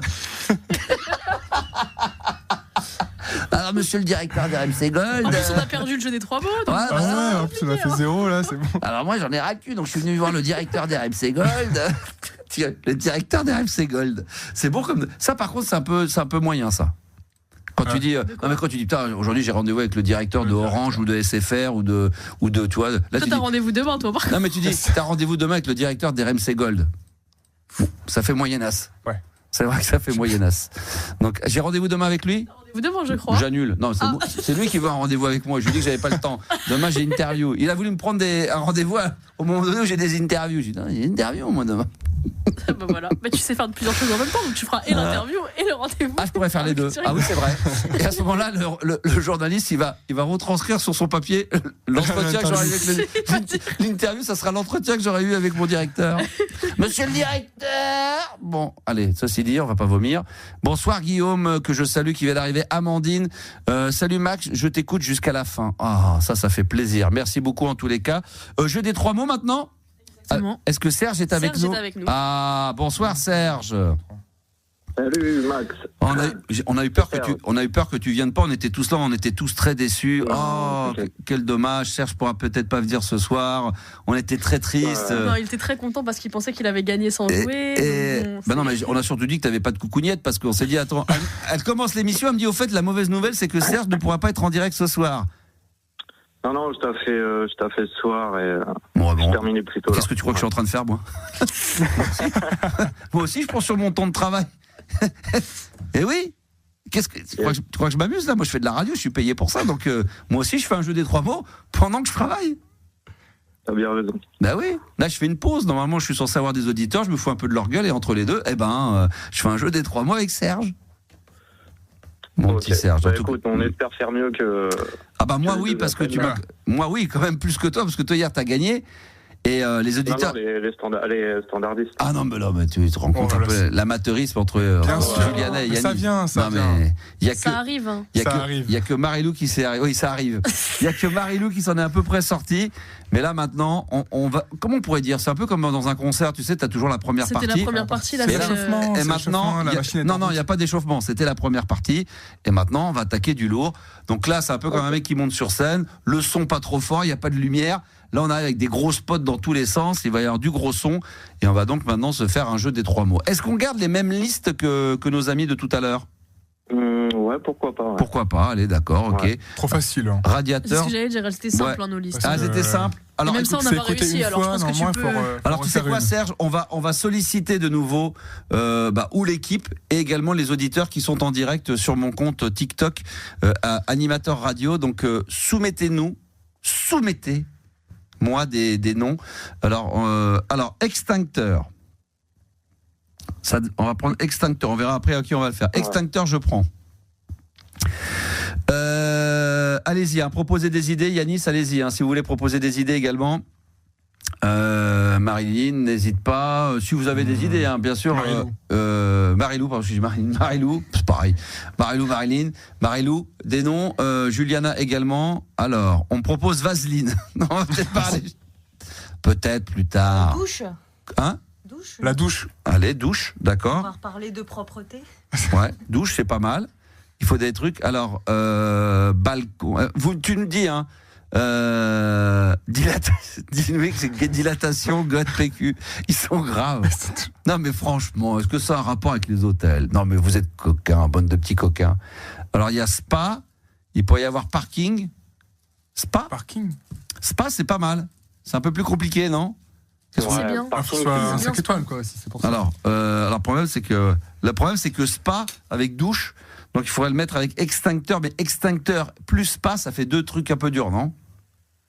Ah Alors, monsieur le directeur d'RMC Gold. En plus, on a perdu le jeu des 3 mots. Donc Ah ouais, en plus on a fait 0 là, c'est bon. Alors moi j'en ai ras le cul, donc je suis venu voir le directeur d'RMC Gold. Le directeur d'RMC Gold. C'est bon comme ça. Par contre, c'est un peu moyen ça. Quand tu dis non mais quand tu dis putain aujourd'hui j'ai rendez-vous avec le directeur de Orange ou de SFR ou de tu vois. Là, toi tu t'as dis, rendez-vous demain toi. Non mais tu dis t'as rendez-vous demain avec le directeur d'RMC Gold. Bon, ça fait moyennasse. Ouais. C'est vrai que ça fait moyennasse. Donc j'ai rendez-vous demain avec lui. Rendez-vous demain je crois. J'annule. Non c'est lui qui veut un rendez-vous avec moi. Je lui dis que j'avais pas le temps. Demain j'ai une interview. Il a voulu me prendre un rendez-vous au moment donné où j'ai des interviews. J'ai dit non, il y a une interview moi demain. Bah voilà. Mais tu sais faire plusieurs choses en même temps, donc tu feras et l'interview et le rendez-vous. Ah, je pourrais faire les deux. Ah oui, c'est vrai. Et à ce moment-là, le journaliste, il va retranscrire sur son papier l'entretien que j'aurais eu avec l'interview. Ça sera l'entretien que j'aurais eu avec mon directeur. Monsieur le directeur. Bon, allez, ceci dit, on va pas vomir. Bonsoir Guillaume, que je salue, qui vient d'arriver. Amandine, salut Max, je t'écoute jusqu'à la fin. Ah, ça fait plaisir. Merci beaucoup en tous les cas. Jeu des 3 mots maintenant. Est-ce que Serge est avec nous? Ah, bonsoir Serge. Salut Max. On a eu peur que tu viennes pas. On était tous là, on était tous très déçus. Oh, quel dommage. Serge pourra peut-être pas venir ce soir. On était très tristes. Non, il était très content parce qu'il pensait qu'il avait gagné sans jouer. Non, mais on a surtout dit que t'avais pas de coucougnette parce qu'on s'est dit attends, elle commence l'émission, elle me dit au fait la mauvaise nouvelle c'est que Serge ne pourra pas être en direct ce soir. Non, je t'ai fait ce soir et je terminais plus tôt. Qu'est-ce que tu crois que je suis en train de faire, moi? Moi aussi, je prends sur mon temps de travail. Et oui. Tu crois que je m'amuse là? Moi, je fais de la radio, je suis payé pour ça. Donc, moi aussi, je fais un jeu des 3 mots pendant que je travaille. T'as bien raison. Bah oui. Là, je fais une pause. Normalement, je suis censé avoir des auditeurs. Je me fous un peu de leur gueule et entre les deux, je fais un jeu des 3 mots avec Serge. Mon petit Serge. Bah, écoute, on espère faire mieux que. Ah bah moi oui parce que moi oui quand même plus que toi parce que toi hier t'as gagné et les auditeurs. Non, les standardistes. Ah non mais là tu te rends compte un peu l'amateurisme entre Juliana et Yannick. Ça vient. Ça arrive. Il y a que Marilou qui s'est oui ça arrive. Il y a que Marilou qui s'en est à peu près sorti. Mais là maintenant, on va. Comment on pourrait dire? C'est un peu comme dans un concert, tu sais, t'as toujours la première partie. C'était la première partie, là. Et maintenant, non, il y a pas d'échauffement. C'était la première partie. Et maintenant, on va attaquer du lourd. Donc là, c'est un peu comme un mec qui monte sur scène. Le son pas trop fort, il y a pas de lumière. Là, on arrive avec des gros spots dans tous les sens. Il va y avoir du gros son. Et on va donc maintenant se faire un jeu des 3 mots. Est-ce qu'on garde les mêmes listes que nos amis de tout à l'heure? Ouais, pourquoi pas. Ouais. Pourquoi pas, allez, d'accord, ok. Ouais. Trop facile. Hein. Radiateur. J'ai resté simple nos listes. Ah, c'était simple. Alors, même ça, on n'a pas réussi. Alors, je pense que tu peux. Alors, tu sais quoi, Serge, on va solliciter de nouveau ou l'équipe et également les auditeurs qui sont en direct sur mon compte TikTok Animateur Radio. Donc, soumettez-moi des noms. Alors, extincteur. Ça, on va prendre extincteur. On verra après à qui on va le faire. Ouais. Extincteur, je prends. Allez-y, proposez des idées. Yanis, allez-y. Si vous voulez proposer des idées également. Marilyn, n'hésite pas. Si vous avez des idées, bien sûr. Marilou, pardon, je dis Marilou, c'est pareil. Marilou, des noms. Juliana également. Alors, on me propose Vaseline. Non, on va peut-être parler. Peut-être plus tard. Douche. La douche. Allez, douche, d'accord. On va reparler de propreté. Ouais, douche, c'est pas mal. Il faut des trucs. Alors, balcon. Tu nous dis, dilatation, God PQ. Ils sont graves. Non, mais franchement, est-ce que ça a un rapport avec les hôtels? Non, mais vous êtes coquins, bande de petits coquins. Alors, il y a spa. Il pourrait y avoir parking. Spa? Parking. Spa, c'est pas mal. C'est un peu plus compliqué, non? C'est bien. C'est un 5 étoiles, quoi, si c'est pour ça. Alors, le problème, c'est que spa avec douche, donc il faudrait le mettre avec extincteur, mais extincteur plus spa, ça fait 2 trucs un peu durs, non?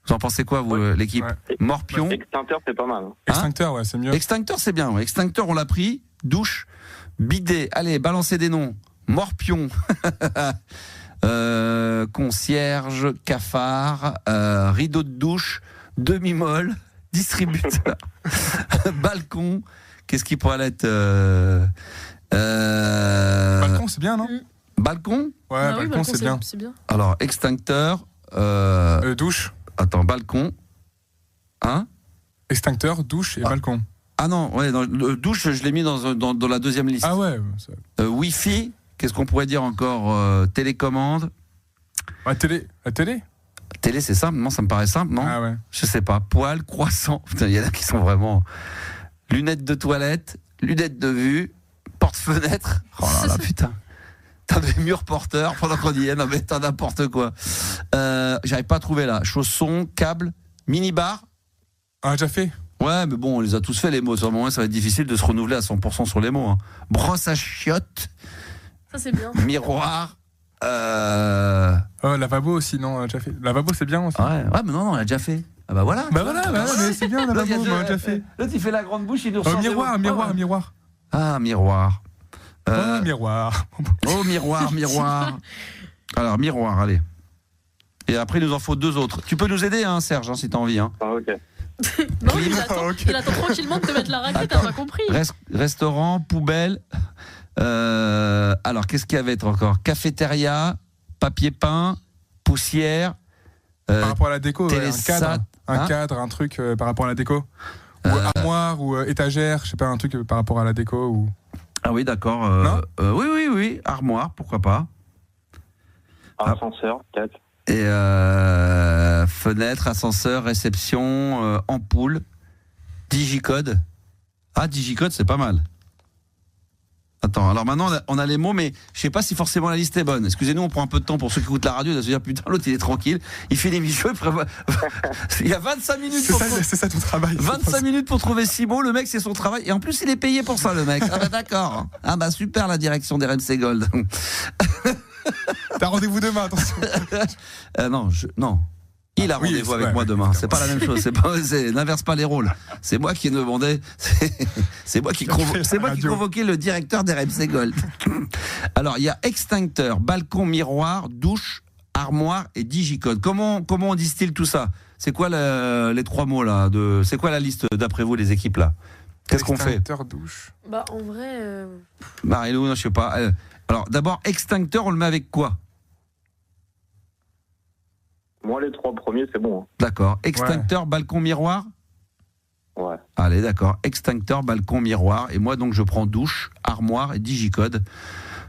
Vous en pensez quoi, vous, l'équipe? Morpion. Extincteur, c'est pas mal. Extincteur, ouais, c'est mieux. Extincteur, c'est bien. Ouais. Extincteur, on l'a pris. Douche, bidet. Allez, balancez des noms. Morpion. Concierge, cafard, rideau de douche, demi-molle. Distributeur, balcon, qu'est-ce qui pourrait être Balcon, c'est bien, non? Balcon? Ouais, balcon, c'est bien. Alors, extincteur. Douche. Attends, balcon. Extincteur, douche et balcon. Ah non, ouais, douche, je l'ai mis dans la deuxième liste. Ah ouais. Wi-Fi, qu'est-ce qu'on pourrait dire encore? Télécommande. La télé. Télé, c'est simple, non? Ça me paraît simple, non? Ah ouais. Je sais pas. Poil, croissant. Putain, il y en a qui sont vraiment. Lunettes de toilette, lunettes de vue, porte-fenêtre. Oh là là, putain. T'as des murs porteurs pendant qu'on y est. Non, mais t'as n'importe quoi. J'arrive pas à trouver là. Chaussons, câbles, mini-bar. Ah, déjà fait? Ouais, mais bon, on les a tous fait, les mots. Sur le moment, ça va être difficile de se renouveler à 100% sur les mots. Hein. Brosse à chiottes. Ça, c'est bien. Miroir. Lavabo aussi, non, on a déjà fait. Lavabo, c'est bien aussi. Ouais, mais non, on l'a déjà fait. Ah bah voilà. Bah voilà, mais c'est bien, lavabo, on l'a déjà fait. Là, tu fais la grande bouche, il nous ressort. Miroir. Ah, miroir. Miroir. Oh, miroir. Alors, miroir, allez. Et après, il nous en faut 2 autres. Tu peux nous aider, hein, Serge, hein, si t'as envie. Hein. Ah, ok. Non, il attend tranquillement de te mettre la raquette, t'as pas compris. Restaurant, poubelle. Alors, qu'est-ce qu'il y avait encore? Cafétéria, papier peint, poussière. Par rapport à la déco, télésat, un cadre, un truc par rapport à la déco. Ou armoire, ou étagère, je sais pas, un truc par rapport à la déco. Ou... Ah oui, d'accord. Oui, armoire, pourquoi pas. Ascenseur, 4. Et fenêtre, ascenseur, réception, ampoule, digicode. Ah, digicode, c'est pas mal. Attends, alors maintenant on a les mots, mais je sais pas si forcément la liste est bonne. Excusez-nous, on prend un peu de temps pour ceux qui écoutent la radio, de se dire putain, l'autre il est tranquille, il fait l'émission, il prévoit. Il y a 25 minutes c'est ça ton travail. 25 minutes pour trouver 6 mots, le mec c'est son travail, et en plus il est payé pour ça, le mec. Ah bah d'accord. Ah bah super la direction des RMC Gold. T'as rendez-vous demain, attention. Non. Il a rendez-vous avec moi demain. C'est pas la même chose. N'inverse pas les rôles. C'est moi qui demandais. C'est moi qui convoquais le directeur des RMC Gold. Alors, il y a extincteur, balcon, miroir, douche, armoire et digicode. Comment on distille tout ça? C'est quoi les 3 mots là? C'est quoi la liste d'après vous, les équipes là? Qu'est-ce qu'on fait? Extincteur, douche. Bah, en vrai. Marie-Lou, je sais pas. Alors, d'abord, extincteur, on le met avec quoi? Moi, les 3 premiers, c'est bon. Hein. D'accord. Extincteur, balcon, miroir? Ouais. Allez, d'accord. Extincteur, balcon, miroir. Et moi, donc, je prends douche, armoire et digicode.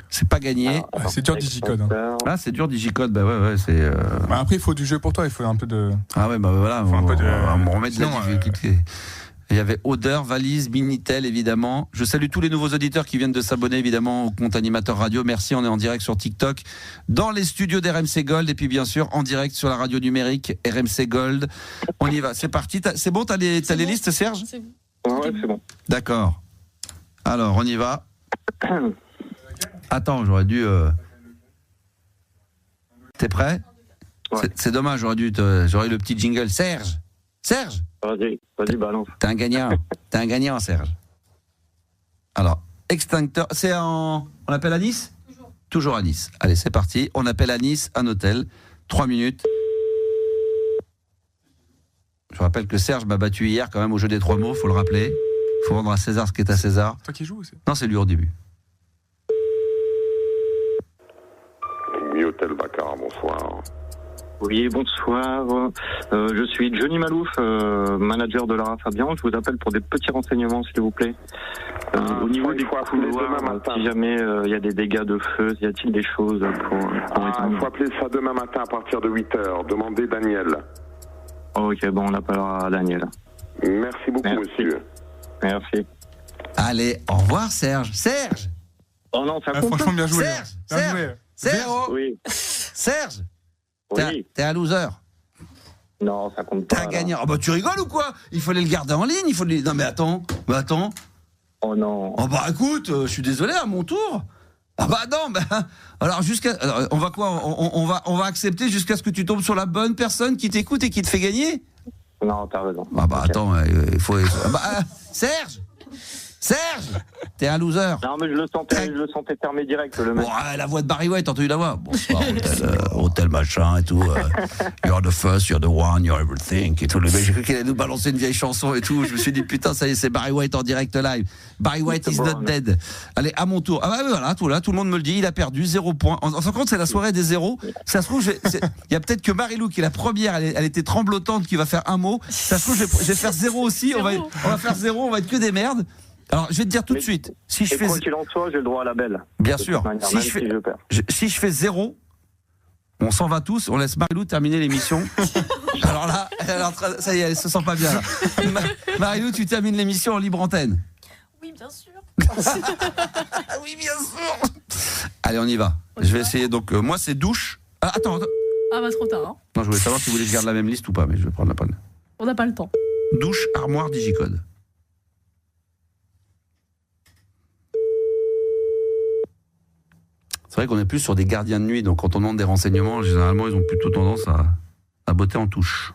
C'est pas gagné. C'est dur, digicode. Hein. Ah, c'est dur, digicode. Bah ouais, c'est. Bah après, il faut du jeu pour toi. Il faut un peu de. Ah ouais, bah voilà. On va remettre de la difficulté. Il y avait odeur, valise, Minitel, évidemment. Je salue tous les nouveaux auditeurs qui viennent de s'abonner, évidemment, au compte Animateur Radio. Merci, on est en direct sur TikTok, dans les studios d'RMC Gold, et puis bien sûr, en direct sur la radio numérique RMC Gold. On y va, c'est parti. C'est bon, t'as les listes, Serge? C'est bon. Ouais, c'est bon. D'accord. Alors, on y va. Attends, j'aurais dû... T'es prêt? Ouais. C'est dommage, j'aurais eu le petit jingle. Serge! Vas-y, balance. T'es un gagnant, Serge. Alors, extincteur, on appelle à Nice? Toujours à Nice. Allez, c'est parti. On appelle à Nice, un hôtel. 3 minutes. Je rappelle que Serge m'a battu hier quand même au jeu des 3 mots, faut le rappeler. Faut rendre à César ce qui est à César. Toi qui joues aussi? Non, c'est lui au début. Oui, hôtel Baccarat, bonsoir. Oui, bonsoir. Je suis Johnny Malouf, manager de Lara Fabian. Je vous appelle pour des petits renseignements, s'il vous plaît. Au niveau des couloirs, si jamais il y a des dégâts de feu, y a-t-il des choses pour il faut appeler ça demain matin à partir de 8h. Demandez Daniel. Ok, bon, on appellera Daniel. Merci beaucoup, monsieur. Merci. Allez, au revoir, Serge. Serge! Oh non, ça compte. Franchement, bien joué. Serge! Oui. Serge! Oui. T'es un loser. Non, ça compte pas. T'es un gagnant. Oh bah tu rigoles ou quoi? Il fallait le garder en ligne. Non mais attends. Oh non. Oh bah écoute, je suis désolé, à mon tour. Ah bah non, alors on va quoi? On va accepter jusqu'à ce que tu tombes sur la bonne personne qui t'écoute et qui te fait gagner? Non, t'as raison. Ah bah attends, il faut... Serge, t'es un loser. Non mais je le sentais fermé direct, le mec. La voix de Barry White, t'as entendu la voix? Bonsoir, hôtel machin et tout. You're the first, you're the one, you're everything et tout. Le mec, j'ai cru qu'il allait nous balancer une vieille chanson et tout. Je me suis dit putain, ça y est, c'est Barry White en direct live. Barry White is not dead. Allez, à mon tour. Ah bah voilà, tout le monde me le dit, il a perdu 0 points. En fin de compte, c'est la soirée des zéros. Ça se trouve, il y a peut-être que Marie-Lou qui est la première, elle était tremblotante, qui va faire un mot. Ça se trouve, je vais faire 0 aussi. On va faire 0, on va être que des merdes. Alors, je vais te dire tout de suite, si je fais... Quoi qu'il en soit, j'ai le droit à la belle. Bien sûr. Si je fais 0, On s'en va tous, on laisse Marilou terminer l'émission. Alors là, ça y est, elle se sent pas bien. Là. Marilou, tu termines l'émission en libre antenne. Oui, bien sûr. Oui, bien sûr. Allez, on y va. Je vais essayer. Donc, moi, c'est douche. Ah, attends. Ah, bah, trop tard. Hein. Non, je voulais savoir si vous voulez que je garde la même liste ou pas, mais je vais prendre la panne. On n'a pas le temps. Douche, armoire, digicode. C'est vrai qu'on est plus sur des gardiens de nuit, donc quand on demande des renseignements, généralement, ils ont plutôt tendance à botter en touche.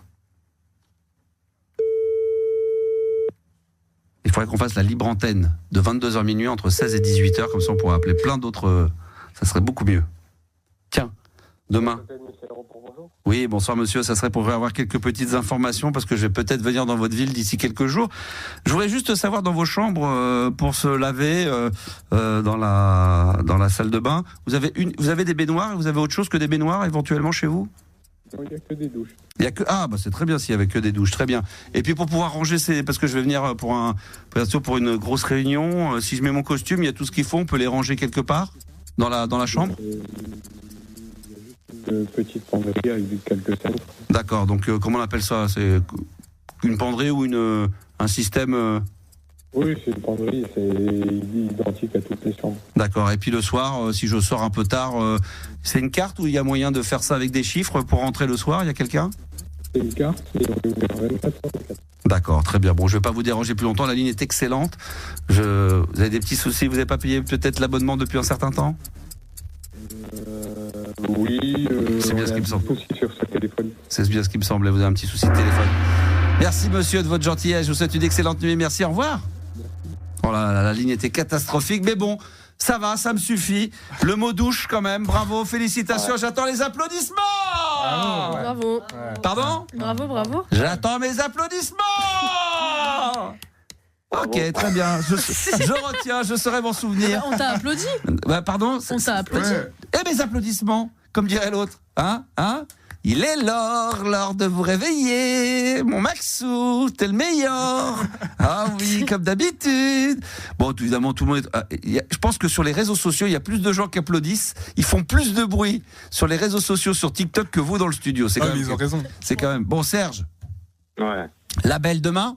Il faudrait qu'on fasse la libre antenne de 22h minuit entre 16 et 18h, comme ça on pourrait appeler plein d'autres. Ça serait beaucoup mieux. Tiens, demain. Oui, bonsoir monsieur, ça serait pour avoir quelques petites informations parce que je vais peut-être venir dans votre ville d'ici quelques jours. Je voudrais juste savoir dans vos chambres pour se laver dans la salle de bain, vous avez des baignoires et vous avez autre chose que des baignoires éventuellement chez vous ? Il n'y a que des douches. C'est très bien s'il n'y avait que des douches, très bien. Et puis pour pouvoir ranger, parce que je vais venir pour une grosse réunion, si je mets mon costume, il y a tout ce qu'il faut, on peut les ranger quelque part dans la chambre. Une petite penderie avec quelques cintres. D'accord, donc comment on appelle ça ? C'est une penderie ou un système Oui, c'est une penderie, c'est identique à toutes les chambres. D'accord, et puis le soir, si je sors un peu tard, c'est une carte ou il y a moyen de faire ça avec des chiffres pour rentrer le soir ? Il y a quelqu'un ? C'est une carte, et on peut ouvrir 24/24. D'accord, très bien. Bon, je ne vais pas vous déranger plus longtemps, la ligne est excellente. Vous avez des petits soucis, vous n'avez pas payé peut-être l'abonnement depuis un certain temps ? Oui, c'est bien ce qui me semble. Souci sur sa téléphone. C'est bien ce qui me semblait, vous avez un petit souci de téléphone. Merci monsieur de votre gentillesse, je vous souhaite une excellente nuit, merci, au revoir. Oh là là, la ligne était catastrophique, mais bon, ça va, ça me suffit. Le mot douche quand même, bravo, félicitations, j'attends les applaudissements. Bravo. Pardon ? Bravo. J'attends mes applaudissements. Ok, très bien, je retiens, je saurai m'en souvenir. On t'a applaudi. Pardon ? On t'a applaudi. Et mes applaudissements, comme dirait l'autre. Hein ? Il est l'heure de vous réveiller, mon Maxou, t'es le meilleur. Ah oui, comme d'habitude. Bon, évidemment, tout le monde je pense que sur les réseaux sociaux, il y a plus de gens qui applaudissent. Ils font plus de bruit sur les réseaux sociaux, sur TikTok, que vous dans le studio. C'est quand même, ils ont raison. C'est quand même... Bon, Serge. Ouais. La belle demain ?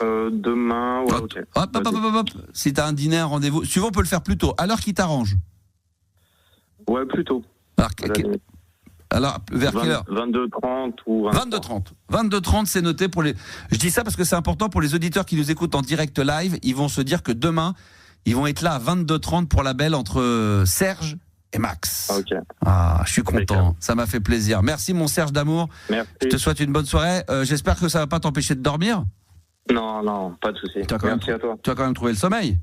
Demain, ouais, ok. Hop. Si t'as un dîner, un rendez-vous, suivant, on peut le faire plus tôt, à l'heure qui t'arrange. Ouais, plus tôt. Alors, vers quelle heure ? 22h30 ou 22h30. 22h30, c'est noté pour les... Je dis ça parce que c'est important pour les auditeurs qui nous écoutent en direct live. Ils vont se dire que demain, ils vont être là à 22h30 pour la belle entre Serge et Max. Ok. Ah, je suis content. Ça m'a fait plaisir. Merci, mon Serge d'amour. Merci. Je te souhaite une bonne soirée. J'espère que ça va pas t'empêcher de dormir. Non, pas de souci. Merci à toi. Tu as quand même trouvé le sommeil ?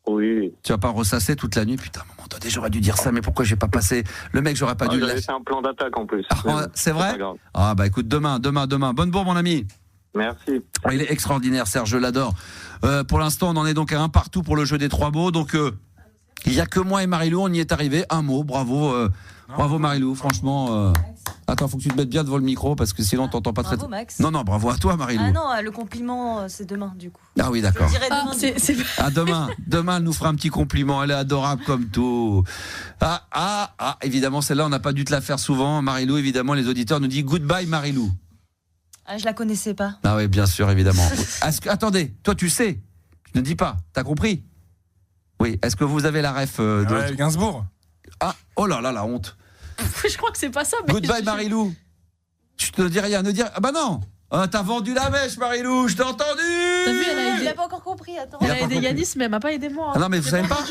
Oui. Tu vas pas ressasser toute la nuit, putain, à un moment donné, j'aurais dû dire ça, mais pourquoi j'ai pas passé le mec, j'aurais pas dû le lâcher. C'est un plan d'attaque en plus. C'est vrai ? Ah bah écoute, demain. Bonne bourre, mon ami. Merci. Il est extraordinaire, Serge, je l'adore. Pour l'instant, on en est donc à un partout pour le jeu des 3 mots. Donc, il y a que moi et Marilou, on y est arrivé. Un mot, bravo. Bravo Marilou, franchement. Attends, faut que tu te mettes bien devant le micro parce que sinon t'entends pas bravo, très. Max. Non, bravo à toi Marilou. Ah non, le compliment c'est demain du coup. Ah oui, d'accord. Je dirais demain. Demain elle nous fera un petit compliment, elle est adorable comme tout. Évidemment celle-là on n'a pas dû te la faire souvent. Marilou, évidemment les auditeurs nous disent goodbye Marilou. Ah, je la connaissais pas. Ah oui, bien sûr, évidemment. Attendez, toi tu sais, je ne dis pas, t'as compris ? Oui, est-ce que vous avez la ref de Gainsbourg. Ah, oh là là, la honte. Je crois que c'est pas ça. Mais Goodbye Marilou. Je te dis rien, Ah bah non. T'as vendu la mèche Marilou, je t'ai entendu. T'as vu, il a pas encore compris, attends. Elle a aidé Yanis, mais elle m'a pas aidé moi. Ah non, mais vous savez pas.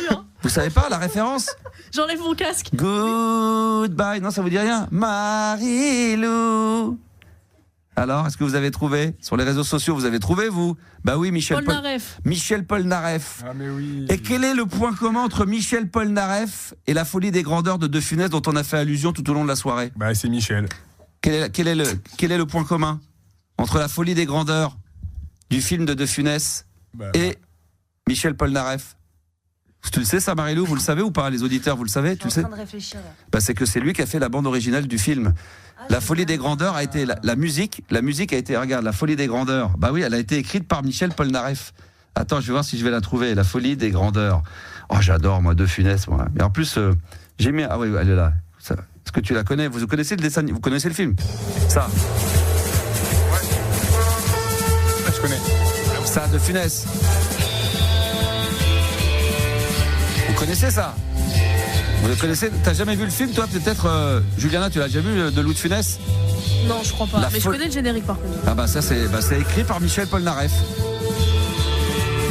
Vous savez pas la référence ? J'enlève mon casque. Goodbye. Non, ça vous dit rien. Marilou. Alors, est-ce que vous avez trouvé ? Sur les réseaux sociaux, vous avez trouvé, vous ? Bah oui, Michel Polnareff. Ah mais oui. Et quel est le point commun entre Michel Polnareff et la folie des grandeurs de De Funès dont on a fait allusion tout au long de la soirée ? Bah c'est Michel. Quel est le point commun entre la folie des grandeurs du film de Funès et Michel Polnareff ? Tu le sais ça Marilou, vous le savez ou pas ? Les auditeurs, vous le savez ? Je suis en train de réfléchir. Bah, c'est que c'est lui qui a fait la bande originale du film. La folie des grandeurs a été la musique a été, regarde, la folie des grandeurs. Bah oui, elle a été écrite par Michel Polnareff. Attends, je vais voir si je vais la trouver. La folie des grandeurs. Oh, j'adore moi De Funès moi. Mais en plus j'ai mis elle est là. Est-ce que tu la connais? Vous connaissez le dessin? Vous connaissez le film? Ça. Ouais. Je connais. Ça, de Funès. Vous connaissez ça? Vous le connaissez? T'as jamais vu le film, toi? Peut-être, Juliana, tu l'as déjà vu, de Louis de Funès? Non, je crois pas. Mais je connais le générique, par contre. Ah bah ça, c'est écrit par Michel Polnareff.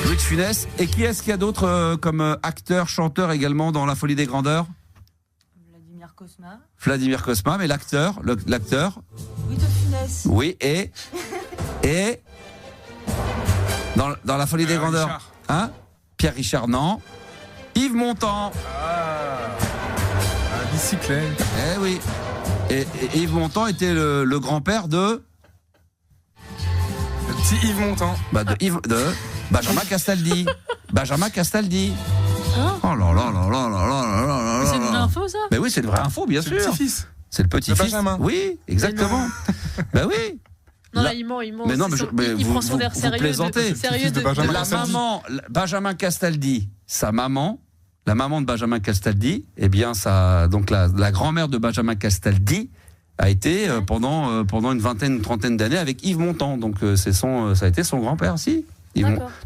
Louis de Funès. Et qui est-ce qu'il y a d'autres comme acteur, chanteur également dans La Folie des Grandeurs? Vladimir Cosma, mais l'acteur. Louis de Funès. Oui, et dans La Folie des Grandeurs. Richard. Hein? Pierre Richard, non. Yves Montand. Bicyclette. Eh oui. Et Yves Montand était le grand-père de... Le petit Yves Montand. De Benjamin Castaldi. Benjamin Castaldi. Oh là là là là là là là là. C'est une vraie info, ça? Mais oui, c'est une vraie info, bien sûr. C'est le petit-fils. C'est le petit-fils. Benjamin. Oui, exactement. Ben oui. Non, là, il ment. Mais non, mais il prend son air vous sérieux. plaisantez. Sérieux de Benjamin La Castaldi. maman, Benjamin Castaldi, sa maman, la maman de Benjamin Castaldi, eh bien, donc la grand-mère de Benjamin Castaldi a été pendant une vingtaine, une trentaine d'années avec Yves Montand. Donc ça a été son grand-père, si.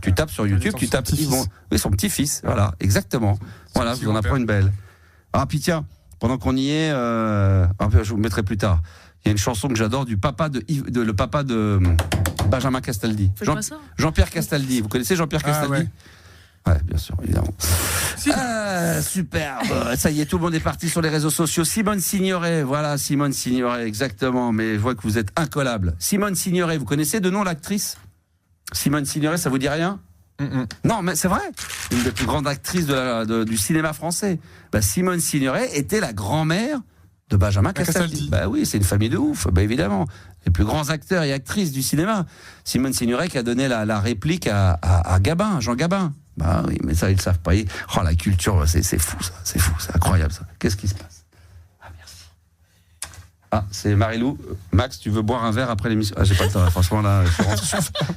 Tu tapes sur YouTube, tu tapes Yves Montand. Oui, son petit-fils. Voilà, exactement. Voilà, je vous en apprends une belle. Ah, puis tiens, pendant qu'on y est, je vous le mettrai plus tard. Il y a une chanson que j'adore le papa de Benjamin Castaldi. Jean-Pierre Castaldi. Vous connaissez Jean-Pierre Castaldi? Ouais, bien sûr, évidemment. Superbe. Ça y est, tout le monde est parti sur les réseaux sociaux. Simone Signoret, voilà, Simone Signoret, exactement. Mais je vois que vous êtes incollable. Simone Signoret, vous connaissez de nom l'actrice? Simone Signoret, ça vous dit rien? Non, mais c'est vrai. Une des plus grandes actrices du cinéma français. Simone Signoret était la grand-mère de Benjamin Castaldi. Bah oui, c'est une famille de ouf, évidemment. Les plus grands acteurs et actrices du cinéma. Simone Signoret qui a donné la réplique à Gabin, Jean Gabin. Bah oui, mais ça, ils le savent pas. Oh, la culture, c'est fou, ça. C'est fou, c'est incroyable, ça. Qu'est-ce qui se passe? Ah, merci. Ah, c'est Marilou. Max, tu veux boire un verre après l'émission? Ah, j'ai pas le temps, franchement, là, je rentre.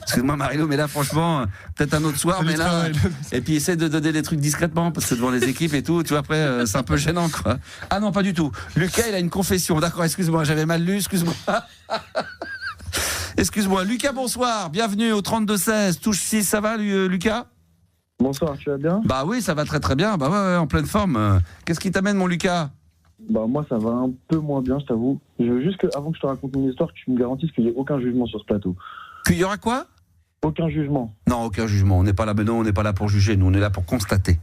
Excuse-moi, Marilou, mais là, franchement, peut-être un autre soir, mais là. Et puis, essaie de donner des trucs discrètement, parce que devant les équipes et tout, tu vois, après, c'est un peu gênant, quoi. Ah non, pas du tout. Lucas, il a une confession. D'accord, excuse-moi, j'avais mal lu, excuse-moi. Excuse-moi. Lucas, bonsoir. Bienvenue au 32-16. Touche 6, ça va, Lucas? Bonsoir, tu vas bien? Bah oui, ça va très très bien. Bah ouais, en pleine forme. Qu'est-ce qui t'amène, mon Lucas? Bah moi, ça va un peu moins bien, je t'avoue. Je veux juste que, avant que je te raconte mon histoire, que tu me garantisses qu'il n'y ait aucun jugement sur ce plateau. Qu'il y aura quoi? Aucun jugement. Non, aucun jugement. On n'est pas là, non, on n'est pas là pour juger. Nous, on est là pour constater.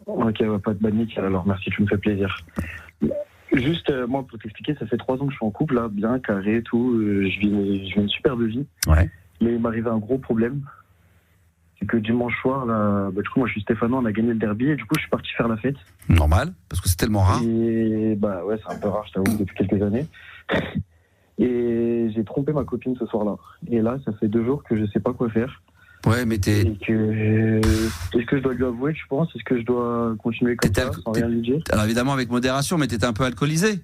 Ok, pas de panique. Alors merci, tu me fais plaisir. Juste, moi, pour t'expliquer, ça fait 3 ans que je suis en couple, là, bien carré, tout. Je vis une superbe vie. Ouais. Mais il m'arrivait un gros problème. C'est que dimanche soir, là, du coup, moi je suis stéphanois, on a gagné le derby et du coup je suis parti faire la fête. Normal, parce que c'est tellement rare. Et ouais, c'est un peu rare, je t'avoue, depuis quelques années. Et j'ai trompé ma copine ce soir-là. Et là, ça fait 2 jours que je sais pas quoi faire. Ouais, mais est-ce que je dois lui avouer, tu penses? Est-ce que je dois continuer comme ça, sans rien lui dire? Alors évidemment avec modération, mais t'étais un peu alcoolisé?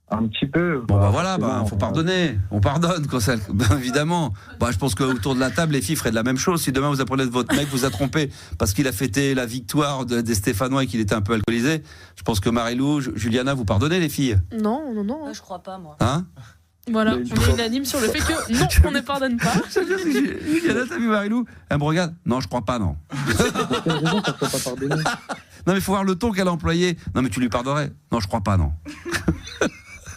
Un petit peu. Bon voilà, faut pardonner. On pardonne quand ça, évidemment. Je pense qu'autour de la table, les filles feraient de la même chose. Si demain vous apprenez que votre mec vous a trompé parce qu'il a fêté la victoire des Stéphanois et qu'il était un peu alcoolisé, je pense que Marilou, Juliana, vous pardonnez les filles? Non. Je crois pas, moi. Hein? Voilà, on est unanime sur le fait que non, on ne pardonne pas. Juliana, t'as vu Marilou? Elle me regarde. Non, je crois pas, non. Non, mais faut voir le ton qu'elle a employé. Non, mais tu lui pardonnerais? Non, je crois pas, non.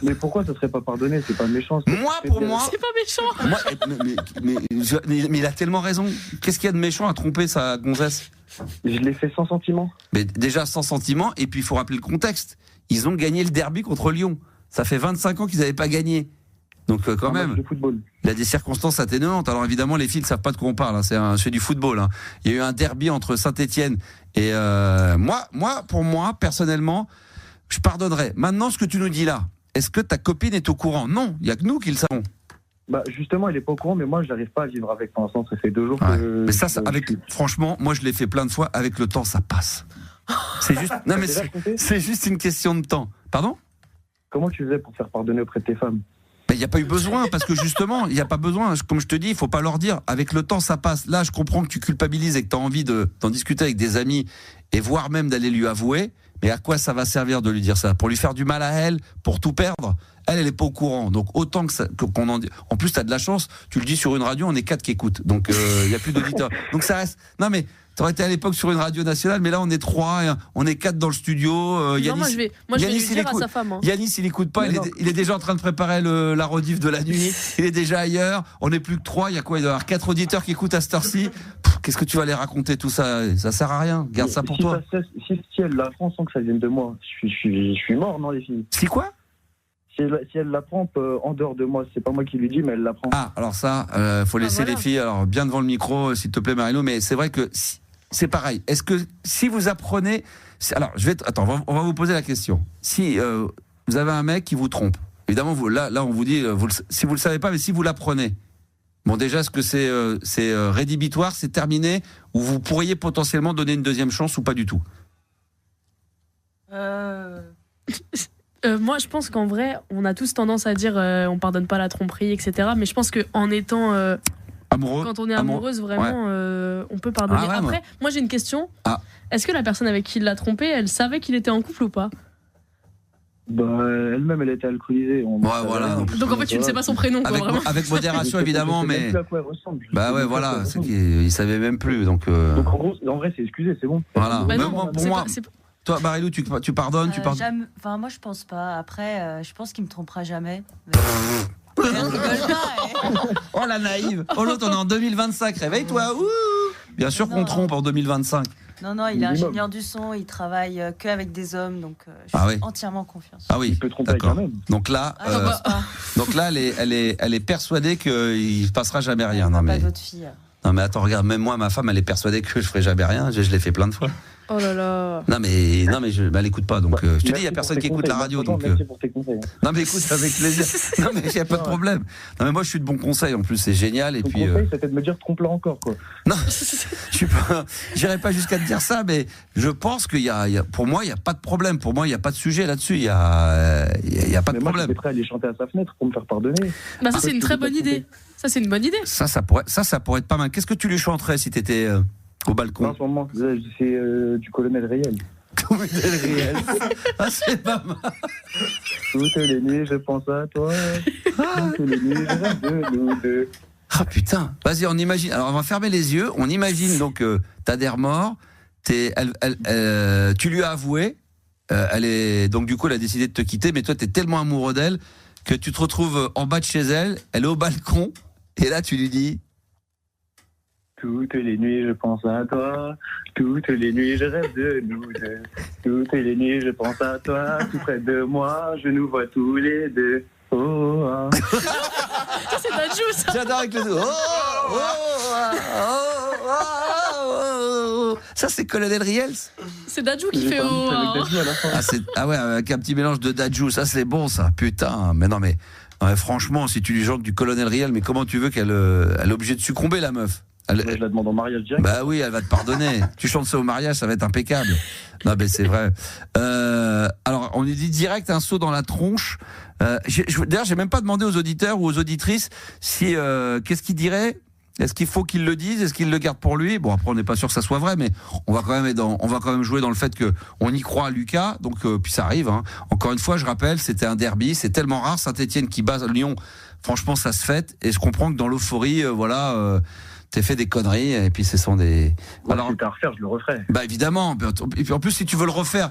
Mais pourquoi ça serait pas pardonné? C'est pas méchant. Pour moi, c'est pas méchant. Mais il a tellement raison. Qu'est-ce qu'il y a de méchant à tromper sa gonzesse? Je l'ai fait sans sentiment. Mais déjà sans sentiment. Et puis il faut rappeler le contexte. Ils ont gagné le derby contre Lyon. Ça fait 25 ans qu'ils n'avaient pas gagné. Donc quand même, il y a des circonstances atténuantes. Alors évidemment, les filles ne savent pas de quoi on parle. Hein. C'est du football. Hein. Il y a eu un derby entre Saint-Etienne et pour moi, personnellement, je pardonnerais. Maintenant, ce que tu nous dis là, est-ce que ta copine est au courant? Non, il n'y a que nous qui le savons. Justement, il n'est pas au courant, mais moi, je n'arrive pas à vivre avec. Pour l'instant, ça fait 2 jours que... Mais franchement, moi, je l'ai fait plein de fois. Avec le temps, ça passe. C'est juste, non, mais c'est juste une question de temps. Pardon? Comment tu faisais pour te faire pardonner auprès de tes femmes? Il n'y a pas eu besoin, parce que justement, il n'y a pas besoin. Comme je te dis, il ne faut pas leur dire. Avec le temps, ça passe. Là, je comprends que tu culpabilises et que tu as envie d'en discuter avec des amis et voire même d'aller lui avouer. Mais à quoi ça va servir de lui dire ça? Pour lui faire du mal à elle? Pour tout perdre? Elle est pas au courant. Donc autant qu'on en dit. En plus, tu as de la chance. Tu le dis sur une radio, on est 4 qui écoutent. Donc il n'y a plus d'auditeurs. Donc ça reste. Non mais t'aurais été à l'époque sur une radio nationale, mais là on est 3, on est 4 dans le studio. Yanis, moi je vais lui dire à sa femme. Hein. Yanis, il écoute pas. Il est déjà en train de préparer la rediff de la nuit. Il est déjà ailleurs. On n'est plus que 3. Il y a quoi? Il doit y avoir 4 auditeurs qui écoutent à cette heure-ci. Qu'est-ce que tu vas les raconter tout ça? Ça sert à rien. Garde ça pour toi. Si elle l'apprend sans que ça vienne de moi, je suis mort, non les filles? Si quoi? Si elle l'apprend en dehors de moi, c'est pas moi qui lui dis, mais elle l'apprend. Ah, alors ça, faut laisser les filles. Alors bien devant le micro, s'il te plaît, Marilou. Mais c'est vrai que c'est pareil. Est-ce que si vous apprenez, alors attends, on va vous poser la question. Si vous avez un mec qui vous trompe, évidemment, là, on vous dit, si vous le savez pas, mais si vous l'apprenez. Bon, déjà, est-ce que c'est rédhibitoire, c'est terminé, ou vous pourriez potentiellement donner une deuxième chance ou pas du tout? Moi, je pense qu'en vrai, on a tous tendance à dire on pardonne pas la tromperie, etc. Mais je pense qu'en étant amoureux, quand on est amoureuse, vraiment, on peut pardonner. Après, moi, j'ai une question. Est-ce que la personne avec qui il l'a trompé, elle savait qu'il était en couple ou pas? Bah, elle-même, elle était alcoolisée. Voilà. Donc en fait, tu ne sais pas son prénom, quoi, vraiment. Avec modération, évidemment, mais. Bah ouais, voilà, c'est qu'il savait même plus. Donc en gros, en vrai, c'est excusé, c'est bon. Voilà. Bah non, pour moi. Toi, Marilou, tu pardonnes, tu pardonnes. Jamais... Enfin, moi, je pense pas. Après, je pense qu'il me trompera jamais. Oh la naïve. Oh l'autre, on est en 2025. Réveille-toi. Ouh. Bien sûr qu'on trompe en 2025. Non, il est ingénieur du son, il travaille qu'avec des hommes, donc je suis entièrement confiance. Ah oui, il peut tromper quand même. Donc là, elle est persuadée qu'il passera jamais rien. Non mais. Pas d'autres filles. Non mais attends, regarde, même moi, ma femme, elle est persuadée que je ferai jamais rien. Je l'ai fait plein de fois. Oh là là. Non mais elle écoute pas, donc je te dis, il y a personne qui écoute la radio, donc. Merci pour tes conseils. Non mais écoute, avec plaisir. Non mais il y a pas de problème. Non mais moi je suis de bons conseils, en plus c'est génial et puis. Conseil, c'était de me dire trompe-la encore quoi. Non, j'irai pas jusqu'à te dire ça, mais je pense qu'il y a, pour moi il y a pas de problème. Pour moi il y a pas de sujet là-dessus. Il y a pas de problème. Moi, j'étais prêt à aller chanter à sa fenêtre pour me faire pardonner. Bah ça c'est une très bonne idée. Ça c'est une bonne idée. Ça pourrait être pas mal. Qu'est-ce que tu lui chanterais si t'étais au balcon? En ce moment, c'est du Colonel Riel. Colonel Riel. Ah, c'est pas mal. Toutes les nuits, je pense à toi. Toutes les nuits, je rêve de nous deux. Ah putain. Vas-y, on imagine. Alors, on va fermer les yeux. On imagine donc Tader mort. Tu lui as avoué. Donc, du coup, elle a décidé de te quitter. Mais toi, t'es tellement amoureux d'elle que tu te retrouves en bas de chez elle. Elle est au balcon. Et là, tu lui dis. Toutes les nuits, je pense à toi. Toutes les nuits, je rêve de nous deux. Toutes les nuits, je pense à toi. Tout près de moi, je nous vois tous les deux. Oh, ah. Ça, c'est Dadju, ça. J'adore avec le dos. Ça, c'est Colonel Riel. C'est Dadju qui fait oh. Ah ouais, avec un petit mélange de Dadju. Ça, c'est bon, ça. Putain. Mais non, mais franchement, si tu lui chantes du Colonel Riel, mais comment tu veux qu'elle est obligée de succomber, la meuf? Je la demande en mariage direct. Bah oui, elle va te pardonner. Tu chantes ça au mariage, ça va être impeccable. Non mais c'est vrai. Alors on lui dit direct un saut dans la tronche. D'ailleurs, j'ai même pas demandé aux auditeurs ou aux auditrices si qu'est-ce qu'ils diraient. Est-ce qu'il faut qu'ils le disent? Est-ce qu'ils le gardent pour lui? Bon, après on n'est pas sûr que ça soit vrai, mais on va quand même jouer dans le fait que on y croit à Lucas. Donc puis ça arrive. Hein. Encore une fois, je rappelle, c'était un derby. C'est tellement rare. Saint-Etienne qui bat Lyon. Franchement, ça se fête. Et je comprends que dans l'euphorie, t'as fait des conneries et puis ce sont des. Moi, alors, si c'était à refaire, je le referais. Bah évidemment. Et puis en plus, si tu veux le refaire,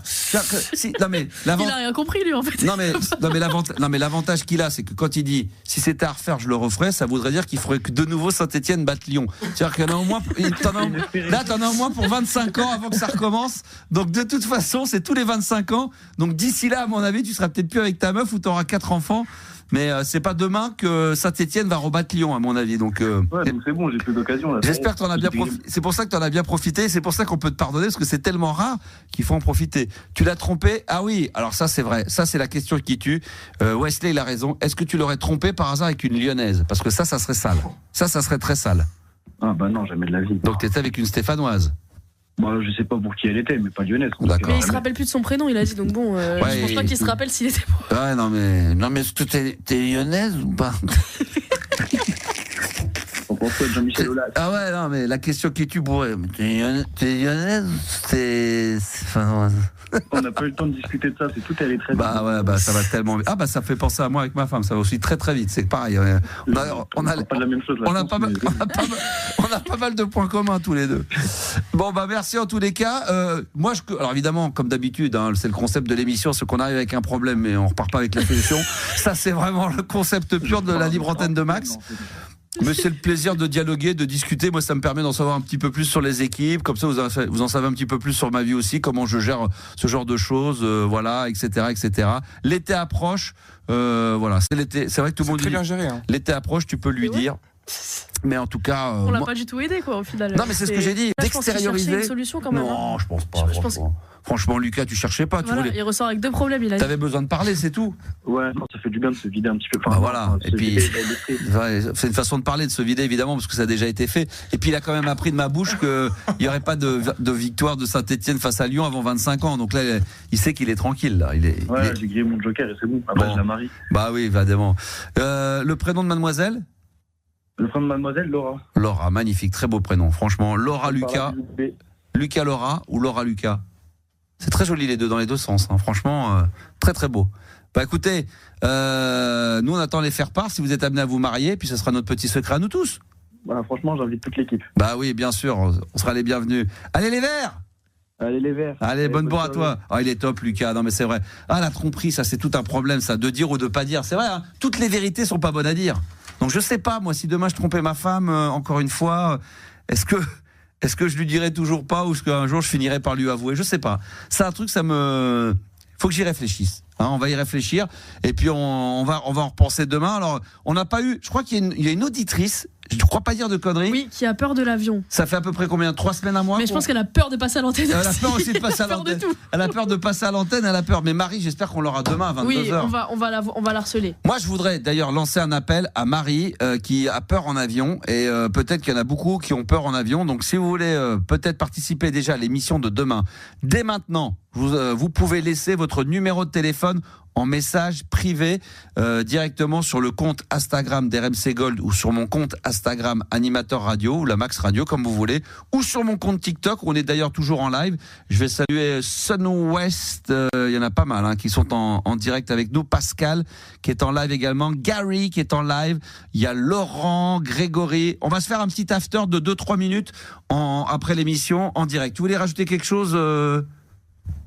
non mais il a rien compris lui en fait. Non mais l'avantage qu'il a, c'est que quand il dit si c'était à refaire, je le referais, ça voudrait dire qu'il faudrait que de nouveau Saint-Etienne batte Lyon. C'est-à-dire qu'il y en a au moins, t'en as au moins pour 25 ans avant que ça recommence. Donc de toute façon, c'est tous les 25 ans. Donc d'ici là, à mon avis, tu seras peut-être plus avec ta meuf ou t'auras 4 enfants. Mais c'est pas demain que Saint-Etienne va rebattre Lyon, à mon avis. Donc, ouais, donc c'est bon, j'ai plus d'occasion. Là. J'espère que t'en as bien profité. C'est pour ça que t'en as bien profité. C'est pour ça qu'on peut te pardonner, parce que c'est tellement rare qu'il faut en profiter. Tu l'as trompé? Ah oui. Alors ça, c'est vrai. Ça, c'est la question qui tue. Wesley, il a raison. Est-ce que tu l'aurais trompé par hasard avec une Lyonnaise? Parce que ça serait sale. Ça serait très sale. Ah bah non, jamais de la vie. Donc t'étais avec une Stéphanoise? Moi, je sais pas pour qui elle était, mais pas lyonnaise. Mais il se rappelle plus de son prénom, il a dit, donc bon, je pense pas qu'il se rappelle s'il était bon. Ouais, non mais est-ce que t'es lyonnaise ou pas? Jean-Michel Aulas. Ah ouais, non, mais la question qui tue bourré. T'es lyonnaise? On n'a pas eu le temps de discuter de ça, c'est tout allé très vite. Bah ouais, bah ça va tellement vite. Ah bah ça fait penser à moi avec ma femme, ça va aussi très très vite, c'est pareil. On a pas de la même chose. On a pas mal de points communs tous les deux. Bon bah merci en tous les cas. Moi, alors évidemment, comme d'habitude, hein, c'est le concept de l'émission, c'est qu'on arrive avec un problème mais on repart pas avec la solution. Ça c'est vraiment le concept pur de la libre antenne de Max. Mais c'est le plaisir de dialoguer, de discuter. Moi, ça me permet d'en savoir un petit peu plus sur les équipes. Comme ça, vous en savez un petit peu plus sur ma vie aussi, comment je gère ce genre de choses, voilà, etc., etc. L'été approche, voilà, c'est l'été. C'est vrai que tout le monde dit. Très bien géré. Hein. L'été approche, tu peux lui dire. Mais en tout cas, on l'a pas du tout aidé, quoi, au final. Non, mais c'est ce que j'ai dit. D'extérioriser. Une solution quand même. Non, je pense pas. Franchement, Lucas, tu cherchais pas. Voilà, il ressort avec deux problèmes. Il a. T'avais besoin de parler, c'est tout. Ouais, non, ça fait du bien de se vider un petit peu. Bah voilà. Et puis, c'est une façon de parler, de se vider évidemment, parce que ça a déjà été fait. Et puis, il a quand même appris de ma bouche qu'il n'y aurait pas de victoire de Saint-Etienne face à Lyon avant 25 ans. Donc là, il sait qu'il est tranquille. Là. Ouais, j'ai grillé mon joker et c'est bon. Après, je la marie. Bah oui, évidemment. Le prénom de mademoiselle? Le prénom de mademoiselle, Laura. Laura, magnifique, très beau prénom. Franchement, Laura Lucas. Lucas Laura ou Laura Lucas? C'est très joli les deux, dans les deux sens. Hein. Franchement, très très beau. Bah écoutez, nous on attend les faire-part si vous êtes amenés à vous marier, puis ce sera notre petit secret à nous tous. Bah, franchement, j'invite toute l'équipe. Bah oui, bien sûr, on sera les bienvenus. Allez les Verts! Allez les Verts. Allez, bonne bourre à toi. Ah, il est top, Lucas. Non mais c'est vrai. Ah, la tromperie, ça c'est tout un problème, ça, de dire ou de pas dire. C'est vrai, hein, toutes les vérités sont pas bonnes à dire. Donc je sais pas, moi, si demain je trompais ma femme, encore une fois, est-ce que je lui dirais toujours pas, ou est-ce qu'un jour je finirais par lui avouer? Je sais pas. C'est un truc, faut que j'y réfléchisse. Hein, on va y réfléchir. Et puis on va en repenser demain. Alors, on n'a pas eu, je crois qu'il y a une auditrice, je ne crois pas dire de conneries. Oui, qui a peur de l'avion. Ça fait à peu près combien? 3 semaines, un mois? Mais je pense qu'elle a peur de passer à l'antenne. Elle a peur aussi de passer à l'antenne. Elle a peur de passer à l'antenne, elle a peur. Mais Marie, j'espère qu'on l'aura demain à 22h. Oui, on va la harceler. Moi, je voudrais d'ailleurs lancer un appel à Marie qui a peur en avion. Et peut-être qu'il y en a beaucoup qui ont peur en avion. Donc, si vous voulez peut-être participer déjà à l'émission de demain, dès maintenant, vous pouvez laisser votre numéro de téléphone en message privé directement sur le compte Instagram d'RMC Gold ou sur mon compte Instagram Animateur Radio ou la Max Radio comme vous voulez, ou sur mon compte TikTok où on est d'ailleurs toujours en live. Je vais saluer Sunwest, il y en a pas mal qui sont en direct avec nous, Pascal qui est en live également, Gary qui est en live, il y a Laurent, Grégory. On va se faire un petit after de 2-3 minutes après l'émission en direct. Tu voulais rajouter quelque chose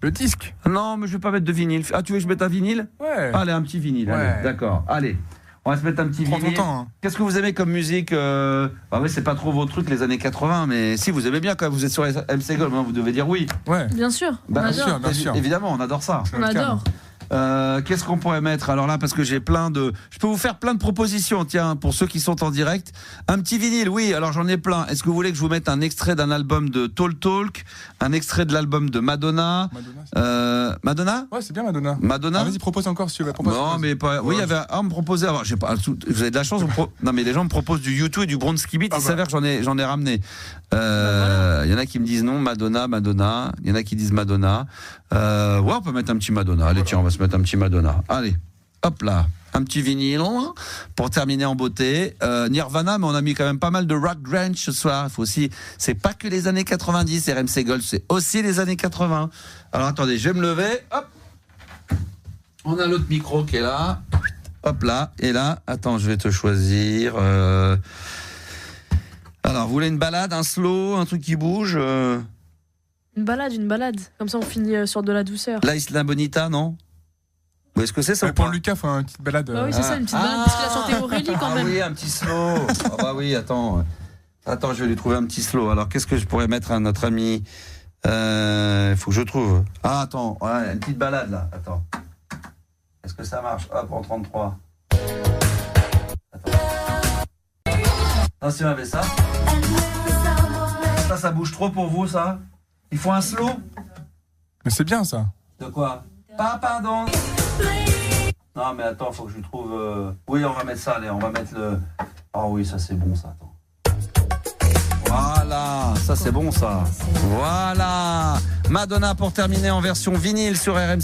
Le disque? Non, mais je vais pas mettre de vinyle. Ah, tu veux que je mette un vinyle? Ouais. Allez, un petit vinyle. Ouais. Allez, d'accord. Allez, on va se mettre un petit vinyle. Prends ton temps. Hein. Qu'est-ce que vous aimez comme musique? Ah ouais, c'est pas trop vos trucs les années 80, mais si vous aimez bien quand vous êtes sur MC Gold, vous devez dire oui. Ouais. Bien sûr. Bien sûr. Évidemment, on adore ça. On adore. Qu'est-ce qu'on pourrait mettre? Alors là, parce que j'ai je peux vous faire plein de propositions, tiens, pour ceux qui sont en direct. Un petit vinyle, oui, alors j'en ai plein. Est-ce que vous voulez que je vous mette un extrait d'un album de Tall Talk, un extrait de l'album de Madonna? Madonna? Ouais, c'est bien Madonna. Madonna? Vas-y, propose encore si tu veux. Non, mais pas. Oui, il y avait un me proposait. Alors, j'ai pas. Vous avez de la chance. Non, mais les gens me proposent du U2 et du Bronski Beat. Il s'avère que j'en ai ramené. Il y en a qui me disent non, Madonna. Il y en a qui disent Madonna. Ouais, on peut mettre un petit Madonna. Allez, tiens, on va se mettre un petit Madonna. Allez, hop là, un petit vinyle pour terminer en beauté. Nirvana, mais on a mis quand même pas mal de rock grunge ce soir. Il faut aussi, c'est pas que les années 90, RMC Gold, c'est aussi les années 80. Alors attendez, je vais me lever. Hop, on a l'autre micro qui est là. Hop là, et là, attends, je vais te choisir. Alors, vous voulez une balade, un slow, un truc qui bouge? Une balade. Comme ça, on finit sur de la douceur. La Isla Bonita, non? Où est-ce que c'est ça? Pour Lucas, il faut une petite balade. Bah oui, c'est ça, une petite balade, parce qu'il a chanté Aurélie quand même. Ah oui, un petit slow. Ah bah oui, attends, je vais lui trouver un petit slow. Alors, qu'est-ce que je pourrais mettre à notre ami? Il faut que je trouve. Ah, attends, ouais, une petite balade là. Attends. Est-ce que ça marche? Hop, en 33. Attends. Non, si on avait ça. Ça bouge trop pour vous, ça? Il faut un slow? Mais c'est bien ça. De quoi? Pardon. Non mais attends, faut que je lui trouve. Oui, on va mettre ça, allez, on va mettre le. Oh oui, ça c'est bon, ça. Attends. Voilà, ça c'est bon ça. Voilà. Madonna pour terminer en version vinyle sur RMC.